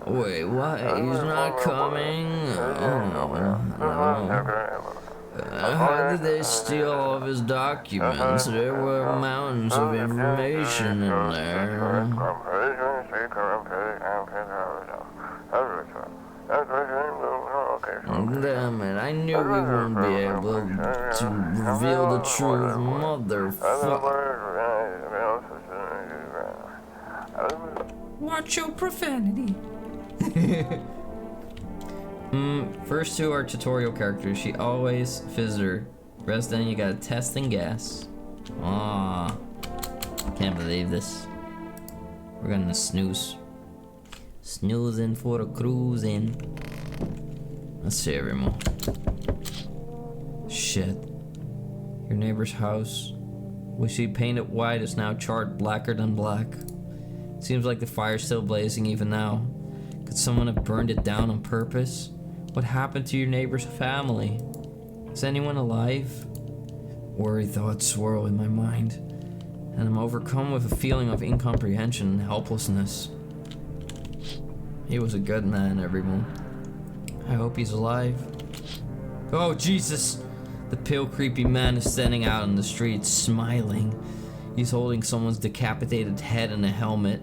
Wait, what? He's not coming? Oh, no. How did they steal all of his documents? There were mountains of information in there. Damn it, I knew we wouldn't be able to reveal the truth, motherfucker. Watch your profanity. First two are tutorial characters. She always visitor. Rest then you gotta test and guess. Aw. Can't believe this. We're gonna snooze. Snoozing for the cruising. Let's see everyone. Shit. Your neighbor's house. We see painted white is now charred blacker than black. Seems like the fire's still blazing even now. Could someone have burned it down on purpose? What happened to your neighbor's family? Is anyone alive? Worried thoughts swirl in my mind, and I'm overcome with a feeling of incomprehension and helplessness. He was a good man, everyone. I hope he's alive. Oh, Jesus! The pale, creepy man is standing out on the street, smiling. He's holding someone's decapitated head in a helmet.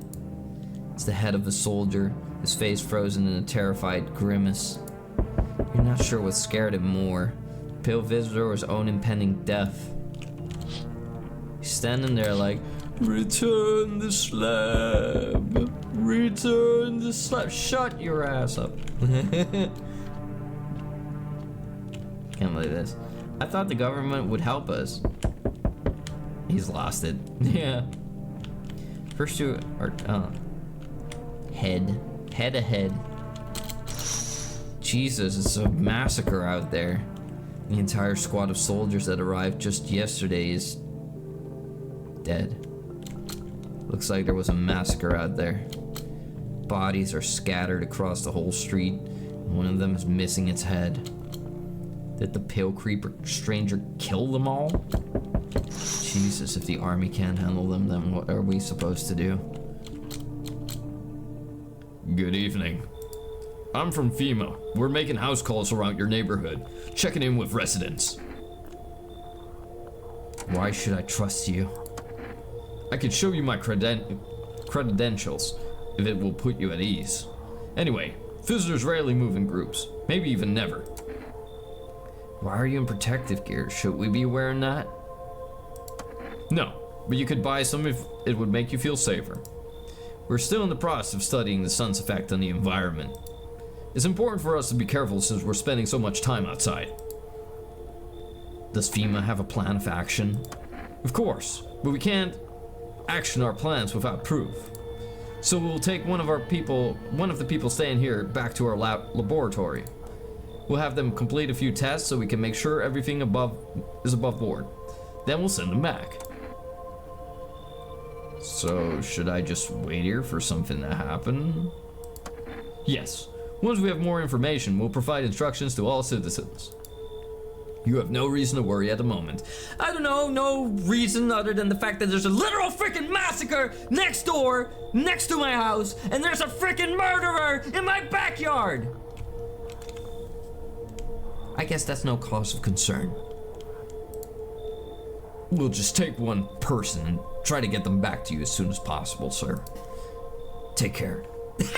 It's the head of a soldier, his face frozen in a terrified grimace. You're not sure what scared him more, the pale visitor or his own impending death. He's standing there like, return the slab, return the slab. Shut your ass up. Can't believe this. I thought the government would help us. He's lost it. Yeah. First two are head ahead. Jesus, it's a massacre out there. The entire squad of soldiers that arrived just yesterday is dead. Looks like there was a massacre out there. Bodies are scattered across the whole street, and one of them is missing its head. Did the pale creeper stranger kill them all? Jesus, if the army can't handle them, then what are we supposed to do? Good evening. I'm from FEMA. We're making house calls around your neighborhood, checking in with residents. Why should I trust you? I could show you my credentials if it will put you at ease. Anyway, visitors rarely move in groups, maybe even never. Why are you in protective gear? Should we be wearing that? No, but you could buy some if it would make you feel safer. We're still in the process of studying the sun's effect on the environment. It's important for us to be careful since we're spending so much time outside. Does FEMA have a plan of action? Of course, but we can't action our plans without proof. So we'll take one of the people staying here back to our laboratory. We'll have them complete a few tests so we can make sure everything is above board. Then we'll send them back. So, should I just wait here for something to happen? Yes. Once we have more information, we'll provide instructions to all citizens. You have no reason to worry at the moment. I don't know, no reason other than the fact that there's a literal freaking massacre next door, next to my house, and there's a freaking murderer in my backyard. I guess that's no cause of concern. We'll just take one person and try to get them back to you as soon as possible, sir. Take care. They're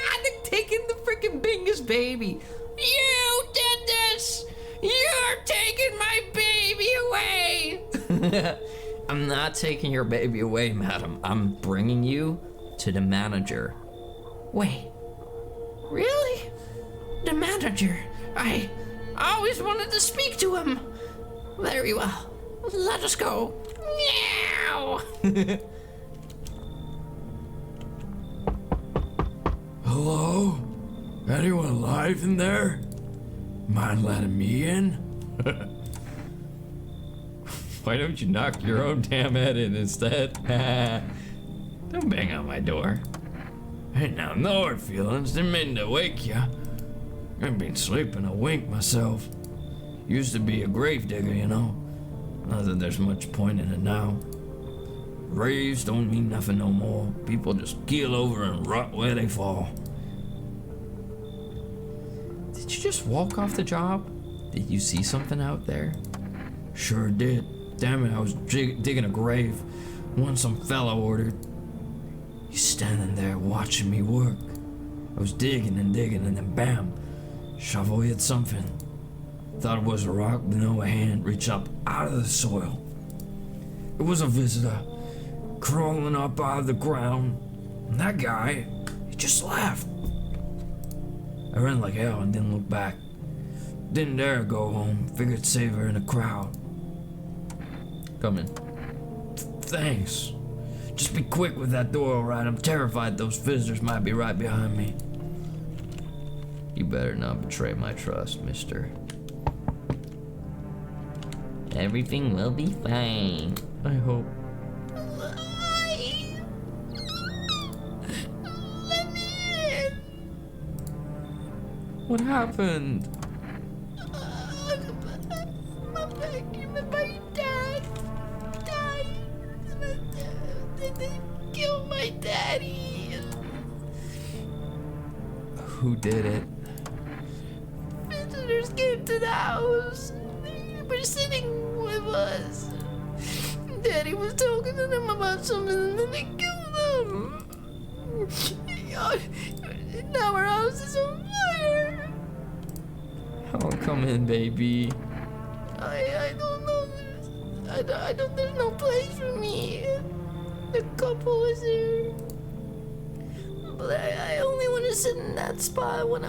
taking the freaking Bingus baby. You did this! You're taking my baby away! I'm not taking your baby away, madam. I'm bringing you to the manager. Wait, really? The manager? I always wanted to speak to him. Very well. Let us go. Meow! Hello? Anyone alive in there? Mind letting me in? Why don't you knock your own damn head in instead? Don't bang on my door. Hey now, no hard feelings, didn't mean to wake ya. I've been sleeping a wink myself. Used to be a grave digger, you know. Not that there's much point in it now. Graves don't mean nothing no more. People just keel over and rot where they fall. Did you just walk off the job? Did you see something out there? Sure did. Damn it, I was digging a grave. One some fella ordered. He's standing there watching me work. I was digging and then bam, shovel hit something. Thought it was a rock, but no, a hand reached up out of the soil. It was a visitor, crawling up out of the ground. And that guy, he just laughed. I ran like hell and didn't look back. Didn't dare go home, figured save her in the crowd. Come in. Thanks. Just be quick with that door, alright? I'm terrified those visitors might be right behind me. You better not betray my trust, mister. Everything will be fine. I hope. Let me in. What happened? My dad died. They killed my daddy. Who did it? Visitors came to the house. They were sitting with us. Daddy was talking to them about something and then they killed them. Now our house is on fire. Oh, come in, baby. I don't know. There's no place for me. The couple was there. But I only want to sit in that spot when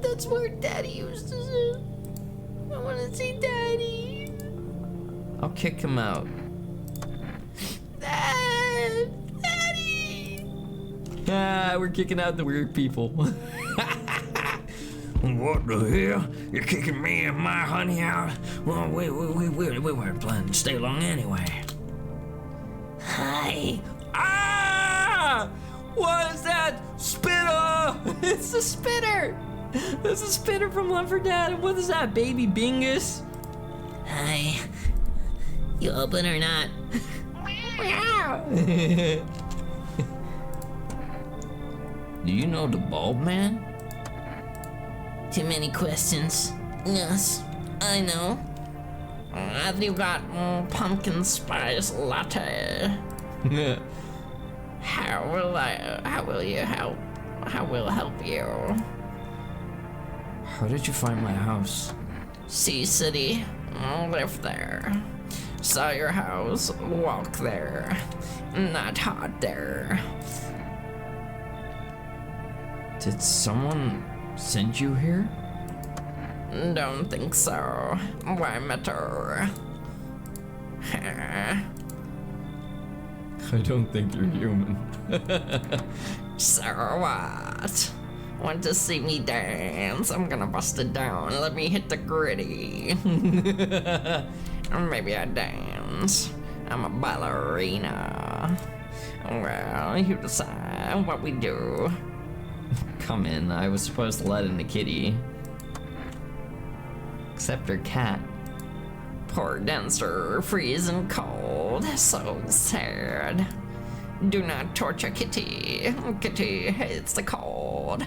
that's where Daddy used to sit. I want to see Daddy. I'll kick him out. Daddy. Ah, we're kicking out the weird people. What the hell? You're kicking me and my honey out? Well, we weren't planning to stay long anyway. Hi. Ah! What is that? Spitter! It's a spitter! It's a spitter from Left 4 Dead. What is that, baby Bingus? Hi. You open or not? Do you know the Bald Man? Too many questions. Yes, I know. Have you got pumpkin spice latte? How will help you? How did you find my house? Sea City, live there. Saw your house, walk there. Not hot there. Did someone send you here? Don't think so. Why matter? I don't think you're human. So what? Want to see me dance? I'm gonna bust it down. Let me hit the gritty. Or maybe I dance. I'm a ballerina. Well, you decide what we do. Come in, I was supposed to let in the kitty. Except her cat. Poor dancer, freezing cold. So sad. Do not torture Kitty. Kitty hates the cold.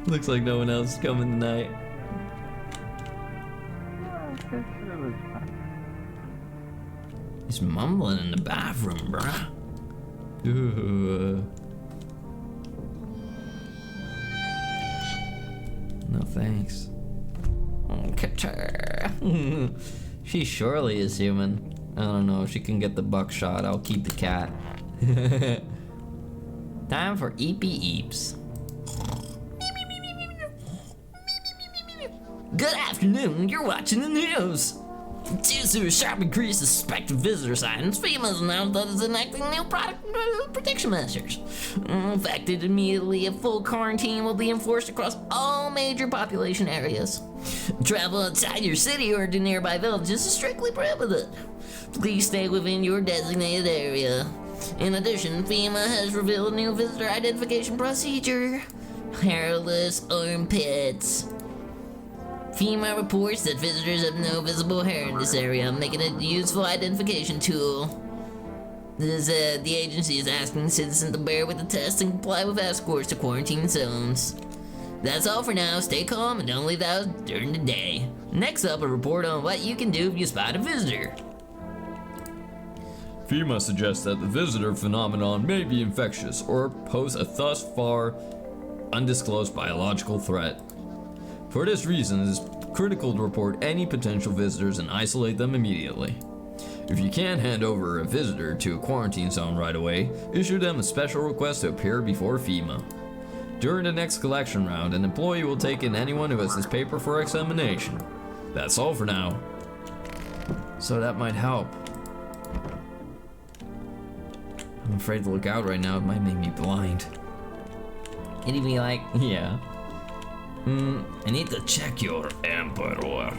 Looks like no one else is coming tonight. He's mumbling in the bathroom, bruh. Ooh. No thanks. Kitty. She surely is human. I don't know, if she can get the buckshot, I'll keep the cat. Time for Eepy Eeps. Good afternoon, you're watching the news. To sharply increase suspected visitor signs, FEMA's announced that it's enacting new product protection measures. In fact, immediately a full quarantine will be enforced across all major population areas. Travel outside your city or to nearby villages is strictly prohibited. Please stay within your designated area. In addition, FEMA has revealed a new visitor identification procedure: hairless armpits. FEMA reports that visitors have no visible hair in this area, making it a useful identification tool. The agency is asking citizens to bear with the test and comply with escorts to quarantine zones. That's all for now. Stay calm and don't leave the house during the day. Next up, a report on what you can do if you spot a visitor. FEMA suggests that the visitor phenomenon may be infectious or pose a thus far undisclosed biological threat. For this reason, it is critical to report any potential visitors and isolate them immediately. If you can't hand over a visitor to a quarantine zone right away, issue them a special request to appear before FEMA. During the next collection round, an employee will take in anyone who has this paper for examination. That's all for now. So that might help. I'm afraid to look out right now. It might make me blind. It'd be like, Yeah. I need to check your emperor.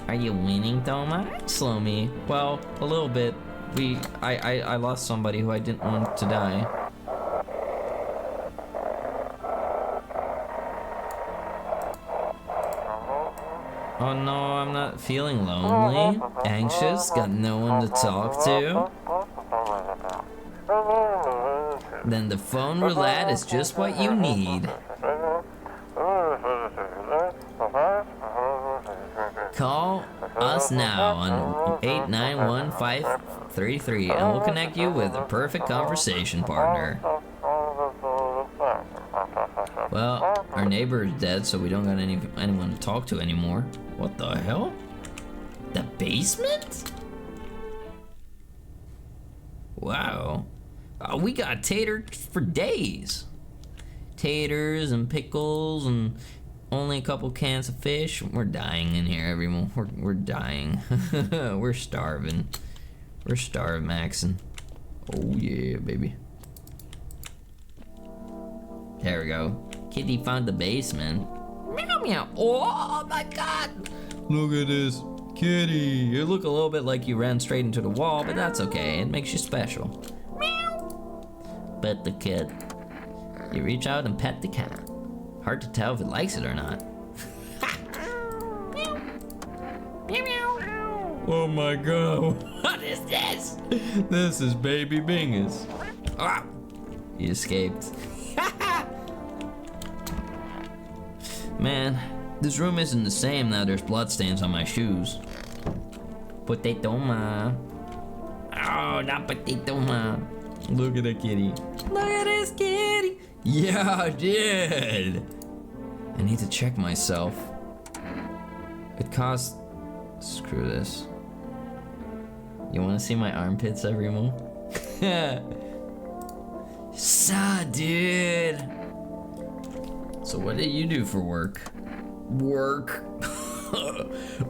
are you winning, Toma? Slow me. Well, a little bit. I lost somebody who I didn't want to die. Oh no, I'm not feeling lonely, anxious, got no one to talk to. Then the phone roulette is just what you need. Call us now on 891-533 and we'll connect you with a perfect conversation partner. Well, our neighbor is dead, so we don't got anyone to talk to anymore. What the hell? The basement? Wow. Oh, we got taters for days. Taters and pickles and only a couple cans of fish. We're dying in here, everyone. We're dying. We're starving. We're starving, Maxon. Oh yeah, baby. There we go. Kitty found the basement. Meow meow. Oh my god. Look at this kitty. You look a little bit like you ran straight into the wall, but that's okay. It makes you special. Pet the cat. You reach out and pet the cat. Hard to tell if it likes it or not. Oh my god. What is this? This is baby Bingus. Ah, You escaped. Man, this room isn't the same now there's bloodstains on my shoes. Potato ma. Oh, not potato ma. Look at the kitty. Look at this kitty. Yeah, I did. I need to check myself. It costs... Screw this. You want to see my armpits, everyone? Sa, dude. So what did you do for work? Work?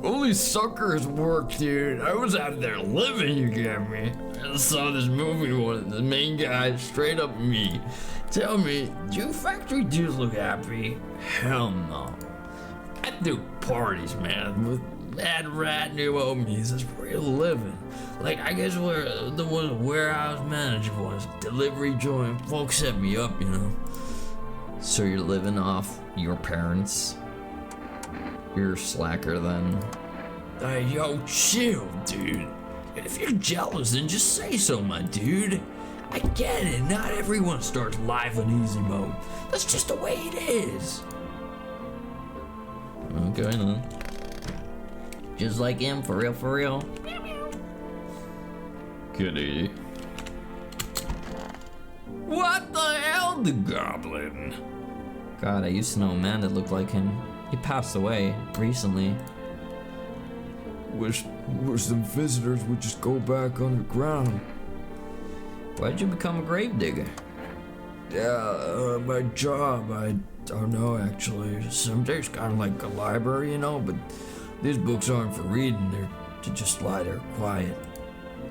Only suckers work, dude. I was out there living, you get me? I saw this movie once, the main guy straight up me. Tell me, do factory dudes look happy? Hell no. I do parties, man, with mad rat new homies. It's real living. Like, I guess where the one warehouse manager was, delivery joint, folks set me up, you know. So you're living off your parents? You're a slacker then. Hey, yo, chill, dude. If you're jealous, then just say so, my dude. I get it, not everyone starts life on easy mode. That's just the way it is. Okay then. Just like him, for real, for real. Kitty. What the hell, the goblin? God, I used to know a man that looked like him. He passed away recently. Wish them visitors would just go back underground. Why'd you become a gravedigger? Yeah, my job, I don't know actually. Some days kind of like a library, you know, but These books aren't for reading, they're to just lie there quiet.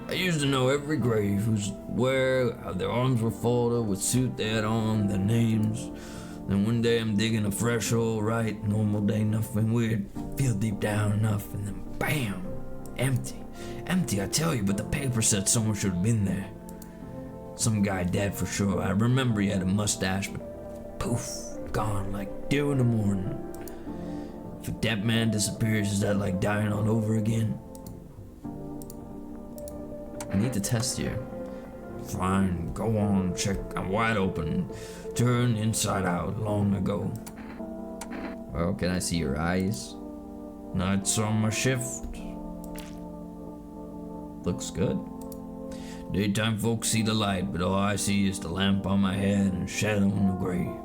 I used to know every grave, who's where, how their arms were folded, what suit they had on, their names. Then one day I'm digging a fresh hole, right, normal day, nothing weird. Feel deep down enough, and then bam, empty. Empty, I tell you, but the paper said someone should have been there. Some guy dead for sure. I remember he had a mustache, but poof, gone like dew in the morning. If a dead man disappears, is that like dying all over again? I need to test you. Fine, go on, check. I'm wide open. Turned inside out long ago. Well, can I see your eyes? Nights on my shift. Looks good. Daytime folks see the light, but all I see is the lamp on my head and shadow in the grave.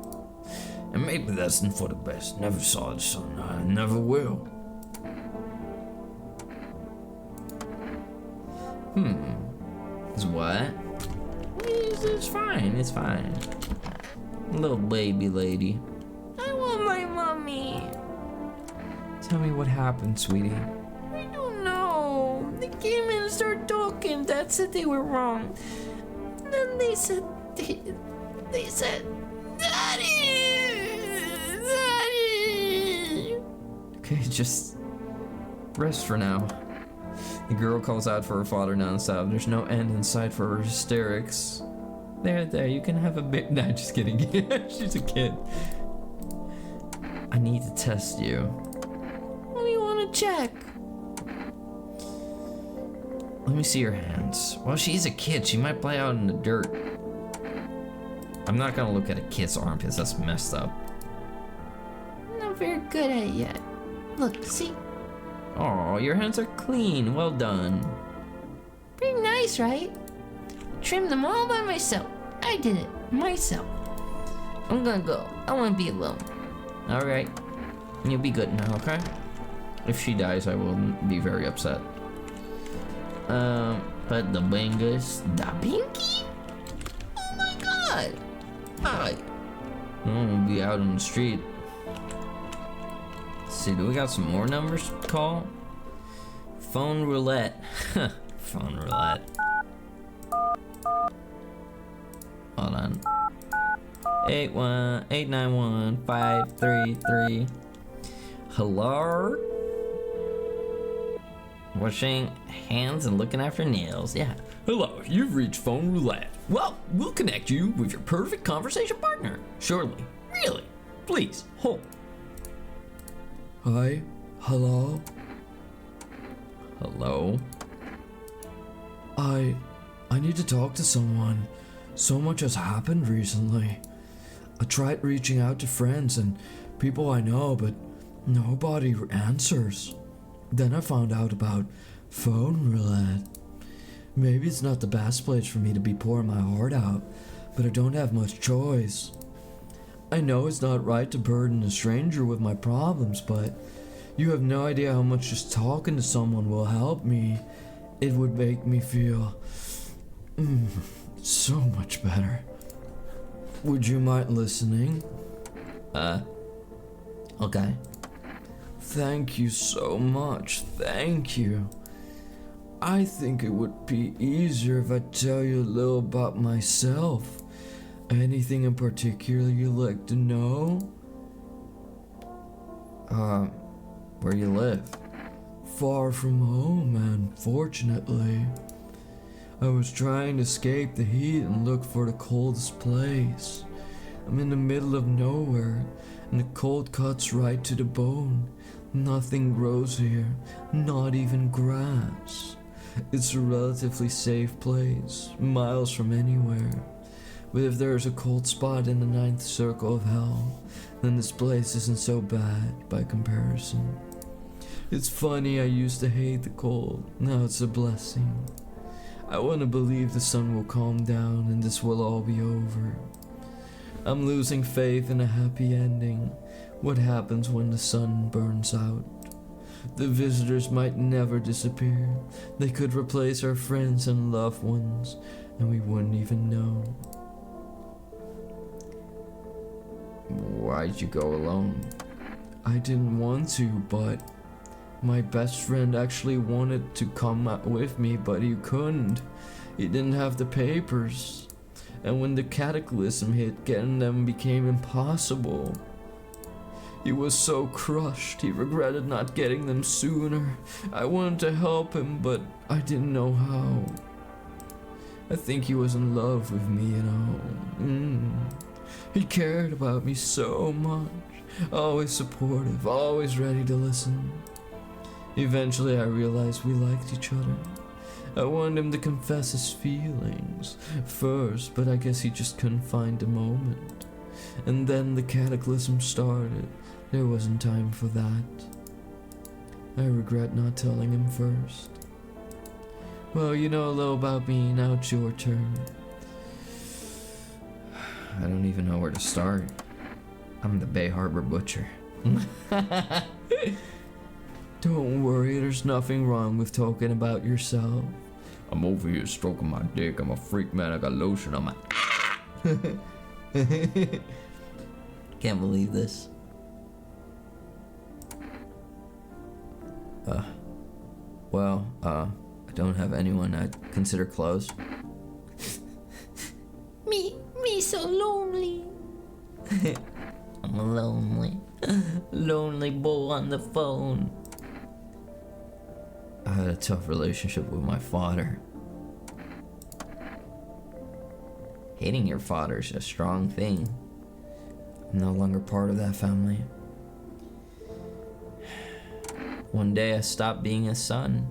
And maybe that's for the best. Never saw the sun. I never will. Is what? It's fine, it's fine. Little baby lady. I want my mommy. Tell me what happened, sweetie. I don't know. They came in and started talking. Dad said they were wrong. And then they said, Daddy! Daddy! Okay, just rest for now. The girl calls out for her father nonstop. There's no end in sight for her hysterics. There, you can have a bit. Nah, just kidding. She's a kid. I need to test you. What do you want to check? Let me see your hands. Well, she's a kid. She might play out in the dirt. I'm not gonna look at a kid's armpits. That's messed up. I'm not very good at it yet. Look, see? Oh, your hands are clean. Well done. Pretty nice, right? Trimmed them all by myself. I did it myself. I'm gonna go. I wanna be alone. All right. You'll be good now, okay? If she dies, I will be very upset. But the bingus. The pinky? Oh my god! Hi. We'll be out on the street. Let's see, do we got some more numbers to call? Phone roulette. Phone roulette. Hold on. 891-533. Hello? Washing hands and looking after nails. Yeah. Hello, you've reached phone roulette. Well, we'll connect you with your perfect conversation partner. Surely. Really. Please, hold. Hi? Hello? Hello? I need to talk to someone. So much has happened recently. I tried reaching out to friends and people I know, but nobody answers. Then I found out about phone roulette. Maybe it's not the best place for me to be pouring my heart out, but I don't have much choice. I know it's not right to burden a stranger with my problems, but you have no idea how much just talking to someone will help me. It would make me feel so much better. Would you mind listening? Okay. Thank you so much. Thank you. I think it would be easier if I tell you a little about myself. Anything in particular you'd like to know? Where you live? Far from home, unfortunately. I was trying to escape the heat and look for the coldest place. I'm in the middle of nowhere, and the cold cuts right to the bone. Nothing grows here, not even grass. It's a relatively safe place, miles from anywhere. But if there's a cold spot in the ninth circle of hell, then this place isn't so bad by comparison. It's funny, I used to hate the cold, now it's a blessing. I want to believe the sun will calm down and this will all be over. I'm losing faith in a happy ending. What happens when the sun burns out? The visitors might never disappear. They could replace our friends and loved ones, and we wouldn't even know. Why'd you go alone? I didn't want to, but My best friend actually wanted to come with me, but he couldn't. He didn't have the papers. And when the cataclysm hit, getting them became impossible. He was so crushed, he regretted not getting them sooner. I wanted to help him, but I didn't know how. I think he was in love with me, you know. He cared about me so much. Always supportive, always ready to listen. Eventually I realized we liked each other. I wanted him to confess his feelings first, but I guess he just couldn't find a moment. And then the cataclysm started. There wasn't time for that. I regret not telling him first. Well, you know a little about me, now it's your turn. I don't even know where to start. I'm the Bay Harbor Butcher. Don't worry, there's nothing wrong with talking about yourself. I'm over here stroking my dick. I'm a freak, man. I got lotion on my. Can't believe this. I don't have anyone I'd consider close. Me so lonely. I'm a lonely boy on the phone. I had a tough relationship with my father. Hating your father's a strong thing. I'm no longer part of that family. One day I stopped being a son.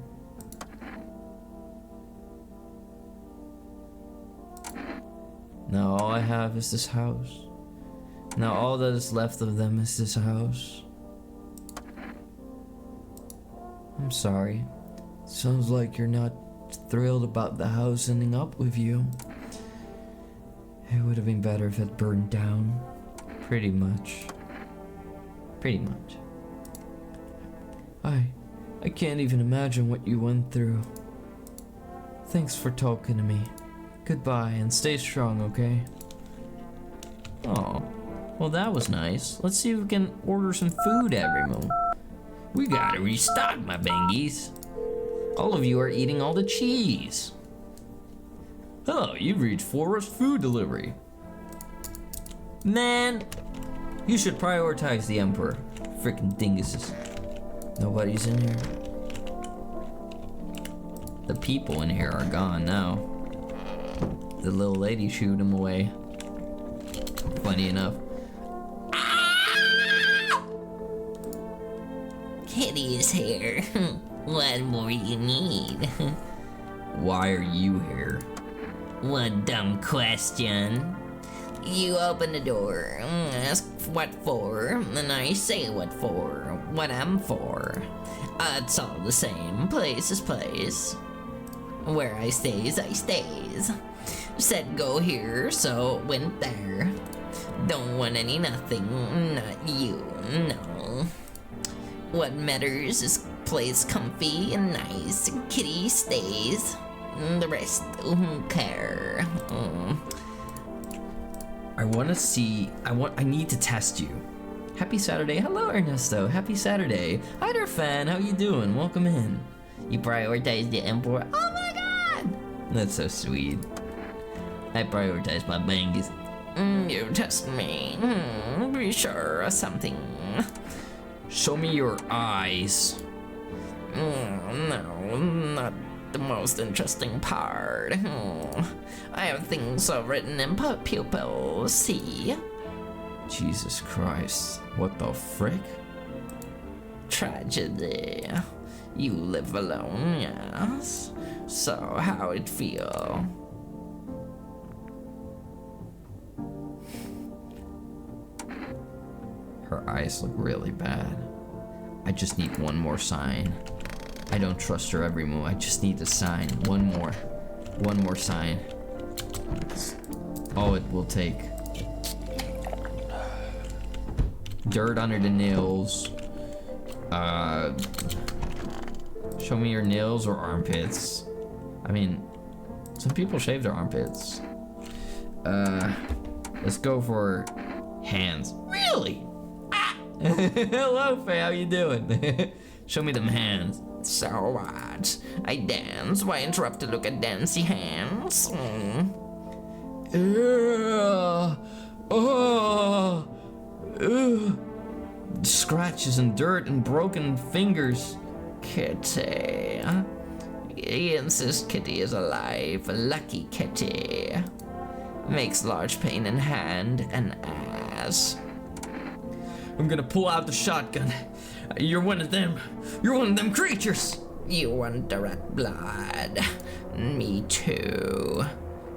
Now all I have is this house. Now all that is left of them is this house. I'm sorry. Sounds like you're not thrilled about the house ending up with you. It would have been better if it burned down. Pretty much. I can't even imagine what you went through. Thanks for talking to me. Goodbye and stay strong, okay? Oh, well that was nice. Let's see if we can order some food, everyone. We gotta restock, my bingies. All of you are eating all the cheese. Hello, you've reached Forest Food Delivery. Man, you should prioritize the Emperor. Frickin' dinguses. Nobody's in here. The people in here are gone now. The little lady shooed him away. Funny enough. Kitty is here. What more you need? Why are you here? What dumb question. You open the door, ask what for, and I say what for, what I'm for. It's all the same, place is place. Where I stays, I stays. Said go here, so went there. Don't want any nothing, not you, no. What matters is place comfy and nice, and kitty stays. The rest, who care? I need to test you. Happy Saturday. Hello, Ernesto. Happy Saturday. Hi there, fan. How you doing? Welcome in. You prioritize the Emperor? Oh my god! That's so sweet. I prioritize my bangies. You test me. Be sure of something. Show me your eyes. No, not the most interesting part. I have things written in pupils, see? Jesus Christ. What the frick? Tragedy. You live alone, yes? So, how it feel? Her eyes look really bad. I just need one more sign. I don't trust her every move. I just need a sign. One more sign. That's all it will take. Dirt under the nails. Show me your nails or armpits. I mean, some people shave their armpits. Let's go for hands. Really? Hello, Faye. How you doing? Show me them hands. So what? I dance. Why interrupt to look at dancy hands? Scratches and dirt and broken fingers. Kitty. He insists Kitty is alive. Lucky Kitty. Makes large pain in hand and ass. I'm gonna pull out the shotgun. You're one of them. You're one of them creatures. You want direct blood? Me too.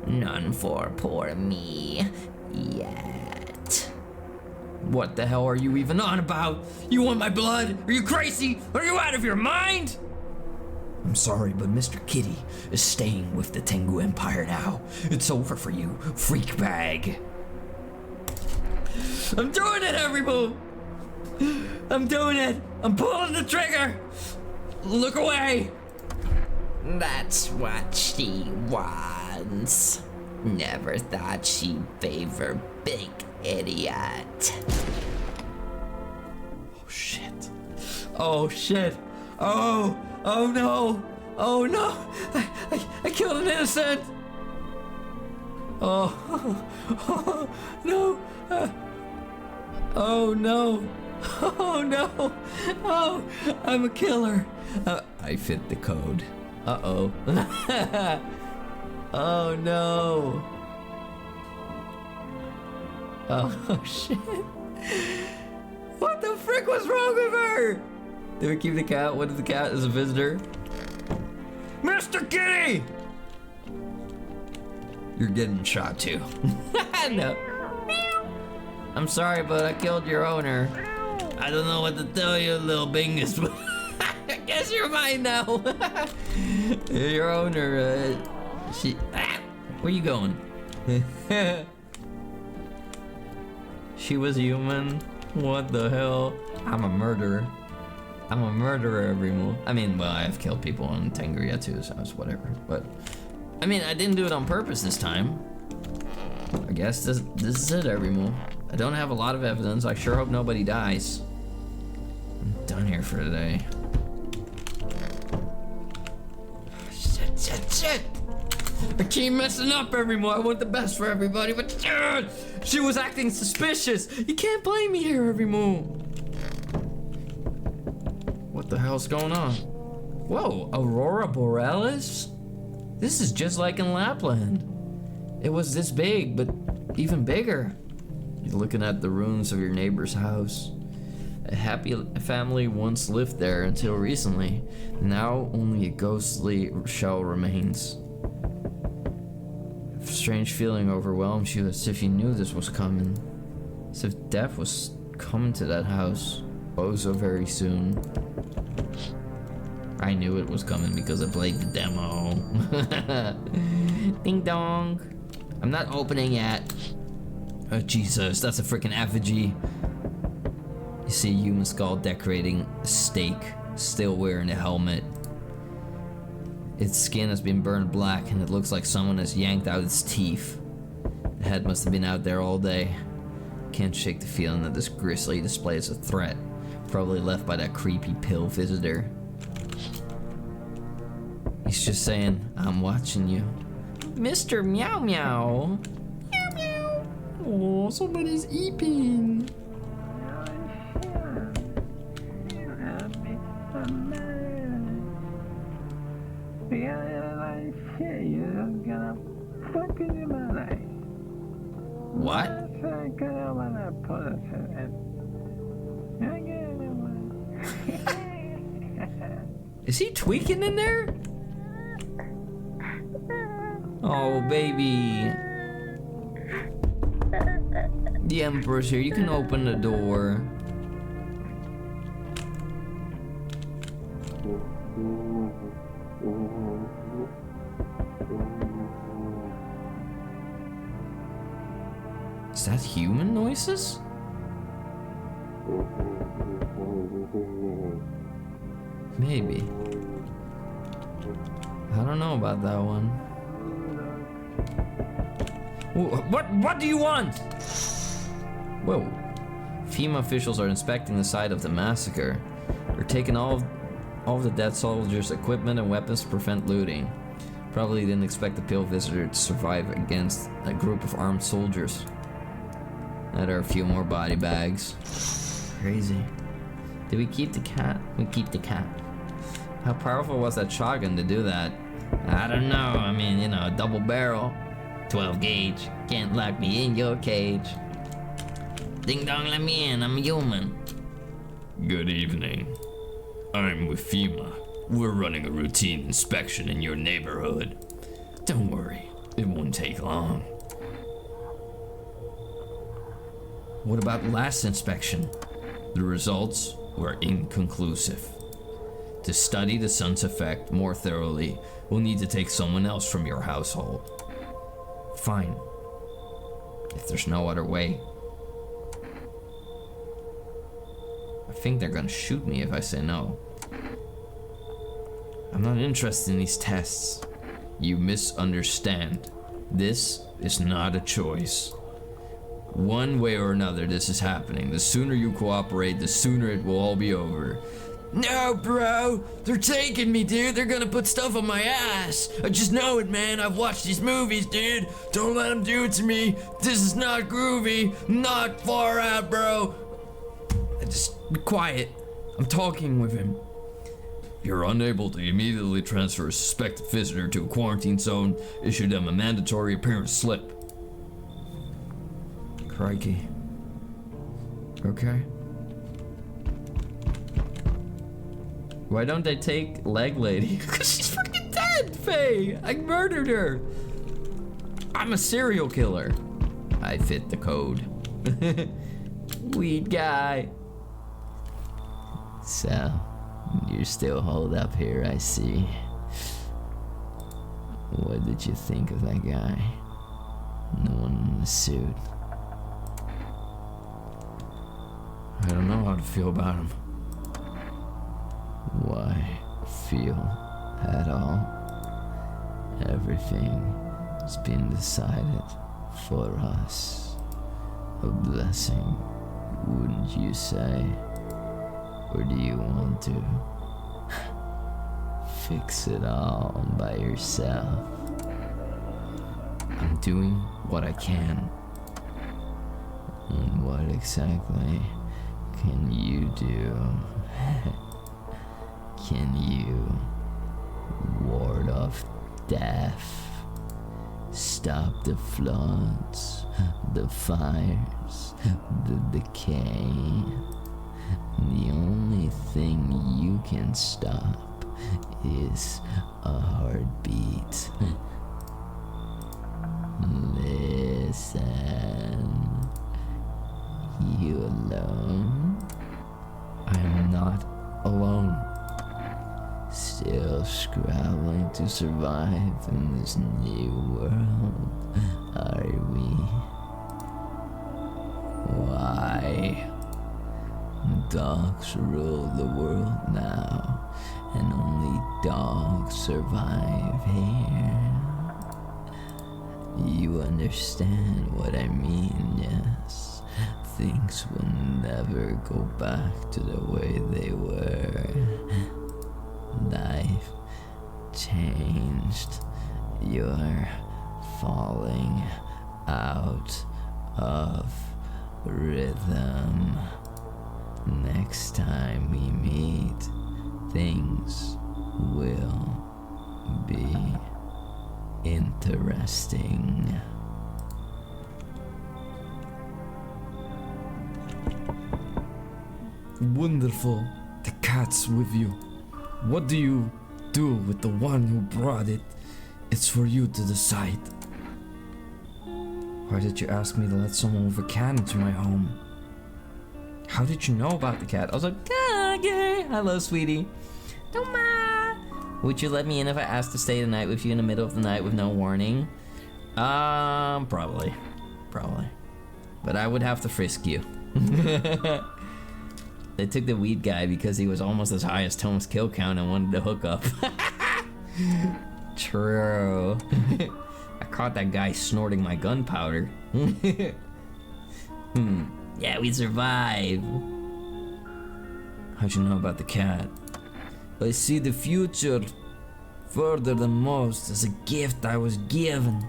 None for poor me yet. What the hell are you even on about? You want my blood? Are you crazy? Are you out of your mind? I'm sorry, but Mr. Kitty is staying with the Tengu Empire now. It's over for you, freak bag. I'm doing it, everyone! I'm doing it! I'm pulling the trigger! Look away! That's what she wants. Never thought she'd favor big idiot. Oh shit. Oh shit. Oh no. Oh no. I killed an innocent. Oh no. Oh no. Oh no. Oh, I'm a killer. I fit the code. Uh-oh. Oh no. Oh shit. What the frick was wrong with her? Did we keep the cat? What is the cat as a visitor? Mr. Kitty! You're getting shot too. No. I'm sorry, but I killed your owner. I don't know what to tell you, little bingus, but I guess you're mine now. Your owner, where you going? She was human? What the hell? I'm a murderer. I'm a murderer, everyone. I mean, well, I've killed people in Tangria too, so it's whatever. But, I mean, I didn't do it on purpose this time. I guess this is it, everyone. I don't have a lot of evidence. I sure hope nobody dies. I'm done here for today. Shit. I keep messing up everyone. I want the best for everybody, but she was acting suspicious. You can't blame me here, everyone. What the hell's going on? Whoa, Aurora Borealis? This is just like in Lapland. It was this big, but even bigger. You're looking at the ruins of your neighbor's house. A happy family once lived there until recently. Now only a ghostly shell remains. A strange feeling overwhelms you, as if you knew this was coming. As if death was coming to that house. Oh, so very soon. I knew it was coming because I played the demo. Ding dong. I'm not opening yet. Oh Jesus, that's a freaking effigy. You see a human skull decorating a stake, still wearing a helmet. Its skin has been burned black and it looks like someone has yanked out its teeth. The head must have been out there all day. Can't shake the feeling that this grisly display is a threat. Probably left by that creepy pill visitor. He's just saying, I'm watching you. Mr. Meow Meow. Meow Meow. Oh, somebody's eeping. What? Is he tweaking in there? Oh, baby. The Emperor's here. You can open the door. Is that human noises? Maybe. I don't know about that one. What do you want? Whoa. FEMA officials are inspecting the site of the massacre. They're taking all all of the dead soldiers' equipment and weapons to prevent looting. Probably didn't expect the pale visitor to survive against a group of armed soldiers. There are a few more body bags. Crazy. Did we keep the cat? We keep the cat. How powerful was that shotgun to do that? I don't know. I mean, you know, double barrel. 12 gauge. Can't lock me in your cage. Ding dong, let me in. I'm human. Good evening. I'm with FEMA. We're running a routine inspection in your neighborhood. Don't worry, it won't take long. What about last inspection? The results were inconclusive. To study the sun's effect more thoroughly, we'll need to take someone else from your household. Fine. If there's no other way. I think they're gonna shoot me if I say no. I'm not interested in these tests. You misunderstand. This is not a choice. One way or another, this is happening. The sooner you cooperate, the sooner it will all be over. No, bro! They're taking me, dude! They're gonna put stuff on my ass! I just know it, man! I've watched these movies, dude! Don't let them do it to me! This is not groovy! Not far out, bro! Just be quiet. I'm talking with him. You're unable to immediately transfer a suspected visitor to a quarantine zone, issue them a mandatory appearance slip. Crikey. Okay. Why don't they take Leg Lady? Because she's fucking dead, Faye! I murdered her! I'm a serial killer. I fit the code. Weed guy. So, you're still holed up here, I see. What did you think of that guy? The one in the suit. I don't know how to feel about him. Why feel at all? Everything has been decided for us. A blessing, wouldn't you say? Or do you want to fix it all by yourself? I'm doing what I can. And what exactly can you do? Can you ward off death? Stop the floods, the fires, the decay? The only thing you can stop is a heartbeat. Listen. You alone? I am not alone. Still scrabbling to survive in this new world, are we? Why? Dogs rule the world now, and only dogs survive here. You understand what I mean, yes? Things will never go back to the way they were. Life changed. You're falling out of rhythm. Next time we meet, things will be interesting. Wonderful. The cat's with you. What do you do with the one who brought it? It's for you to decide. Why did you ask me to let someone with a cat into my home? How did you know about the cat? I was like, okay. Hello, sweetie. Don't mind. Would you let me in if I asked to stay the night with you in the middle of the night with no warning? Probably. But I would have to frisk you. They took the weed guy because he was almost as high as Tom's kill count and wanted to hook up. True. I caught that guy snorting my gunpowder. Yeah, we survived. How'd you know about the cat? I see the future further than most as a gift I was given.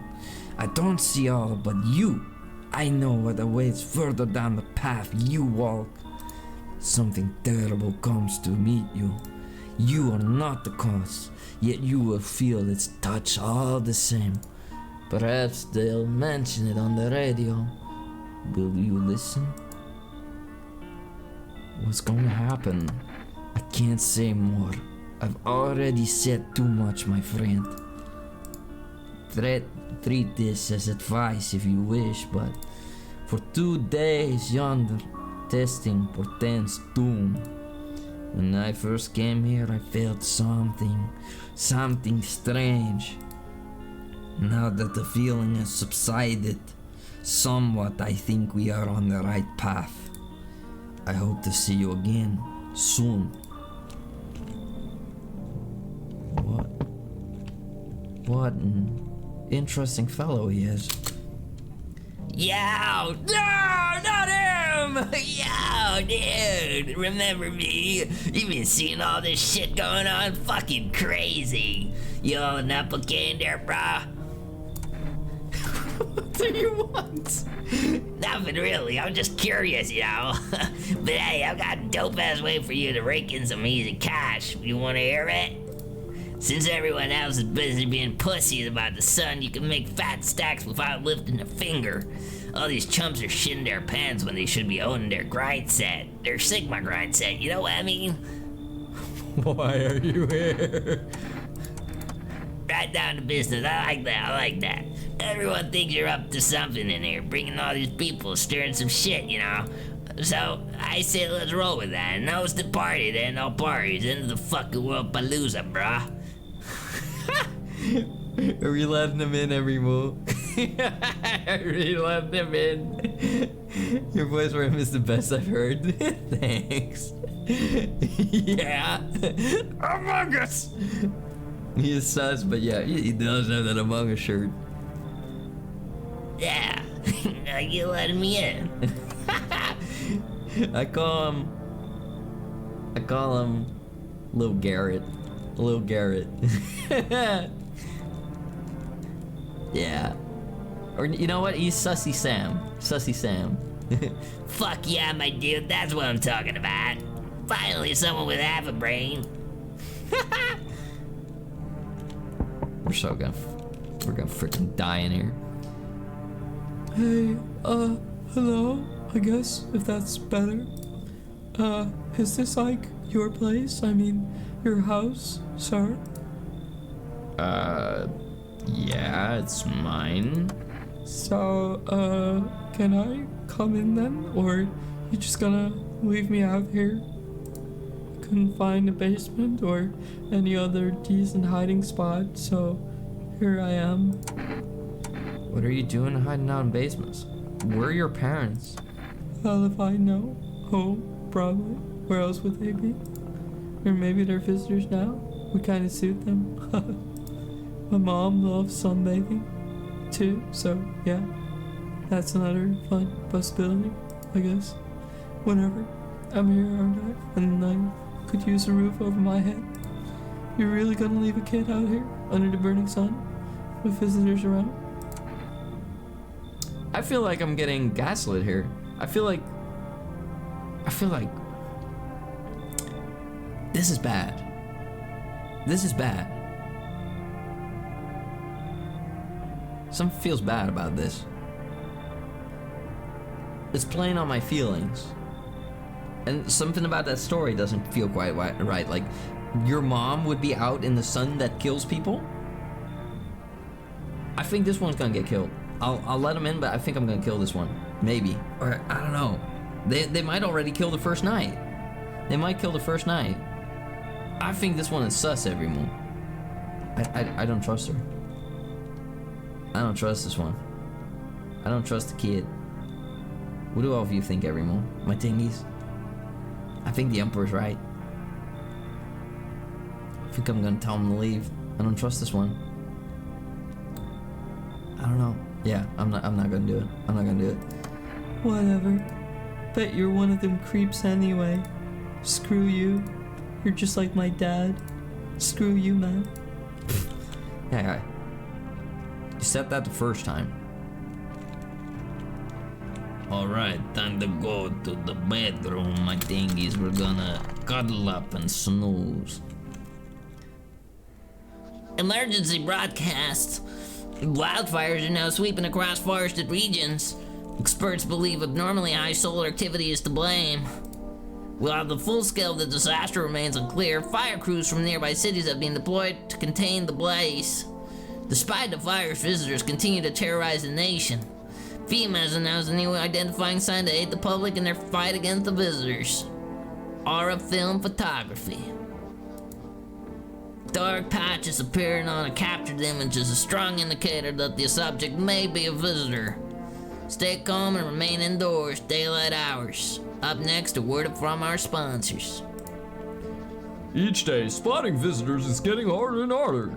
I don't see all but you. I know what awaits further down the path you walk. Something terrible comes to meet you. You are not the cause, yet you will feel its touch all the same. Perhaps they'll mention it on the radio. Will you listen? What's gonna happen? I can't say more. I've already said too much, my friend. Treat this as advice if you wish, but for 2 days yonder, testing portends doom. When I first came here, I felt something strange. Now that the feeling has subsided somewhat, I think we are on the right path. I hope to see you again soon. What an interesting fellow he is. Yo! No, not him! Yo, dude! Remember me? You've been seeing all this shit going on? Fucking crazy. You holding up okay in there, brah? What do you want? Nothing really, I'm just curious, you know? But hey, I've got a dope ass way for you to rake in some easy cash. You wanna hear it? Since everyone else is busy being pussies about the sun, you can make fat stacks without lifting a finger. All these chumps are shitting their pants when they should be owning their grind set. Their Sigma grind set, you know what I mean? Why are you here? Right down to business, I like that. Everyone thinks you're up to something in here, bringing all these people, stirring some shit, you know? So, I say let's roll with that, and host the party, then all parties, into the fucking world palooza, brah. Are we letting him in every move? Are we letting him in? Your voice for him is the best I've heard. Thanks. Yeah. Among Us! He is sus, but yeah, he does have that Among Us shirt. Yeah, now you letting me in. I call him Lil Garrett. Lil Garrett. Yeah. Or you know what? He's Sussy Sam. Sussy Sam. Fuck yeah, my dude, that's what I'm talking about. Finally, someone with half a brain. We're gonna freaking die in here. Hey, hello? I guess, if that's better. Is this like your place? I mean, your house, sir? Yeah, it's mine. So, can I come in then? Or you just gonna leave me out here? Couldn't find a basement or any other decent hiding spot, so here I am. What are you doing hiding out in basements? Where are your parents? Well, if I know, home, probably. Where else would they be? Or maybe they're visitors now? We kinda suit them. My mom loves sunbathing, too, so yeah. That's another fun possibility, I guess. Whatever. I'm here, aren't I? And I could use a roof over my head. You're really gonna leave a kid out here, under the burning sun, with visitors around? I feel like I'm getting gaslit here. I feel like this is bad. This is bad. Something feels bad about this. It's playing on my feelings. And something about that story doesn't feel quite right. Like, your mom would be out in the sun that kills people? I think this one's gonna get killed. I'll let him in, but I think I'm gonna kill this one. Maybe. Or, I don't know. They might already kill the first night. They might kill the first night. I think this one is sus, every move. I don't trust her. I don't trust this one. I don't trust the kid. What do all of you think, every move? My tingies? I think the Emperor's right. I think I'm gonna tell him to leave. I don't trust this one. I don't know. Yeah, I'm not gonna do it. I'm not gonna do it. Whatever. Bet you're one of them creeps anyway. Screw you. You're just like my dad. Screw you, man. Yeah. You said that the first time. Alright, time to go to the bedroom, my thingies. We're gonna cuddle up and snooze. Emergency broadcast. Wildfires are now sweeping across forested regions. Experts believe abnormally high solar activity is to blame. While the full scale of the disaster remains unclear, fire crews from nearby cities have been deployed to contain the blaze. Despite the fires, visitors continue to terrorize the nation. FEMA has announced a new identifying sign to aid the public in their fight against the visitors. Aura Film Photography. Dark patches appearing on a captured image is a strong indicator that the subject may be a visitor. Stay calm and remain indoors, daylight hours. Up next, a word from our sponsors. Each day, spotting visitors is getting harder and harder.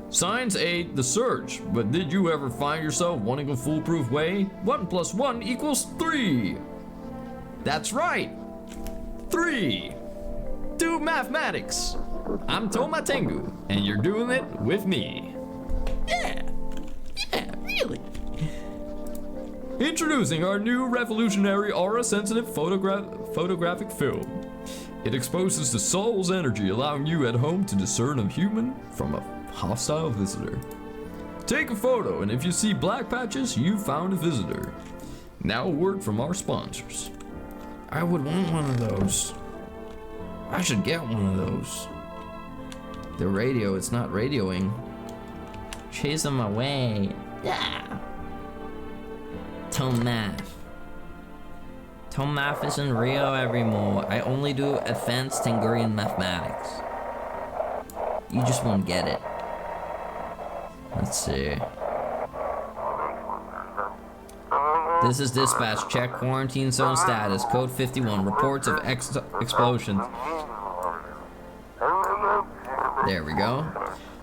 Signs aid the search, but did you ever find yourself wanting a foolproof way? 1 + 1 = 3. That's right. 3. Do mathematics. I'm Toma Tengu, and you're doing it with me. Yeah, really. Introducing our new revolutionary aura-sensitive photographic film. It exposes the soul's energy, allowing you at home to discern a human from a hostile visitor. Take a photo, and if you see black patches, you found a visitor. Now a word from our sponsors. I would want one of those. I should get one of those. The radio, it's not radioing. Chase them away. Yeah. Tomath. Tomath isn't real anymore. I only do advanced Tengurian mathematics. You just won't get it. Let's see. This is dispatch. Check quarantine zone status. Code 51. Reports of explosions. There we go.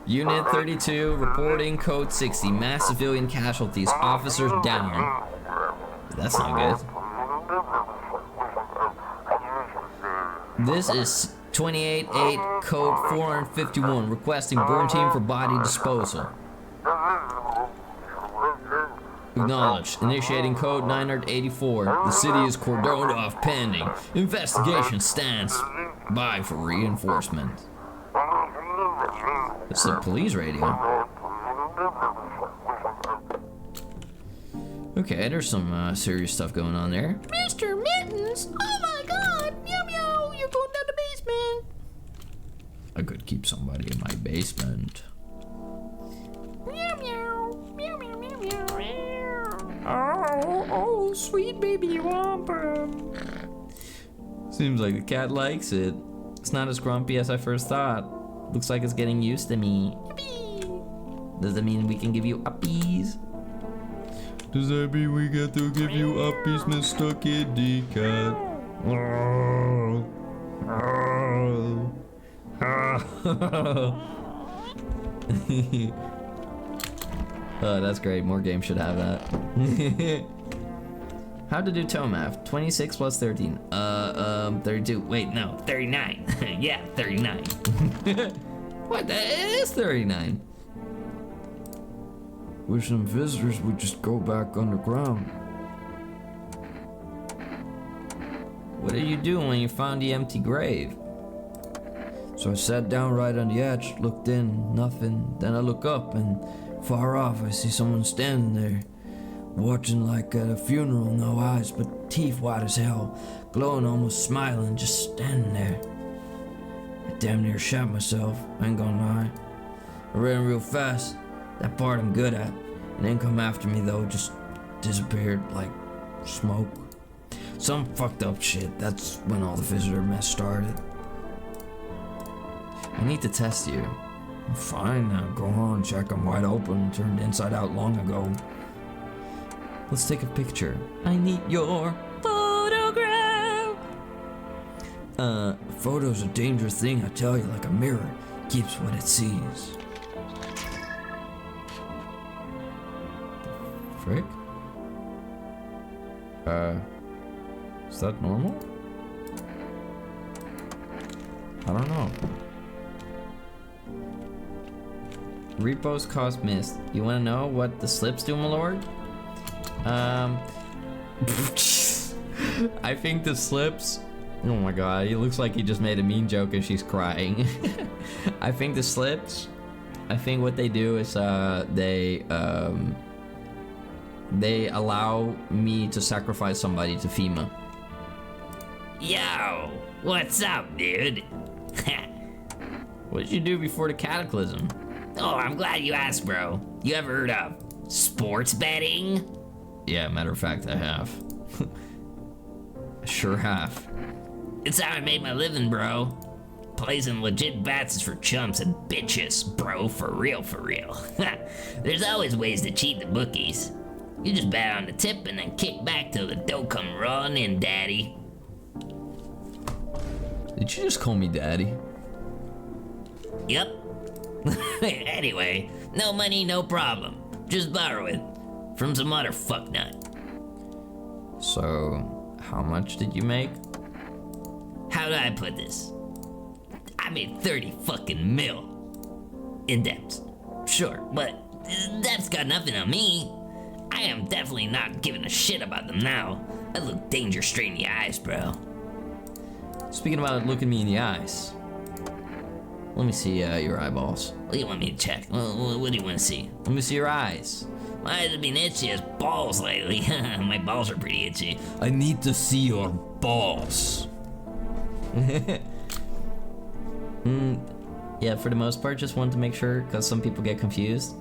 Unit 32 reporting code 60. Mass civilian casualties. Officers down. That's not good. This is 28-8 code 451 requesting burn team for body disposal. Acknowledged. Initiating code 984. The city is cordoned off pending. Investigation stands by for reinforcement. This is a police radio. Okay, there's some serious stuff going on there. Mr. Mittens! Oh my god! Meow meow! You're going down the basement! I could keep somebody in my basement. Meow meow! Meow meow meow meow! Oh, sweet baby wampum. Seems like the cat likes it. It's not as grumpy as I first thought. Looks like it's getting used to me. Does that mean we can give you uppies? Does that mean we get to give you uppies, Mr. Kitty Cat? Oh, that's great. More games should have that. How to do toe math? 26 plus 13. 32. Wait, no, 39. Yeah, 39. What? It is 39. With some visitors, we just go back underground. What did you do when you found the empty grave? So I sat down right on the edge, looked in, nothing. Then I look up, and far off I see someone standing there, watching like at a funeral, no eyes, but teeth white as hell, glowing, almost smiling, just standing there. I damn near shot myself, I ain't gonna lie. I ran real fast, that part I'm good at, and then come after me though, just disappeared like smoke. Some fucked up shit, that's when all the visitor mess started. I need to test you. Fine, now go on, check, I'm wide open, turned inside out long ago. Let's take a picture. I need your photograph. Photo's a dangerous thing, I tell you, like a mirror. Keeps what it sees. Frick? Is that normal? I don't know. Repos cost missed. You want to know what the slips do, my lord? I think the slips. Oh my god, he looks like he just made a mean joke and she's crying. I think the slips. I think what they do is they allow me to sacrifice somebody to FEMA. Yo, what's up, dude? What did you do before the cataclysm? Oh, I'm glad you asked, bro. You ever heard of sports betting? Yeah, matter of fact, I have. I sure have. It's how I made my living, bro. Placing legit bets is for chumps and bitches, bro. For real, for real. There's always ways to cheat the bookies. You just bet on the tip and then kick back till the dough come rolling in, daddy. Did you just call me daddy? Yep. Anyway, no money, no problem. Just borrow it from some other fucknut. So, how much did you make? How do I put this? I made 30 fucking mil. In debts. Sure, but that's got nothing on me. I am definitely not giving a shit about them now. I look danger straight in the eyes, bro. Speaking about looking me in the eyes. Let me see your eyeballs. What do you want me to check? What do you want to see? Let me see your eyes. My eyes have been itchy as balls lately. My balls are pretty itchy. I need to see your balls. Yeah, for the most part, just wanted to make sure, because some people get confused.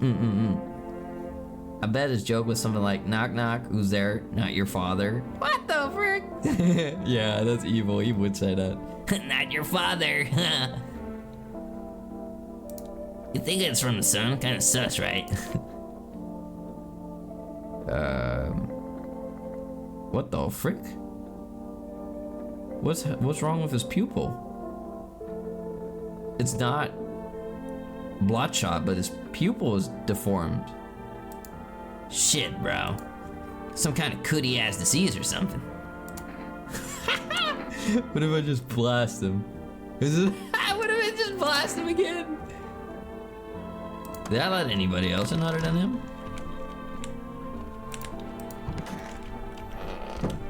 I bet his joke was something like, knock knock, who's there? Not your father. What the frick? Yeah, that's evil. He would say that. Not your father. You think it's from the sun? Kind of sus, right? What the frick? What's wrong with his pupil? It's not bloodshot, but his pupil is deformed. Shit, bro. Some kind of cootie ass disease or something. What if I just blast him? What if I just blast him again? Did I let anybody else in other than him?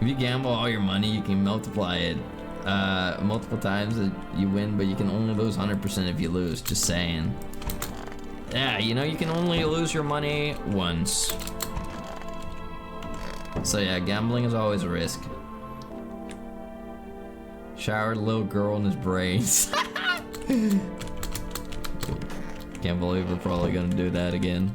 If you gamble all your money, you can multiply it multiple times that you win, but you can only lose 100% if you lose, just saying. Yeah, you know, you can only lose your money once. So yeah, gambling is always a risk. Showered a little girl in his brains. Can't believe we're probably gonna do that again.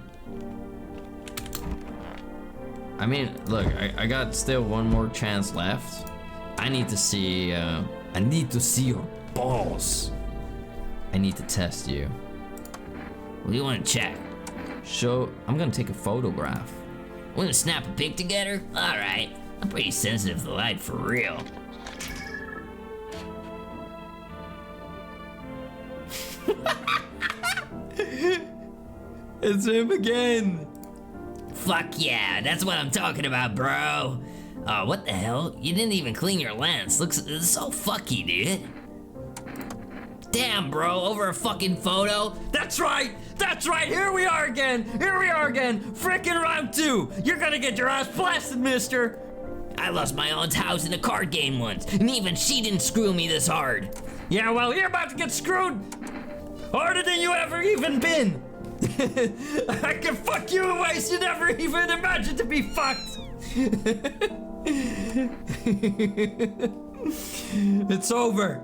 I mean, look, I got still one more chance left. I need to see your balls. I need to test you. What do you want to check? I'm gonna take a photograph. We're gonna snap a pic together? Alright. I'm pretty sensitive to the light for real. It's him again. Fuck yeah, that's what I'm talking about, bro. Oh, what the hell? You didn't even clean your lens. Looks so fucky, dude. Damn, bro, over a fucking photo? That's right! That's right! Here we are again! Here we are again! Frickin' round 2! You're gonna get your ass blasted, mister! I lost my aunt's house in a card game once, and even she didn't screw me this hard. Yeah, well, you're about to get screwed harder than you ever even been! I can fuck you in ways you never even imagined to be fucked! It's over.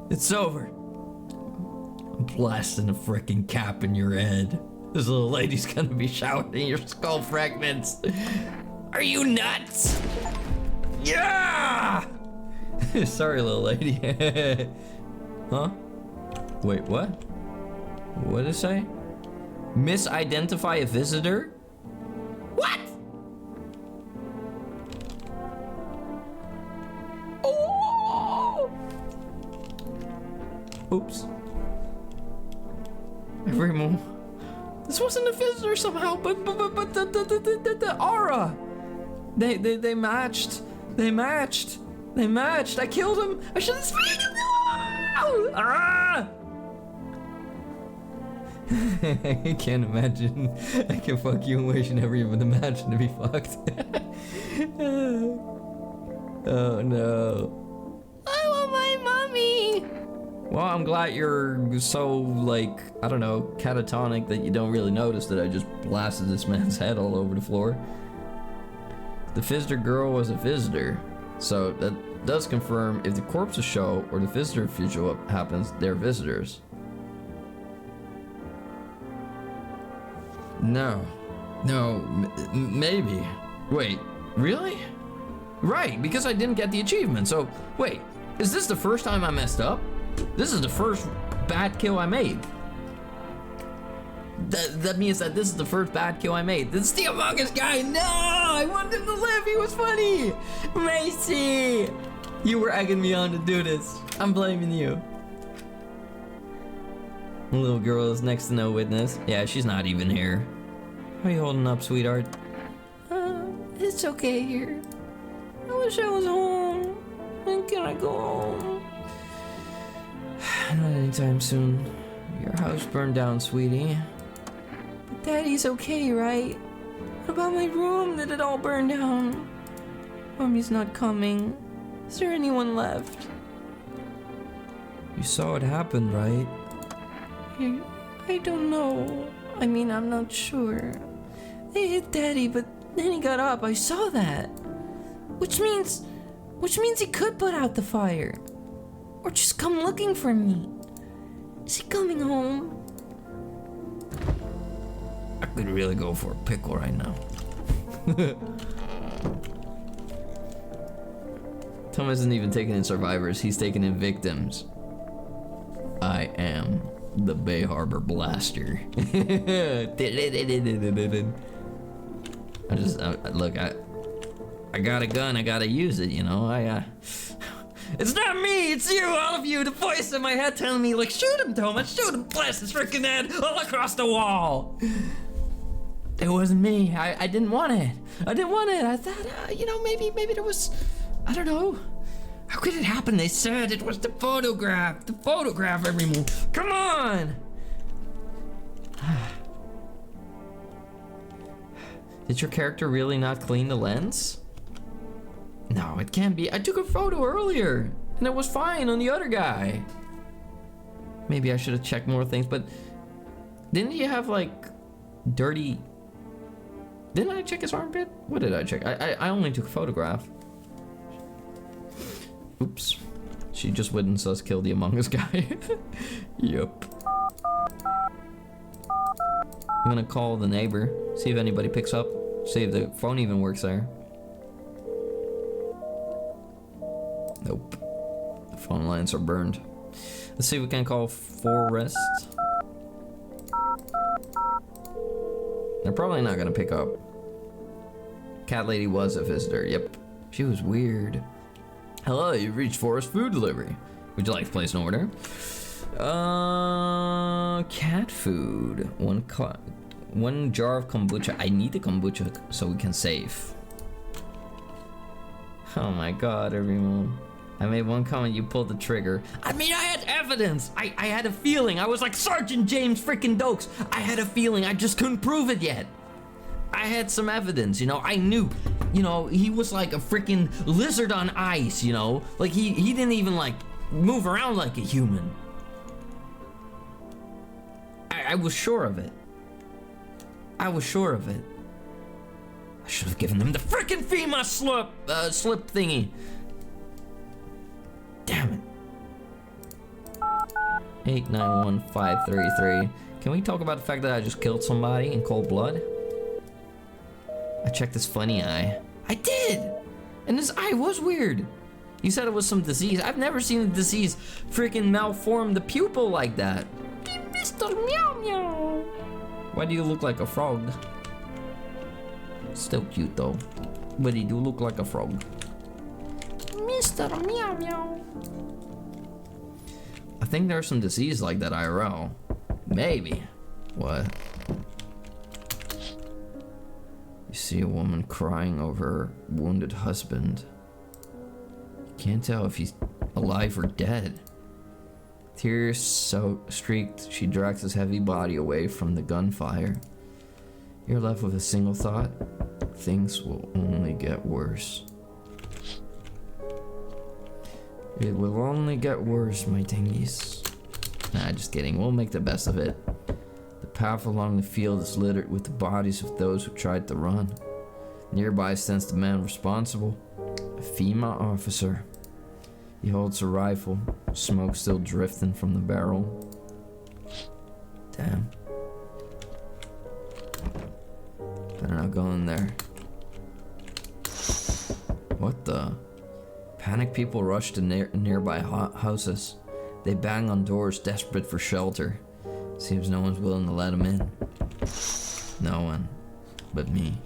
It's over. I'm blasting a frickin' cap in your head. This little lady's gonna be showering your skull fragments. Are you nuts? Yeah! Sorry, little lady. Huh? Wait, what? What did it say? Misidentify a visitor? What? Oh! Oops. Every moment. This wasn't a visitor somehow, but the aura. They matched. They matched. I killed him. I should have. No! Ah! I can't imagine. I can fuck you in ways you never even imagined to be fucked. Oh no. I want my mommy. Well, I'm glad you're so, like, I don't know, catatonic that you don't really notice that I just blasted this man's head all over the floor. The visitor girl was a visitor, so that does confirm if the corpses show or the visitor visual happens, they're visitors. No, maybe. Wait, really? Right, because I didn't get the achievement. So, wait, is this the first time I messed up? This is the first bad kill I made. That means that this is the first bad kill I made. This is the Among Us guy. No, I wanted him to live. He was funny. Macy, you were egging me on to do this. I'm blaming you. The little girl is next to no witness. Yeah, she's not even here. How you holding up, sweetheart? It's okay here. I wish I was home. When can I go home? Not anytime soon. Your house burned down, sweetie. But Daddy's okay, right? What about my room? Did it all burn down? Mommy's not coming. Is there anyone left? You saw it happen, right? I don't know. I mean, I'm not sure. They hit Daddy, but then he got up. I saw that. Which means he could put out the fire. Or just come looking for me. Is he coming home? I could really go for a pickle right now. Tom isn't even taking in survivors, he's taking in victims. I am the Bay Harbor Blaster. Look, I got a gun, I gotta use it, you know? It's not me, it's you, all of you, the voice in my head telling me, like, shoot him, Thomas, shoot him, blast his freaking head all across the wall. It wasn't me, I didn't want it. I didn't want it, I thought, you know, maybe there was, I don't know. How could it happen? They said it was the photograph every move. Come on! Did your character really not clean the lens? No, it can't be. I took a photo earlier, and it was fine on the other guy. Maybe I should have checked more things, but didn't he have, like, dirty... Didn't I check his armpit? What did I check? I only took a photograph. Oops. She just witnessed us kill the Among Us guy. Yep. I'm gonna call the neighbor, see if anybody picks up, see if the phone even works there. Nope. The phone lines are burned. Let's see if we can call Forrest. They're probably not gonna pick up. Cat lady was a visitor, yep. She was weird. Hello, you've reached Forrest Food Delivery. Would you like to place an order? Cat food. One jar of kombucha. I need the kombucha so we can save. Oh my god, everyone. I made one comment, you pulled the trigger. I mean, I had evidence. I had a feeling. I was like Sergeant James freaking Dokes. I had a feeling. I just couldn't prove it yet. I had some evidence, you know. I knew, you know, he was like a freaking lizard on ice, you know. Like, he didn't even, like, move around like a human. I was sure of it. I was sure of it. I should have given them the freaking FEMA slip thingy. Damn it. 891533. Can we talk about the fact that I just killed somebody in cold blood? I checked his funny eye. I did! And his eye was weird. You said it was some disease. I've never seen a disease freaking malform the pupil like that. Mr. Meow Meow. Why do you look like a frog? Still cute though. But he do look like a frog. Mr. Meow Meow. I think there's some disease like that IRL. Maybe. What? You see a woman crying over her wounded husband. You can't tell if he's alive or dead. Tears so streaked, she drags his heavy body away from the gunfire. You're left with a single thought. Things will only get worse. It will only get worse, my tingies. Nah, just kidding. We'll make the best of it. The path along the field is littered with the bodies of those who tried to run. Nearby stands the man responsible, a FEMA officer. He holds a rifle, smoke still drifting from the barrel. Damn. Better not go in there. What the? Panicked people rush to nearby houses. They bang on doors, desperate for shelter. Seems no one's willing to let them in. No one. But me.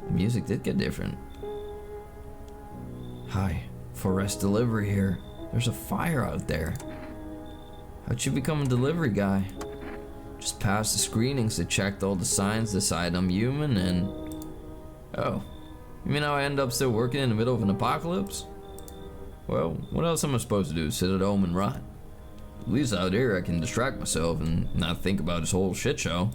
The music did get different. Hi, Forest Delivery here. There's a fire out there. How'd you become a delivery guy? Just passed the screenings, they checked all the signs, decided I'm human, and... Oh, you mean how I end up still working in the middle of an apocalypse? Well, what else am I supposed to do, sit at home and rot? At least out here I can distract myself and not think about this whole shit show.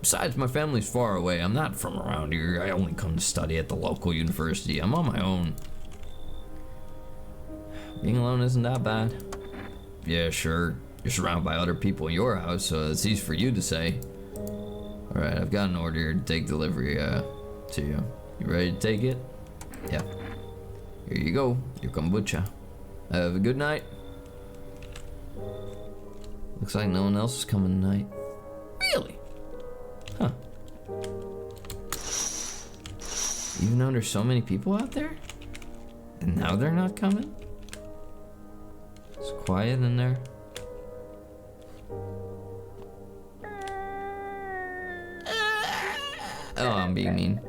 Besides, my family's far away, I'm not from around here, I only come to study at the local university, I'm on my own. Being alone isn't that bad. Yeah, sure. You're surrounded by other people in your house, so it's easy for you to say. Alright, I've got an order to take delivery to you. You ready to take it? Yeah. Here you go, your kombucha. Have a good night. Looks like no one else is coming tonight. Really? Huh. Even though there's so many people out there? And now they're not coming? It's quiet in there. Oh, I'm being mean.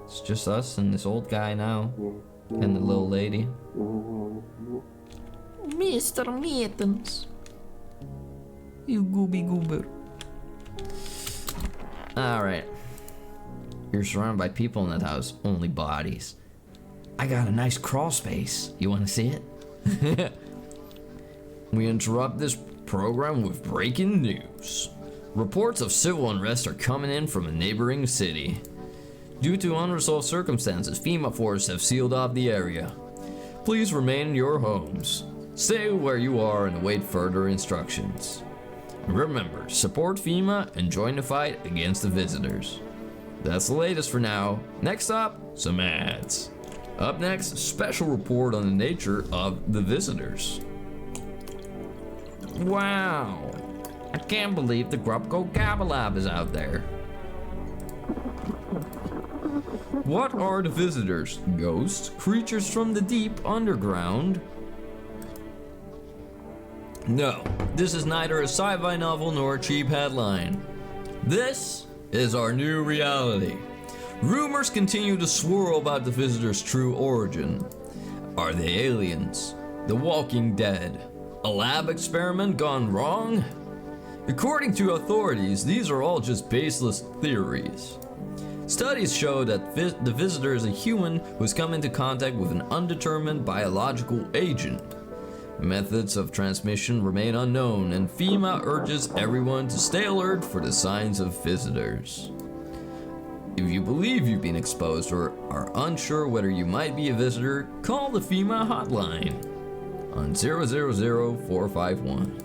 It's just us and this old guy now. And the little lady. Mr. Mittens. You gooby goober. Alright. You're surrounded by people in that house, only bodies. I got a nice crawl space. You want to see it? We interrupt this program with breaking news. Reports of civil unrest are coming in from a neighboring city. Due to unresolved circumstances, FEMA forces have sealed off the area. Please remain in your homes. Stay where you are and await further instructions. Remember, support FEMA and join the fight against the visitors. That's the latest for now. Next up, some ads. Up next, a special report on the nature of the visitors. Wow, I can't believe the Grubco Gabalab is out there. What are the visitors? Ghosts? Creatures from the deep underground? No, this is neither a sci-fi novel nor a cheap headline. This is our new reality. Rumors continue to swirl about the visitors' true origin. Are they aliens? The Walking Dead? A lab experiment gone wrong? According to authorities, these are all just baseless theories. Studies show that the visitor is a human who has come into contact with an undetermined biological agent. Methods of transmission remain unknown, and FEMA urges everyone to stay alert for the signs of visitors. If you believe you've been exposed or are unsure whether you might be a visitor, call the FEMA hotline on 000451.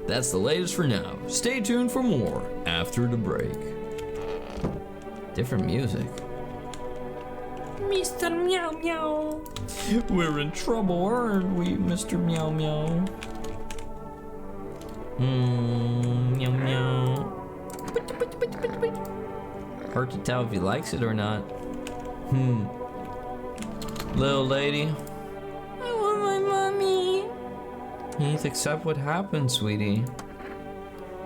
That's the latest for now. Stay tuned for more after the break. Different music. Mr. Meow Meow. We're in trouble, aren't we, Mr. Meow Meow? Meow Meow. Hard to tell if he likes it or not. Little lady. I want my mommy. You need to accept what happened, sweetie.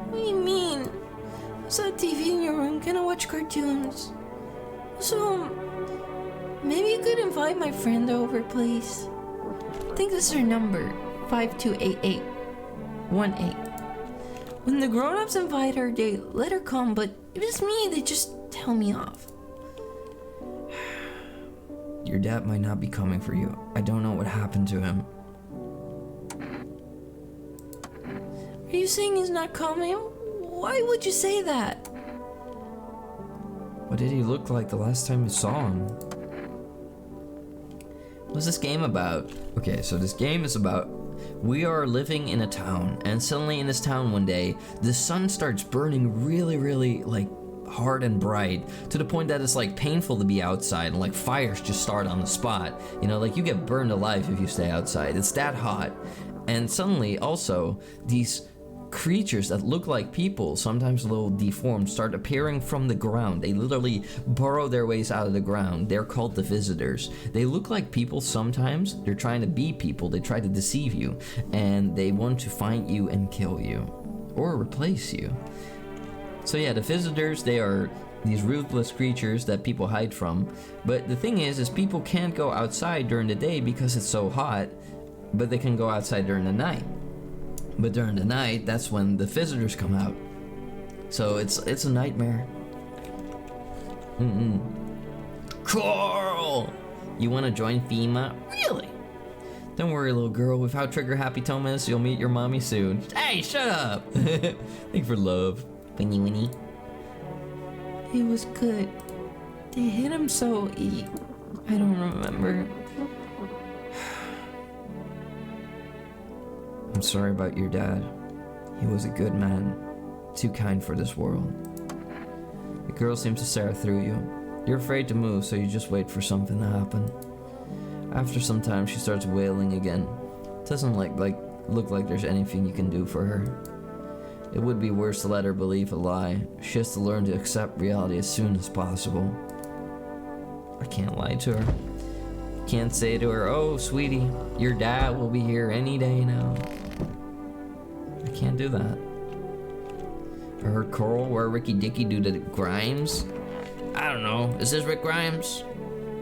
What do you mean? There's a TV in your room. Can I watch cartoons? So, maybe you could invite my friend over, please. I think this is her number. 528818. When the grown-ups invite her, they let her come, but if it's me, they just tell me off. your dad might not be coming for you. I don't know what happened to him. Are you saying he's not coming? Why would you say that? What did he look like the last time you saw him? What's this game about? Okay, so this game is about, we are living in a town, and suddenly in this town one day, the sun starts burning really, really, like, hard and bright, to the point that it's, like, painful to be outside, and, like, fires just start on the spot. You know, like, you get burned alive if you stay outside. It's that hot. And suddenly, also, these creatures that look like people, sometimes a little deformed, start appearing from the ground. They literally burrow their ways out of the ground. They're called the visitors. They look like people sometimes. They're trying to be people. They try to deceive you, and they want to find you and kill you or replace you. So yeah, the visitors, they are these ruthless creatures that people hide from. But the thing is people can't go outside during the day because it's so hot, but they can go outside during the night. But during the night, that's when the visitors come out. So it's a nightmare. Carl! You want to join FEMA? Really? Don't worry, little girl. With how trigger happy Thomas, you'll meet your mommy soon. Hey, shut up! Thank you for love. Winnie Winnie. It was good. They hit him so I don't remember. I'm sorry about your dad. He was a good man. Too kind for this world. The girl seems to stare through you. You're afraid to move, so you just wait for something to happen. After some time, she starts wailing again. Doesn't look like there's anything you can do for her. It would be worse to let her believe a lie. She has to learn to accept reality as soon as possible. I can't lie to her. Can't say to her, oh, sweetie, your dad will be here any day now. I can't do that. I heard Coral where Ricky Dicky do the Grimes. I don't know. Is this Rick Grimes?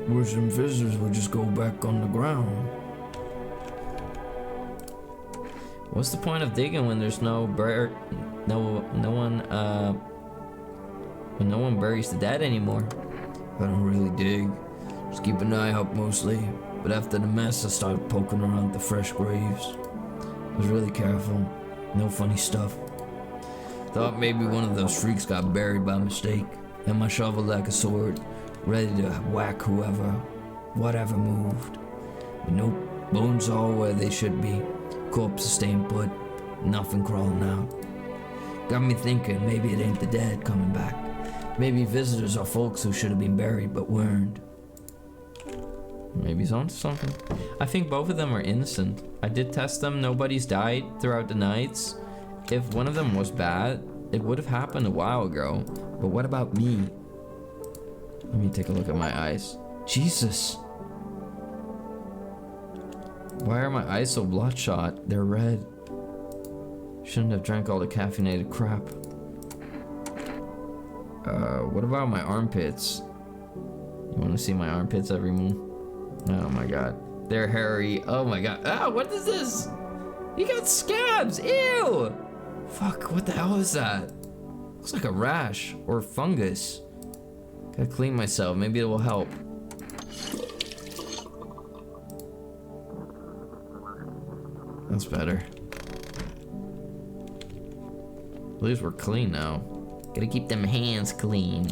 Wish them visitors would just go back on the ground. What's the point of digging when there's no one buries the dead anymore? I don't really dig. Just keep an eye out mostly. But after the mess, I started poking around the fresh graves. I was really careful. No funny stuff. Thought maybe one of those freaks got buried by mistake. Had my shovel like a sword, ready to whack whatever moved. But nope, bones all where they should be. Corpses staying put, nothing crawling out. Got me thinking maybe it ain't the dead coming back. Maybe visitors are folks who should have been buried but weren't. Maybe he's onto something. I think both of them are innocent. I did test them, nobody's died throughout the nights. If one of them was bad, it would have happened a while ago. But what about me? Let me take a look at my eyes. Jesus! Why are my eyes so bloodshot? They're red. Shouldn't have drank all the caffeinated crap. What about my armpits? You want to see my armpits, everyone? Oh my god. They're hairy. Oh my god. Ah, what is this? You got scabs! Ew! Fuck, what the hell is that? Looks like a rash or fungus. Gotta clean myself. Maybe it will help. That's better. At least we're clean now. Gotta keep them hands clean.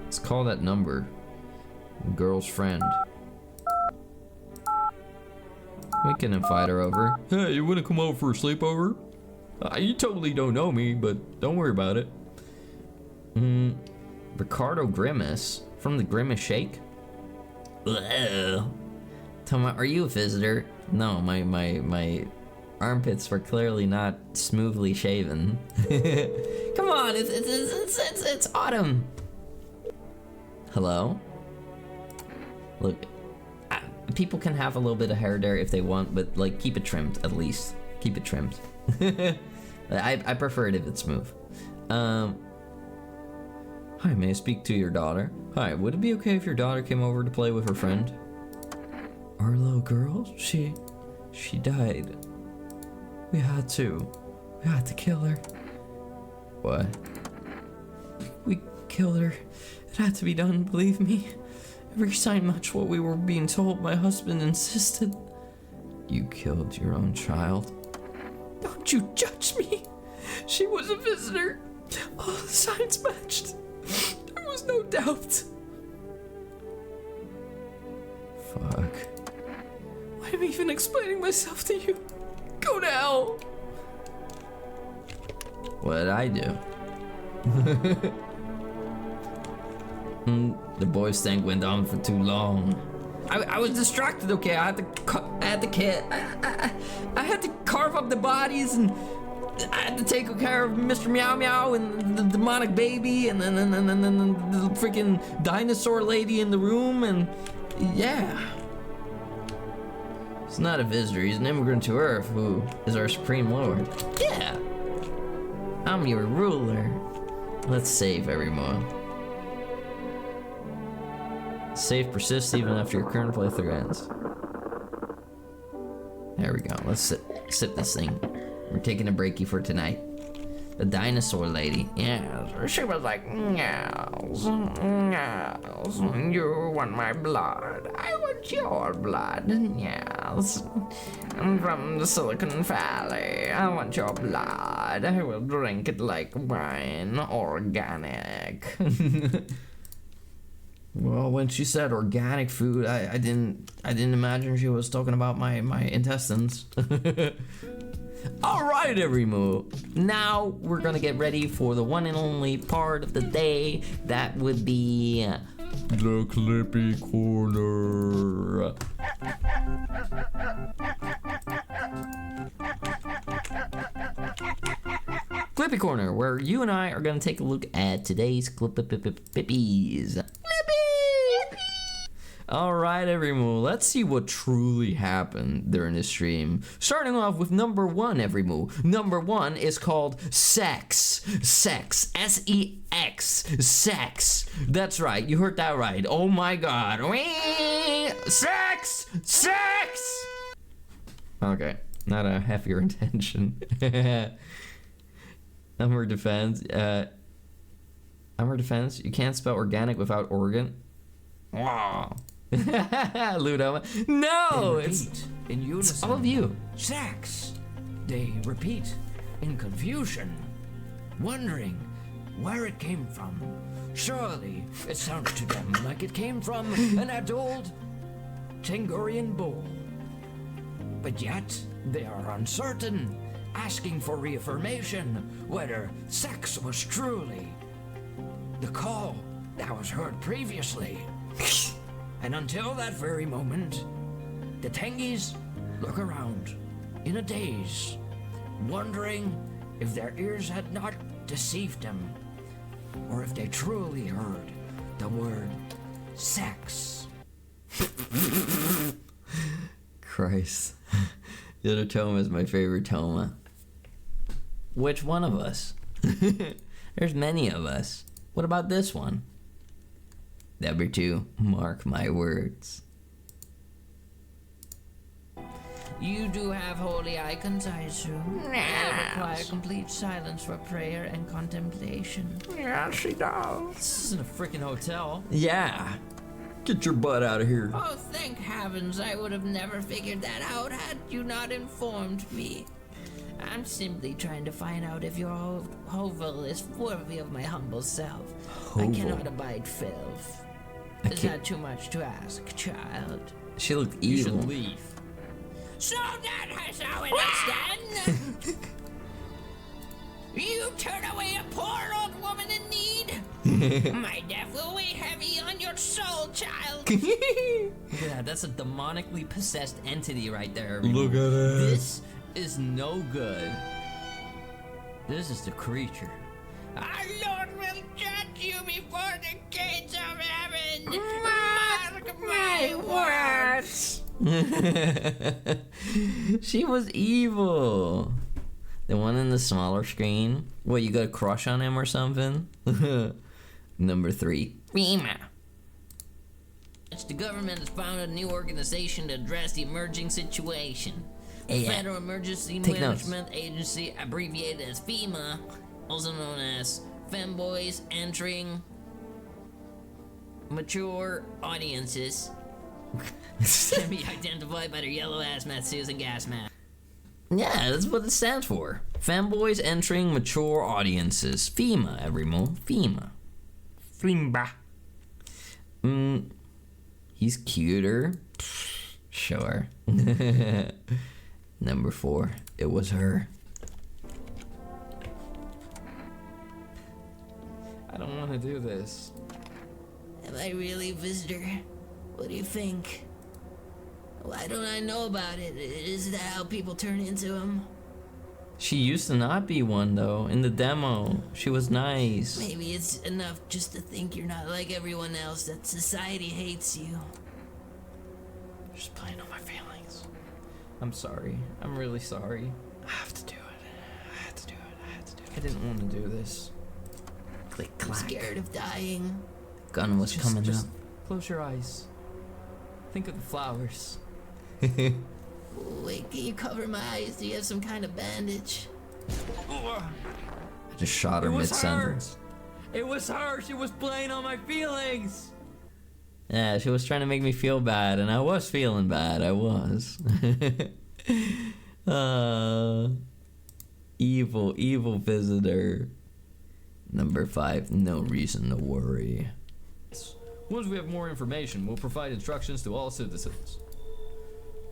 Let's call that number. Girl's friend. We can invite her over. Hey, you wanna come over for a sleepover? You totally don't know me, but don't worry about it. Ricardo Grimace from the Grimace Shake. Whoa. Toma, are you a visitor? No, my armpits were clearly not smoothly shaven. Come on, it's autumn. Hello? Look, people can have a little bit of hair there if they want, but like keep it trimmed at least. Keep it trimmed. I prefer it if it's smooth. Hi, may I speak to your daughter? Hi, would it be okay if your daughter came over to play with her friend? Our little girl? She died. We had to kill her. What? We killed her. It had to be done, believe me. Every sign matched what we were being told. My husband insisted. You killed your own child? Don't you judge me. She was a visitor. All the signs matched. There was no doubt. Fuck. Why am I even explaining myself to you? Go to hell. What did I do? The boys' thing went on for too long. I was distracted. Okay, I had to carve up the bodies, and I had to take care of Mr. Meow Meow and the demonic baby, and then the freaking dinosaur lady in the room, and yeah. He's not a visitor. He's an immigrant to Earth who is our supreme lord. Yeah. I'm your ruler. Let's save everyone. Save persists even after your current playthrough ends. There we go. Let's sit this thing. We're taking a breakie for tonight. The dinosaur lady. Yes, she was like, yes, you want my blood. I want your blood, yes. I'm from the Silicon Valley. I want your blood. I will drink it like wine, organic. Well, when she said organic food, I didn't imagine she was talking about my intestines. All right, Everymoo. Now we're gonna get ready for the one and only part of the day. That would be The Clippy Corner. Clippy Corner, where you and I are gonna take a look at today's Clippies. Alright, Everymoo, let's see what truly happened during this stream. Starting off with number 1, Everymoo. Number 1 is called Sex. Sex. S-E-X. Sex. That's right, you heard that right. Oh my god. Whee! Sex! Sex! Okay, not a heavier intention. Number defense, you can't spell organic without organ. Wow. Ludo. No, Repeat in unison. it's all of you. Sex. They repeat in confusion, wondering where it came from. Surely it sounds to them like it came from an adult Tengurian bull. But yet they are uncertain, asking for reaffirmation whether sex was truly the call that was heard previously. And until that very moment, the Tengies look around in a daze, wondering if their ears had not deceived them, or if they truly heard the word sex. Christ. The other Toma is my favorite Toma. Which one of us? There's many of us. What about this one? Number 2, mark my words. You do have holy icons, I assume. I require complete silence for prayer and contemplation. Yeah, she does. This isn't a freaking hotel. Yeah. Get your butt out of here. Oh, thank heavens, I would have never figured that out had you not informed me. I'm simply trying to find out if your hovel is worthy of my humble self. I cannot abide filth. Is that too much to ask, child? She looked You evil. should leave. So that's how it is done? You turn away a poor old woman in need? My death will weigh heavy on your soul, child. Look at that. That's a demonically possessed entity right there. Look at it. This is no good. This is the creature. Our Lord will judge you before the gates of heaven. Mark my words. She was evil. The one in the smaller screen. What, you got a crush on him or something? Number 3. FEMA. The government has founded a new organization to address the emerging situation. Hey, Federal Emergency take notes. Management Agency, abbreviated as FEMA, also known as Femboys Entering mature audiences can be identified by their yellow hazmat suits and gas masks. Yeah, that's what it stands for. Fanboys entering mature audiences. FEMA, everyone. FEMA. Flimba. He's cuter. Sure. Number 4. It was her. I don't want to do this. Am I really a visitor? What do you think? Why don't I know about it? Is that how people turn into them? She used to not be one, though. In the demo, she was nice. Maybe it's enough just to think you're not like everyone else, that society hates you. Just playing on my feelings. I'm sorry. I'm really sorry. I have to do it. I didn't want to do this. Click, I'm clack. scared of dying. Gun was coming Just up. close your eyes. Think of the flowers. Wait, can you cover my eyes? Do you have some kind of bandage? I just shot her It was mid-sentence. It was her. She was playing on my feelings. Yeah, she was trying to make me feel bad, and I was feeling bad. I was. Evil visitor. Number 5, no reason to worry. Once we have more information, we'll provide instructions to all citizens.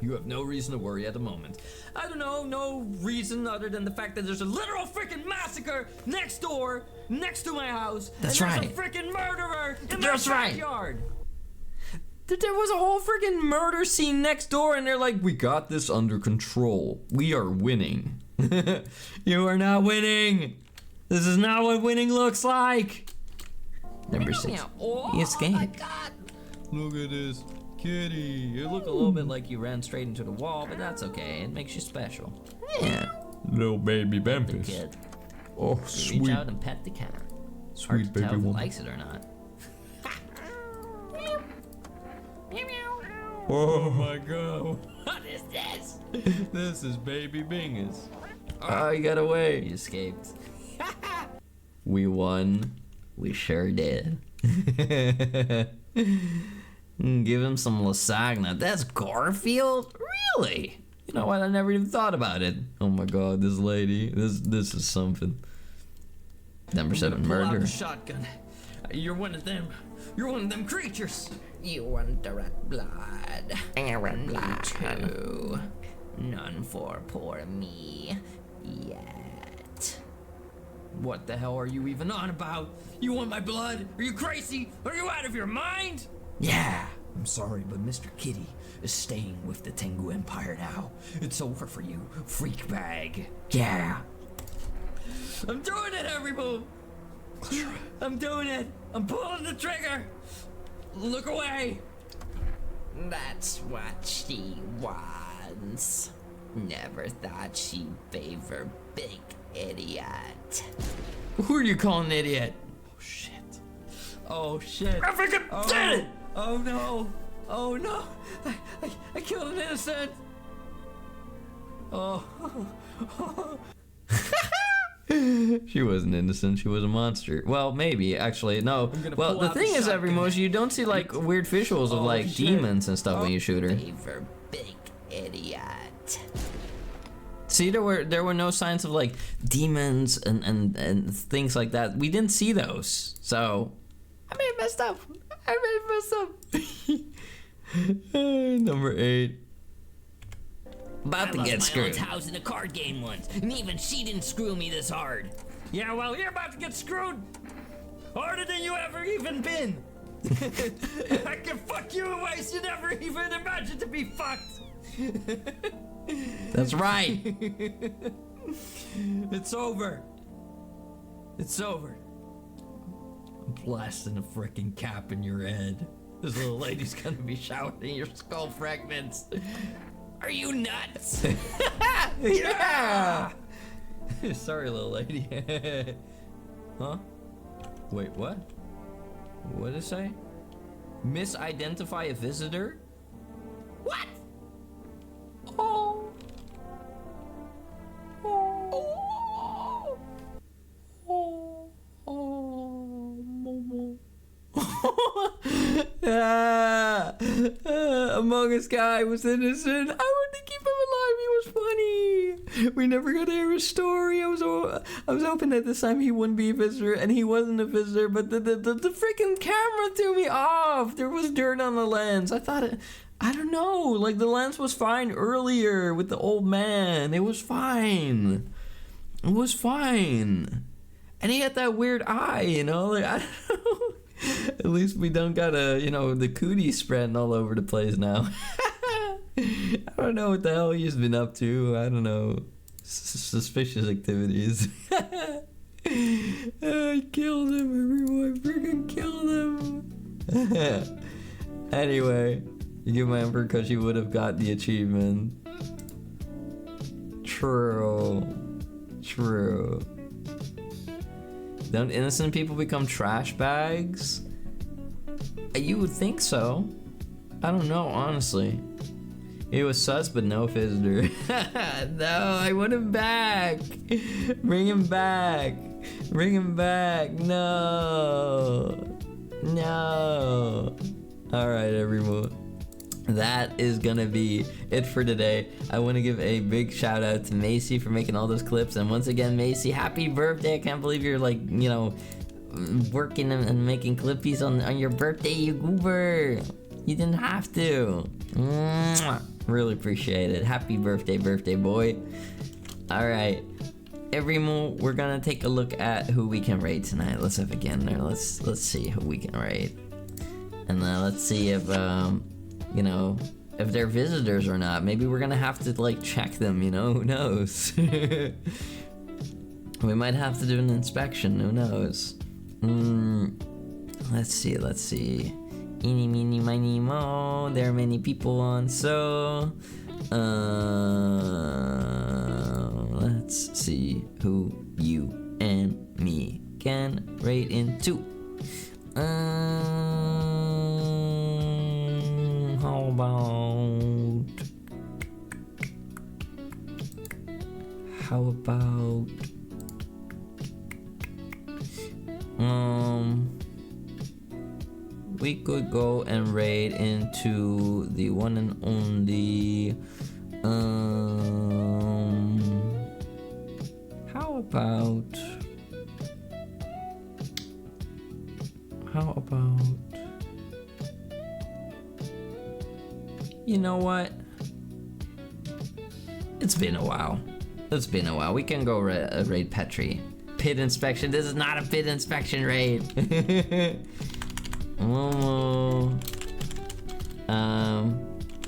You have no reason to worry at the moment. I don't know, no reason other than the fact that there's a literal freaking massacre next door, next to my house. That's and right. There's a freaking murderer in That's my right. backyard. There was a whole freaking murder scene next door, and they're like, We got this under control. We are winning. you are not winning. This is not what winning looks like. Number 6. He escaped. Look at this kitty. You look a little bit like you ran straight into the wall, but that's okay. It makes you special. Yeah. Little baby The Bumpus. kid. Oh, You sweet. reach out and pet the cat. Hard Sweet to baby tell if he woman. likes it or not. Oh my god. What is this? This is baby Bingus. Oh, he got away. He escaped. We won. We sure did. Give him some lasagna. That's Garfield? Really? You know what? I never even thought about it. Oh my god, this lady. This is something. Number 7, Pull out murder. the shotgun. You're one of them. You're one of them creatures. You want the red blood. Red blood. Too. None for poor me. Yet. What the hell are you even on about? You want my blood? Are you crazy? Are you out of your mind? Yeah, I'm sorry, but Mr. Kitty is staying with the Tengu Empire now. It's over for you, freak bag. Yeah. I'm doing it, everyone. I'm doing it. I'm pulling the trigger. Look away. That's what she wants. Never thought she'd favor big idiot. Who are you calling an idiot? Oh shit. I freaking did it! Oh no. Oh no. I killed an innocent. Oh. She wasn't innocent. She was a monster. Well, maybe actually no. gonna Well, pull the out thing the is, every shotgun. motion you don't see like weird visuals of like shit. demons and stuff when you shoot her. Favor big idiot. See, there were no signs of like demons and things like that. We didn't see those. So I may have messed up. Number 8. About I to lost get my screwed. aunt's house in a card game once, and even she didn't screw me this hard. Yeah, well, you're about to get screwed. Harder than you ever even been. I can fuck you in ways you never even imagined to be fucked. That's right. It's over. It's over. I'm blasting a freaking cap in your head. This little lady's gonna be shouting your skull fragments. Are you nuts? Yeah! Sorry, little lady. Huh? Wait, what? What did it say? Misidentify a visitor? What? Oh. Oh. Oh. Oh. Momo. Among Us guy was innocent. I wanted to keep him alive. He was funny. We never got to hear his story. I was hoping that this time he wouldn't be a visitor, and he wasn't a visitor. But the freaking camera threw me off. There was dirt on the lens. I don't know. Like the lens was fine earlier with the old man. It was fine. It was fine. And he had that weird eye, you know. Like I don't know. At least we don't got the cootie spreading all over the place now. I don't know what the hell he's been up to. I don't know. Suspicious activities. I killed him, everyone. I freaking killed him. Anyway, you remember because you would have got the achievement. True. Don't innocent people become trash bags? You would think so. I don't know, honestly. It was sus, but no visitor. No, I want him back. Bring him back. No. Alright, everyone. That is gonna be it for today. I want to give a big shout out to Macy for making all those clips, and once again, Macy, happy birthday. I can't believe you're working and making clippies on your birthday, you goober. You didn't have to. Mwah. Really appreciate it. Happy birthday boy. Alright, everyone, we're gonna take a look at who we can raid tonight. Let's have again there. Let's see who we can raid, and let's see if if they're visitors or not. Maybe we're gonna have to check them, who knows. We might have to do an inspection, who knows. Let's see. Eeny, meeny, miny, mo. There are many people on, so let's see who you and me can raid into. How about we could go and raid into the one and only how about you know what? It's been a while. We can go raid Petri. Pit inspection. This is not a pit inspection raid.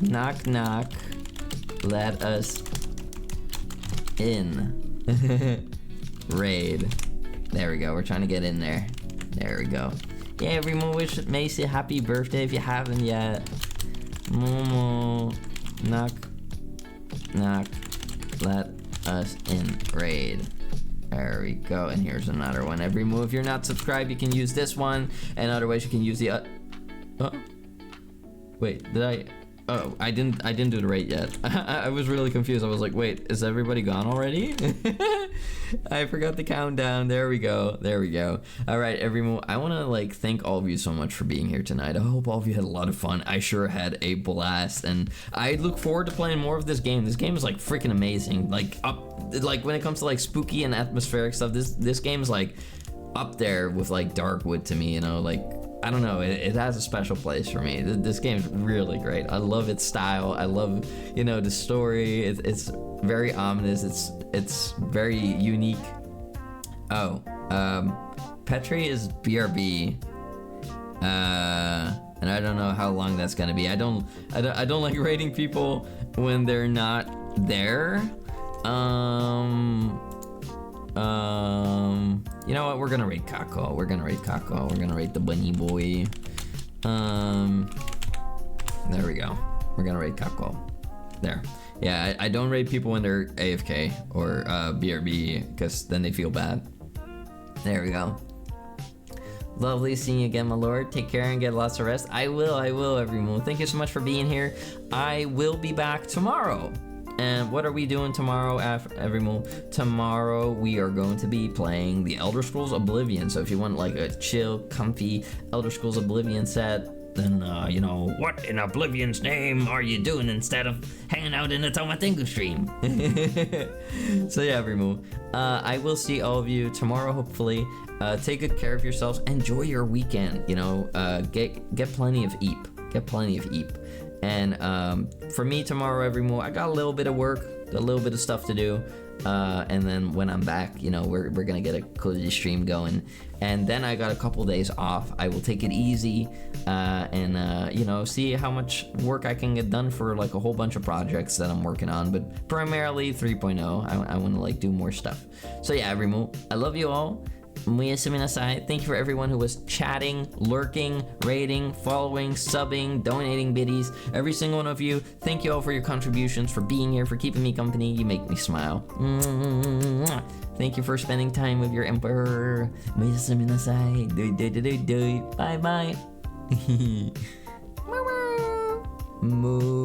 Knock knock. Let us in. Raid. There we go. We're trying to get in there. There we go. Yeah, everyone wish Macy a happy birthday if you haven't yet. Momo. Knock. Let us in. Raid. There we go. And here's another one. Everyone, if you're not subscribed, you can use this one. And otherwise, you can use the. Wait, did I? Oh, I didn't do the raid yet. I was really confused. I was like, wait, is everybody gone already? I forgot the countdown. There we go. All right, everyone. I want to thank all of you so much for being here tonight. I hope all of you had a lot of fun. I sure had a blast, and I look forward to playing more of this game. This game is freaking amazing. When it comes to spooky and atmospheric stuff, this game is up there with Darkwood to me. I don't know, it has a special place for me. This game is really great. I love its style. I love, the story. It's very ominous. It's very unique. Petri is BRB. And I don't know how long that's gonna be. I don't like raiding people when they're not there. You know what? We're gonna raid Kako. We're gonna raid the bunny boy. There we go. We're gonna raid Kako. There. Yeah, I don't raid people when they're AFK or BRB, because then they feel bad. There we go. Lovely seeing you again, my lord. Take care and get lots of rest. I will, everyone. Thank you so much for being here. I will be back tomorrow. And what are we doing tomorrow, everyone? Tomorrow we are going to be playing the Elder Scrolls Oblivion. So if you want a chill, comfy Elder Scrolls Oblivion set, then what in Oblivion's name are you doing instead of hanging out in the Tomatingo stream? So yeah, Rimu, I will see all of you tomorrow, hopefully. Take good care of yourselves. Enjoy your weekend. Get plenty of eep. Get plenty of eep. And for me tomorrow, Rimu, I got a little bit of work, a little bit of stuff to do. And then when I'm back, we're gonna get a cozy stream going. And then I got a couple days off. I will take it easy, and see how much work I can get done for like a whole bunch of projects that I'm working on. But primarily 3.0. I want to like do more stuff. So yeah, Rimu, I love you all. Thank you for everyone who was chatting, lurking, rating, following, subbing, donating biddies. Every single one of you, thank you all for your contributions, for being here, for keeping me company. You make me smile. Thank you for spending time with your emperor. Bye bye. Moo.